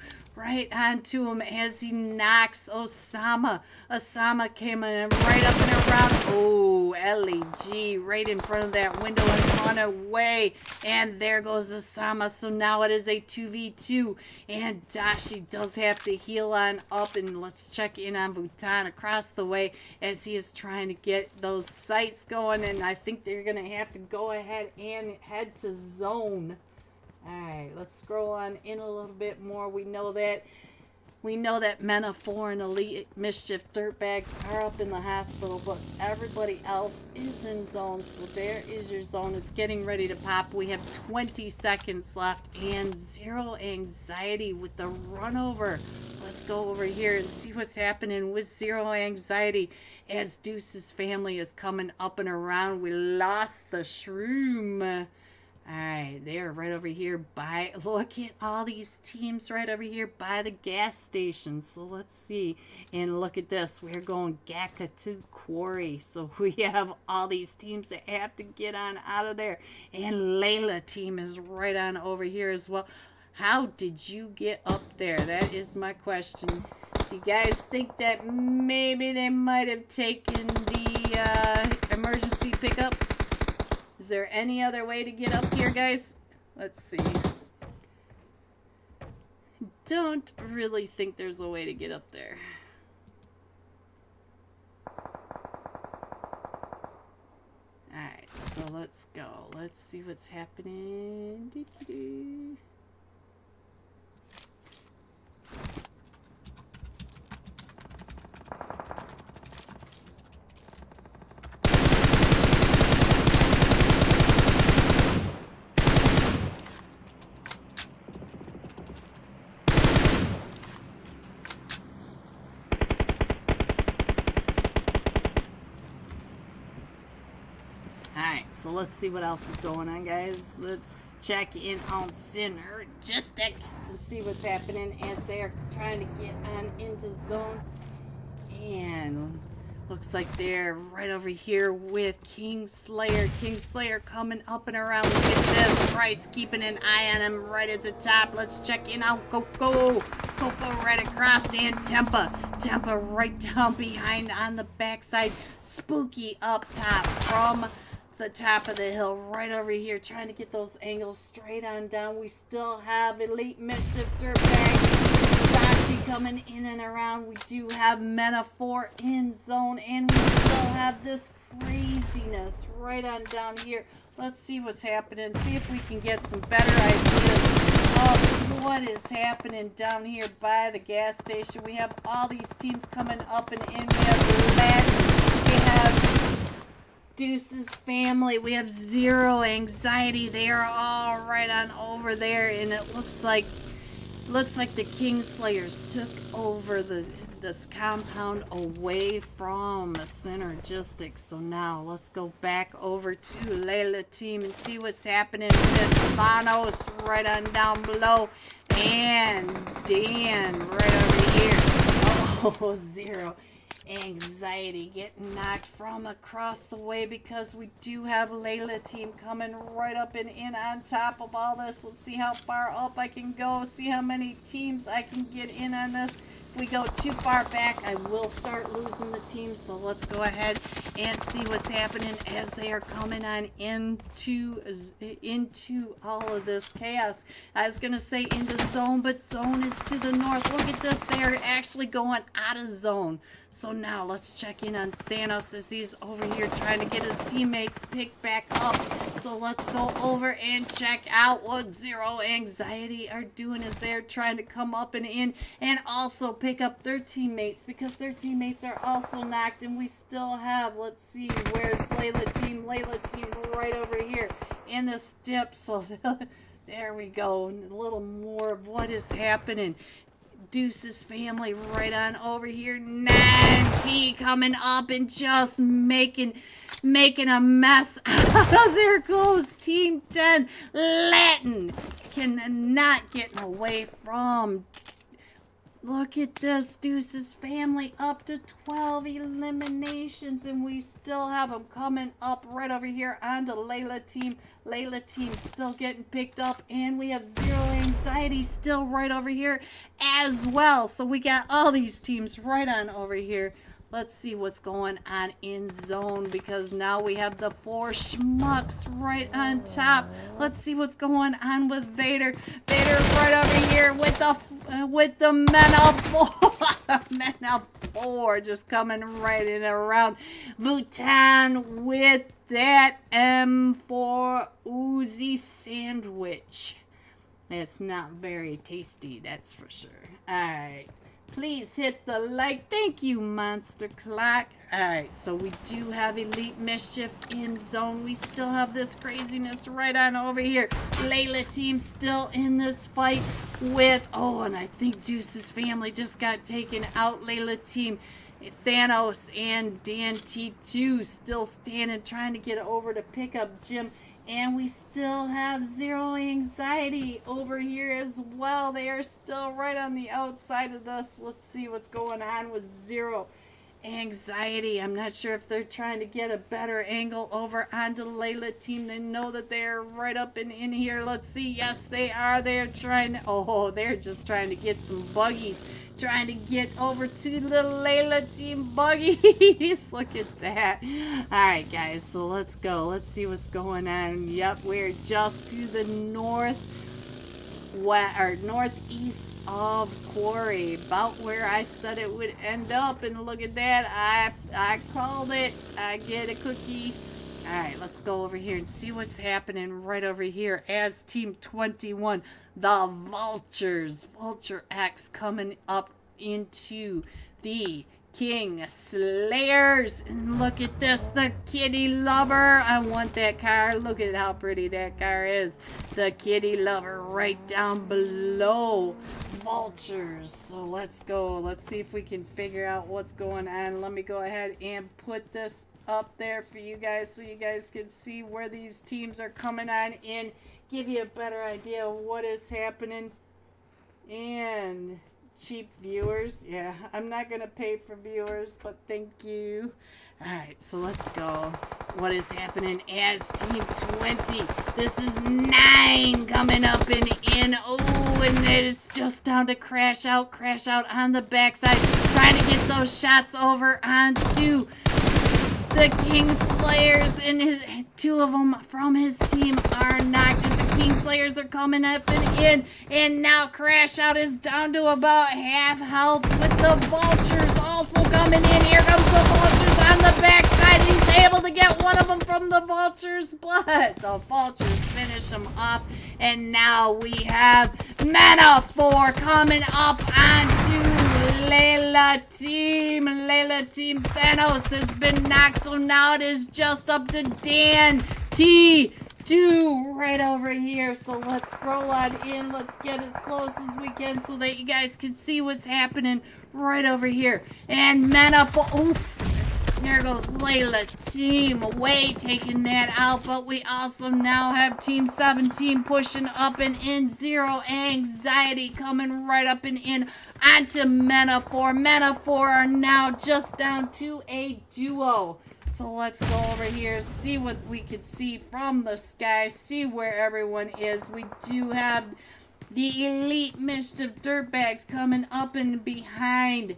right onto him as he knocks Osama. Osama came in right up and around. Oh, LEG right in front of that window and run away. And there goes Osama. So now it is a 2v2. And Dashi does have to heal on up. And let's check in on Bhutan across the way as he is trying to get those sights going. And I think they're going to have to go ahead and head to zone. Alright, let's scroll on in a little bit more. We know that Men of 4 and Elite Mischief Dirtbags are up in the hospital, but everybody else is in zone. So there is your zone. It's getting ready to pop. We have 20 seconds left and Zero Anxiety with the run over. Let's go over here and see what's happening with Zero Anxiety as Deuce's family is coming up and around. We lost the shroom. Alright, they're right over here by, look at all these teams right over here by the gas station. So let's see. And look at this. We're going Gaka to Quarry. So we have all these teams that have to get on out of there. And Layla team is right on over here as well. How did you get up there? That is my question. Do you guys think that maybe they might have taken the emergency pickup? Is there any other way to get up here, guys? Let's see. Don't really think there's a way to get up there. Alright, so let's go. Let's see what's happening. Doo-doo-doo. Alright, so let's see what else is going on, guys. Let's check in on Synergistic and see what's happening as they're trying to get on into zone. And looks like they're right over here with Kingslayer. Kingslayer coming up and around. Look at this. Bryce keeping an eye on him right at the top. Let's check in on Coco. Coco right across, and Tempa. Tempa right down behind on the backside. Spooky up top from the top of the hill right over here, trying to get those angles straight on down. We still have Elite Mischief Dirtbag Dashi coming in and around. We do have Men of 4 in zone, and we still have this craziness right on down here. Let's see what's happening, see if we can get some better ideas of what is happening down here by the gas station. We have all these teams coming up and in. We have Latin, we have Deuce's family, we have Zero Anxiety. They are all right on over there, and it looks like the Kingslayers took over this compound away from Synergistic. So now let's go back over to Layla team and see what's happening with Thanos right on down below, and Dan right over here. Oh, Zero Anxiety getting knocked from across the way because we do have Layla team coming right up and in on top of all this. Let's see how far up I can go, see how many teams I can get in on this. If we go too far back, I will start losing the teams. So let's go ahead and see what's happening as they are coming on into all of this chaos. I was gonna say into zone, but zone is to the north. Look at this, they are actually going out of zone. So now let's check in on Thanos as he's over here trying to get his teammates picked back up. So let's go over and check out what Zero Anxiety are doing as they're trying to come up and in and also pick up their teammates because their teammates are also knocked. And we still have, let's see, where's Layla team? Layla team right over here in this dip. So there we go. A little more of what is happening. Deuce's family right on over here. Nancy coming up and just making a mess. There goes Team 10. Latin cannot get away from Look at this. Deuce's family up to 12 eliminations, and we still have them coming up right over here onto Layla team. Layla team still getting picked up, and we have Zero Anxiety still right over here as well. So we got all these teams right on over here. Let's see what's going on in zone, because now we have the 4 schmucks right on top. Let's see what's going on with Vader. Vader right over here with the men of 4. Men of 4 just coming right in and around. Bhutan with that M4 Uzi sandwich. It's not very tasty, that's for sure. All right. Please hit the like. Thank you, Monster Clock. Alright, so we do have Elite Mischief in zone. We still have this craziness right on over here. Layla team still in this fight with... Oh, and I think Deuce's family just got taken out. Layla team, Thanos and Dan T2 still standing, trying to get over to pick up Jim. And we still have Zero Anxiety over here as well. They are still right on the outside of this. Let's see what's going on with Zero Anxiety. I'm not sure if they're trying to get a better angle over onto the Layla team. They know that they're right up in here. Let's see. Yes, they are. They're trying to... Oh, they're just trying to get some buggies. Trying to get over to the Layla team buggies. Look at that. Alright, guys. So let's go. Let's see what's going on. Yep, we're just to the northeast of Quarry, about where I said it would end up. And look at that, I called it. I get a cookie. All right, let's go over here and see what's happening right over here as Team 21, the Vultures, Vulture X, coming up into the King Slayers. And look at this, the Kitty Lover. I want that car. Look at how pretty that car is. The Kitty Lover right down below Vultures. So let's go. Let's see if we can figure out what's going on. Let me go ahead and put this up there for you guys so you guys can see where these teams are coming on in. Give you a better idea of what is happening. And... cheap viewers. Yeah, I'm not gonna pay for viewers, but thank you. Alright, so let's go. What is happening as Team 20? This is 9 coming up and in. Oh, and it's just down to Crash Out on the backside, trying to get those shots over onto the King Slayers, and 2 of them from his team are knocked as the King Slayers are coming up and in. And now Crash Out is down to about half health with the Vultures also coming in. Here comes the Vultures on the backside. He's able to get one of them from the Vultures, but the Vultures finish him off. And now we have Mana 4 coming up onto Layla team. Layla team Thanos has been knocked, so now it is just up to Dan T2 right over here. So let's scroll on in. Let's get as close as we can so that you guys can see what's happening right over here. And Mana 4, oof. There goes Layla team away, taking that out. But we also now have Team 17 pushing up and in. Zero Anxiety coming right up and in onto Mana 4. Mana 4 are now just down to a duo. So let's go over here, see what we can see from the sky, see where everyone is. We do have the Elite Mischief Dirtbags coming up and behind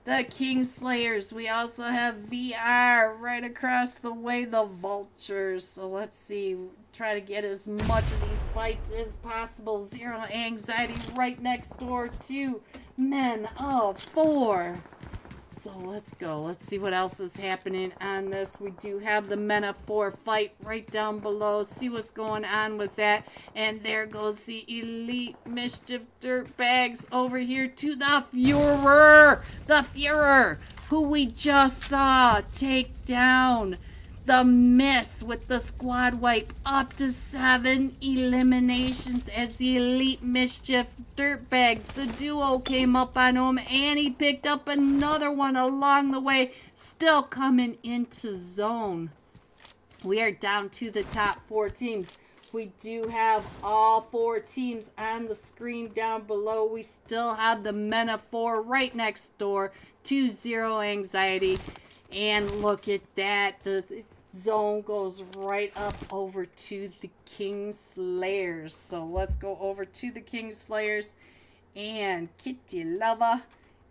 the King Slayers. We also have VR right across the way, the Vultures. So let's see, try to get as much of these fights as possible. Zero Anxiety right next door to Men of 4. So let's go. Let's see what else is happening on this. We do have the Men of 4 fight right down below. See what's going on with that. And there goes the Elite Mischief Dirtbags over here to the Führer. The Führer, who we just saw take down the Miss with the squad wipe, up to 7 eliminations as the Elite Mischief Dirtbags. The duo came up on him and he picked up another one along the way, still coming into zone. We are down to the top 4 teams. We do have all 4 teams on the screen down below. We still have the men of 4 right next door to Zero Anxiety. And look at that. The zone goes right up over to the King Slayers. So let's go over to the King Slayers. And Kitty Lover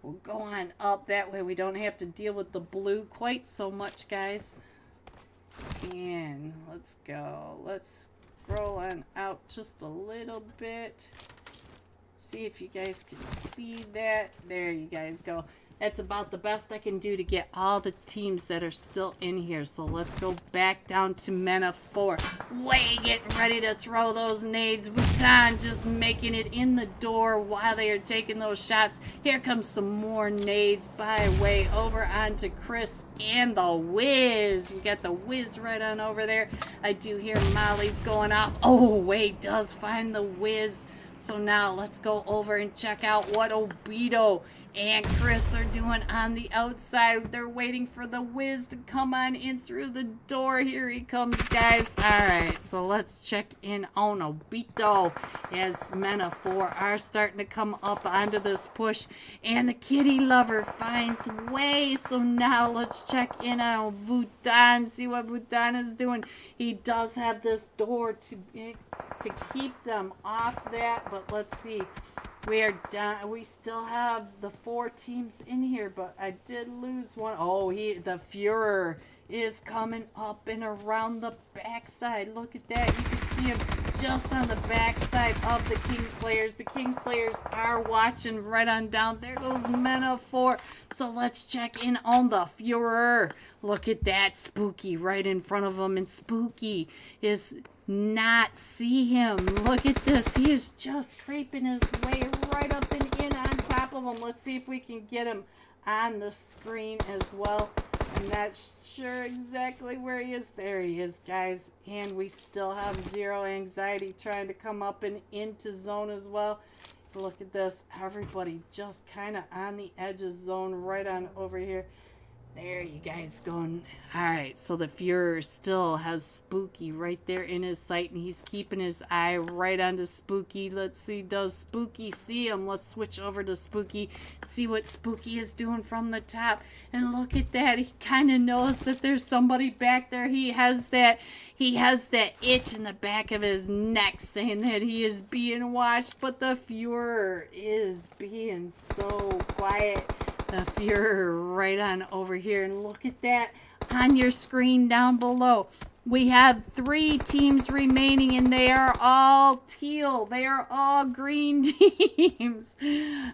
will go on up. That way we don't have to deal with the blue quite so much, guys. And let's go. Let's scroll on out just a little bit. See if you guys can see that. There you guys go. That's about the best I can do to get all the teams that are still in here. So let's go back down to men of 4. Way getting ready to throw those nades. Vuitton just making it in the door while they are taking those shots. Here comes some more nades by way over onto Chris and the Wiz. We got the Wiz right on over there. I do hear Molly's going off. Oh, Wade does find the Wiz. So now let's go over and check out what Obito and Chris are doing on the outside. They're waiting for the Wiz to come on in through the door. Here he comes, guys. Alright, so let's check in on Obito as men of 4 are starting to come up onto this push. And the Kitty Lover finds way. So now let's check in on Vuitton. See what Vuitton is doing. He does have this door to keep them off that. But let's see. We are done. We still have the 4 teams in here, but I did lose one. Oh, the Führer is coming up and around the backside. Look at that. You can see him just on the backside of the Kingslayers. The Kingslayers are watching right on down. There goes men of 4. So let's check in on the Führer. Look at that. Spooky right in front of him, and Spooky is not see him. Look at this. He is just creeping his way right up and in on top of him. Let's see if we can get him on the screen as well. I'm not sure exactly where he is. There he is, guys. And we still have Zero Anxiety trying to come up and into zone as well. Look at this. Everybody just kind of on the edge of zone right on over here. There you guys going. Alright, so the Führer still has Spooky right there in his sight, and he's keeping his eye right onto Spooky. Let's see, does Spooky see him? Let's switch over to Spooky, see what Spooky is doing from the top. And look at that, he kind of knows that there's somebody back there. He has that itch in the back of his neck saying that he is being watched, but the Führer is being so quiet. The Führer right on over here, and look at that on your screen down below. We have 3 teams remaining, and they are all teal. They are all green teams.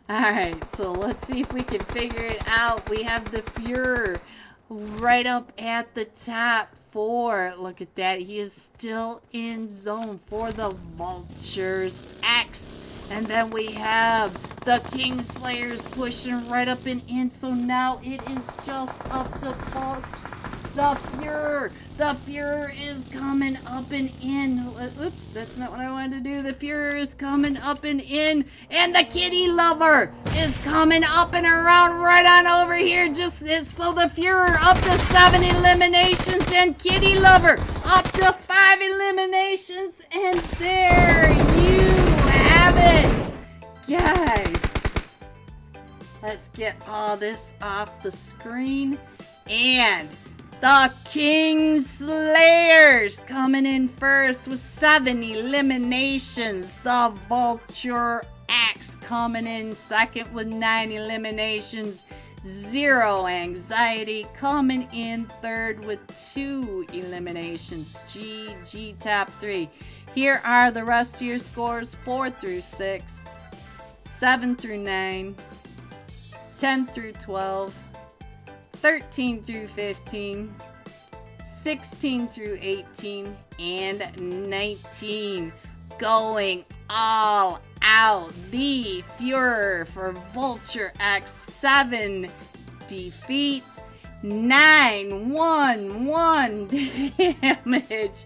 Alright, so let's see if we can figure it out. We have the Führer right up at the top. 4. Look at that. He is still in zone for the Vultures X. And then we have the Kingslayers pushing right up and in. So now it is just up to the Führer. The Führer is coming up and in. Oops, that's not what I wanted to do. The Führer is coming up and in. And the Kitty Lover is coming up and around right on over here. So the Führer up to 7 eliminations. And Kitty Lover up to 5 eliminations. And there you have it, guys. Let's get all this off the screen. And the Kingslayers coming in first with 7 eliminations. The Vulture X coming in second with 9 eliminations. Zero Anxiety coming in third with 2 eliminations. GG top 3. Here are the rest of your scores: 4 through 6, 7 through 9, 10 through 12, 13 through 15, 16 through 18, and 19. Going all out. The Führer for Vulture X, 7 defeats, 911 damage.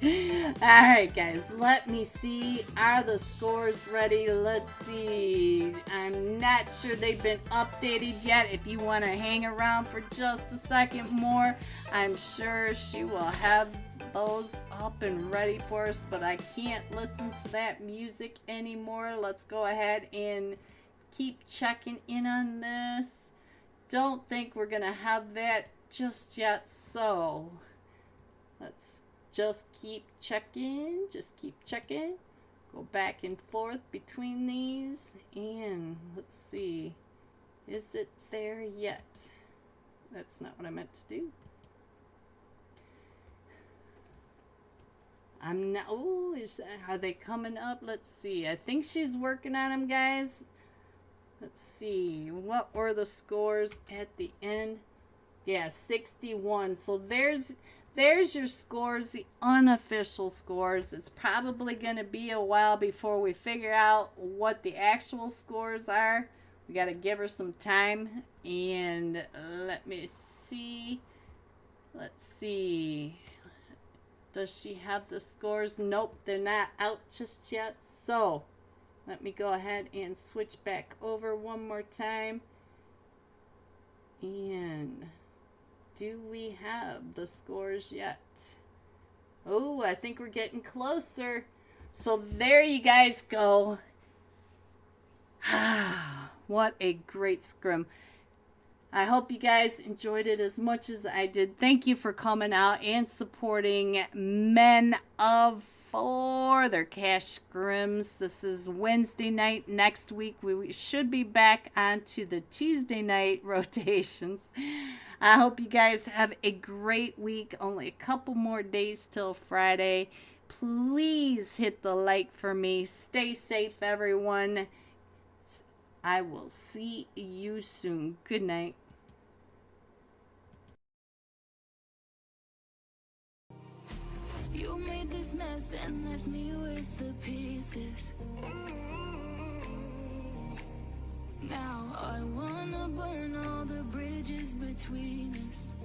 Alright guys, let me see. Are the scores ready? Let's see. I'm not sure they've been updated yet. If you want to hang around for just a second more, I'm sure she will have those up and ready for us, but I can't listen to that music anymore. Let's go ahead and keep checking in on this. Don't think we're gonna have that just yet, so let's just keep checking, go back and forth between these, and let's see, is it there yet? That's not what I meant to do. I'm not, oh, are they coming up? Let's see. I think she's working on them, guys. Let's see. What were the scores at the end? Yeah, 61. So there's your scores, the unofficial scores. It's probably going to be a while before we figure out what the actual scores are. We got to give her some time. And let me see. Let's see. Does she have the scores? Nope, they're not out just yet. So let me go ahead and switch back over one more time. And do we have the scores yet? Oh, I think we're getting closer. So there you guys go. What a great scrim. I hope you guys enjoyed it as much as I did. Thank you for coming out and supporting Men of 4, their cash scrims. This is Wednesday night. Next week we should be back onto the Tuesday night rotations. I hope you guys have a great week. Only a couple more days till Friday. Please hit the like for me. Stay safe, everyone. I will see you soon. Good night. You made this mess and left me with the pieces. Now I wanna burn all the bridges between us.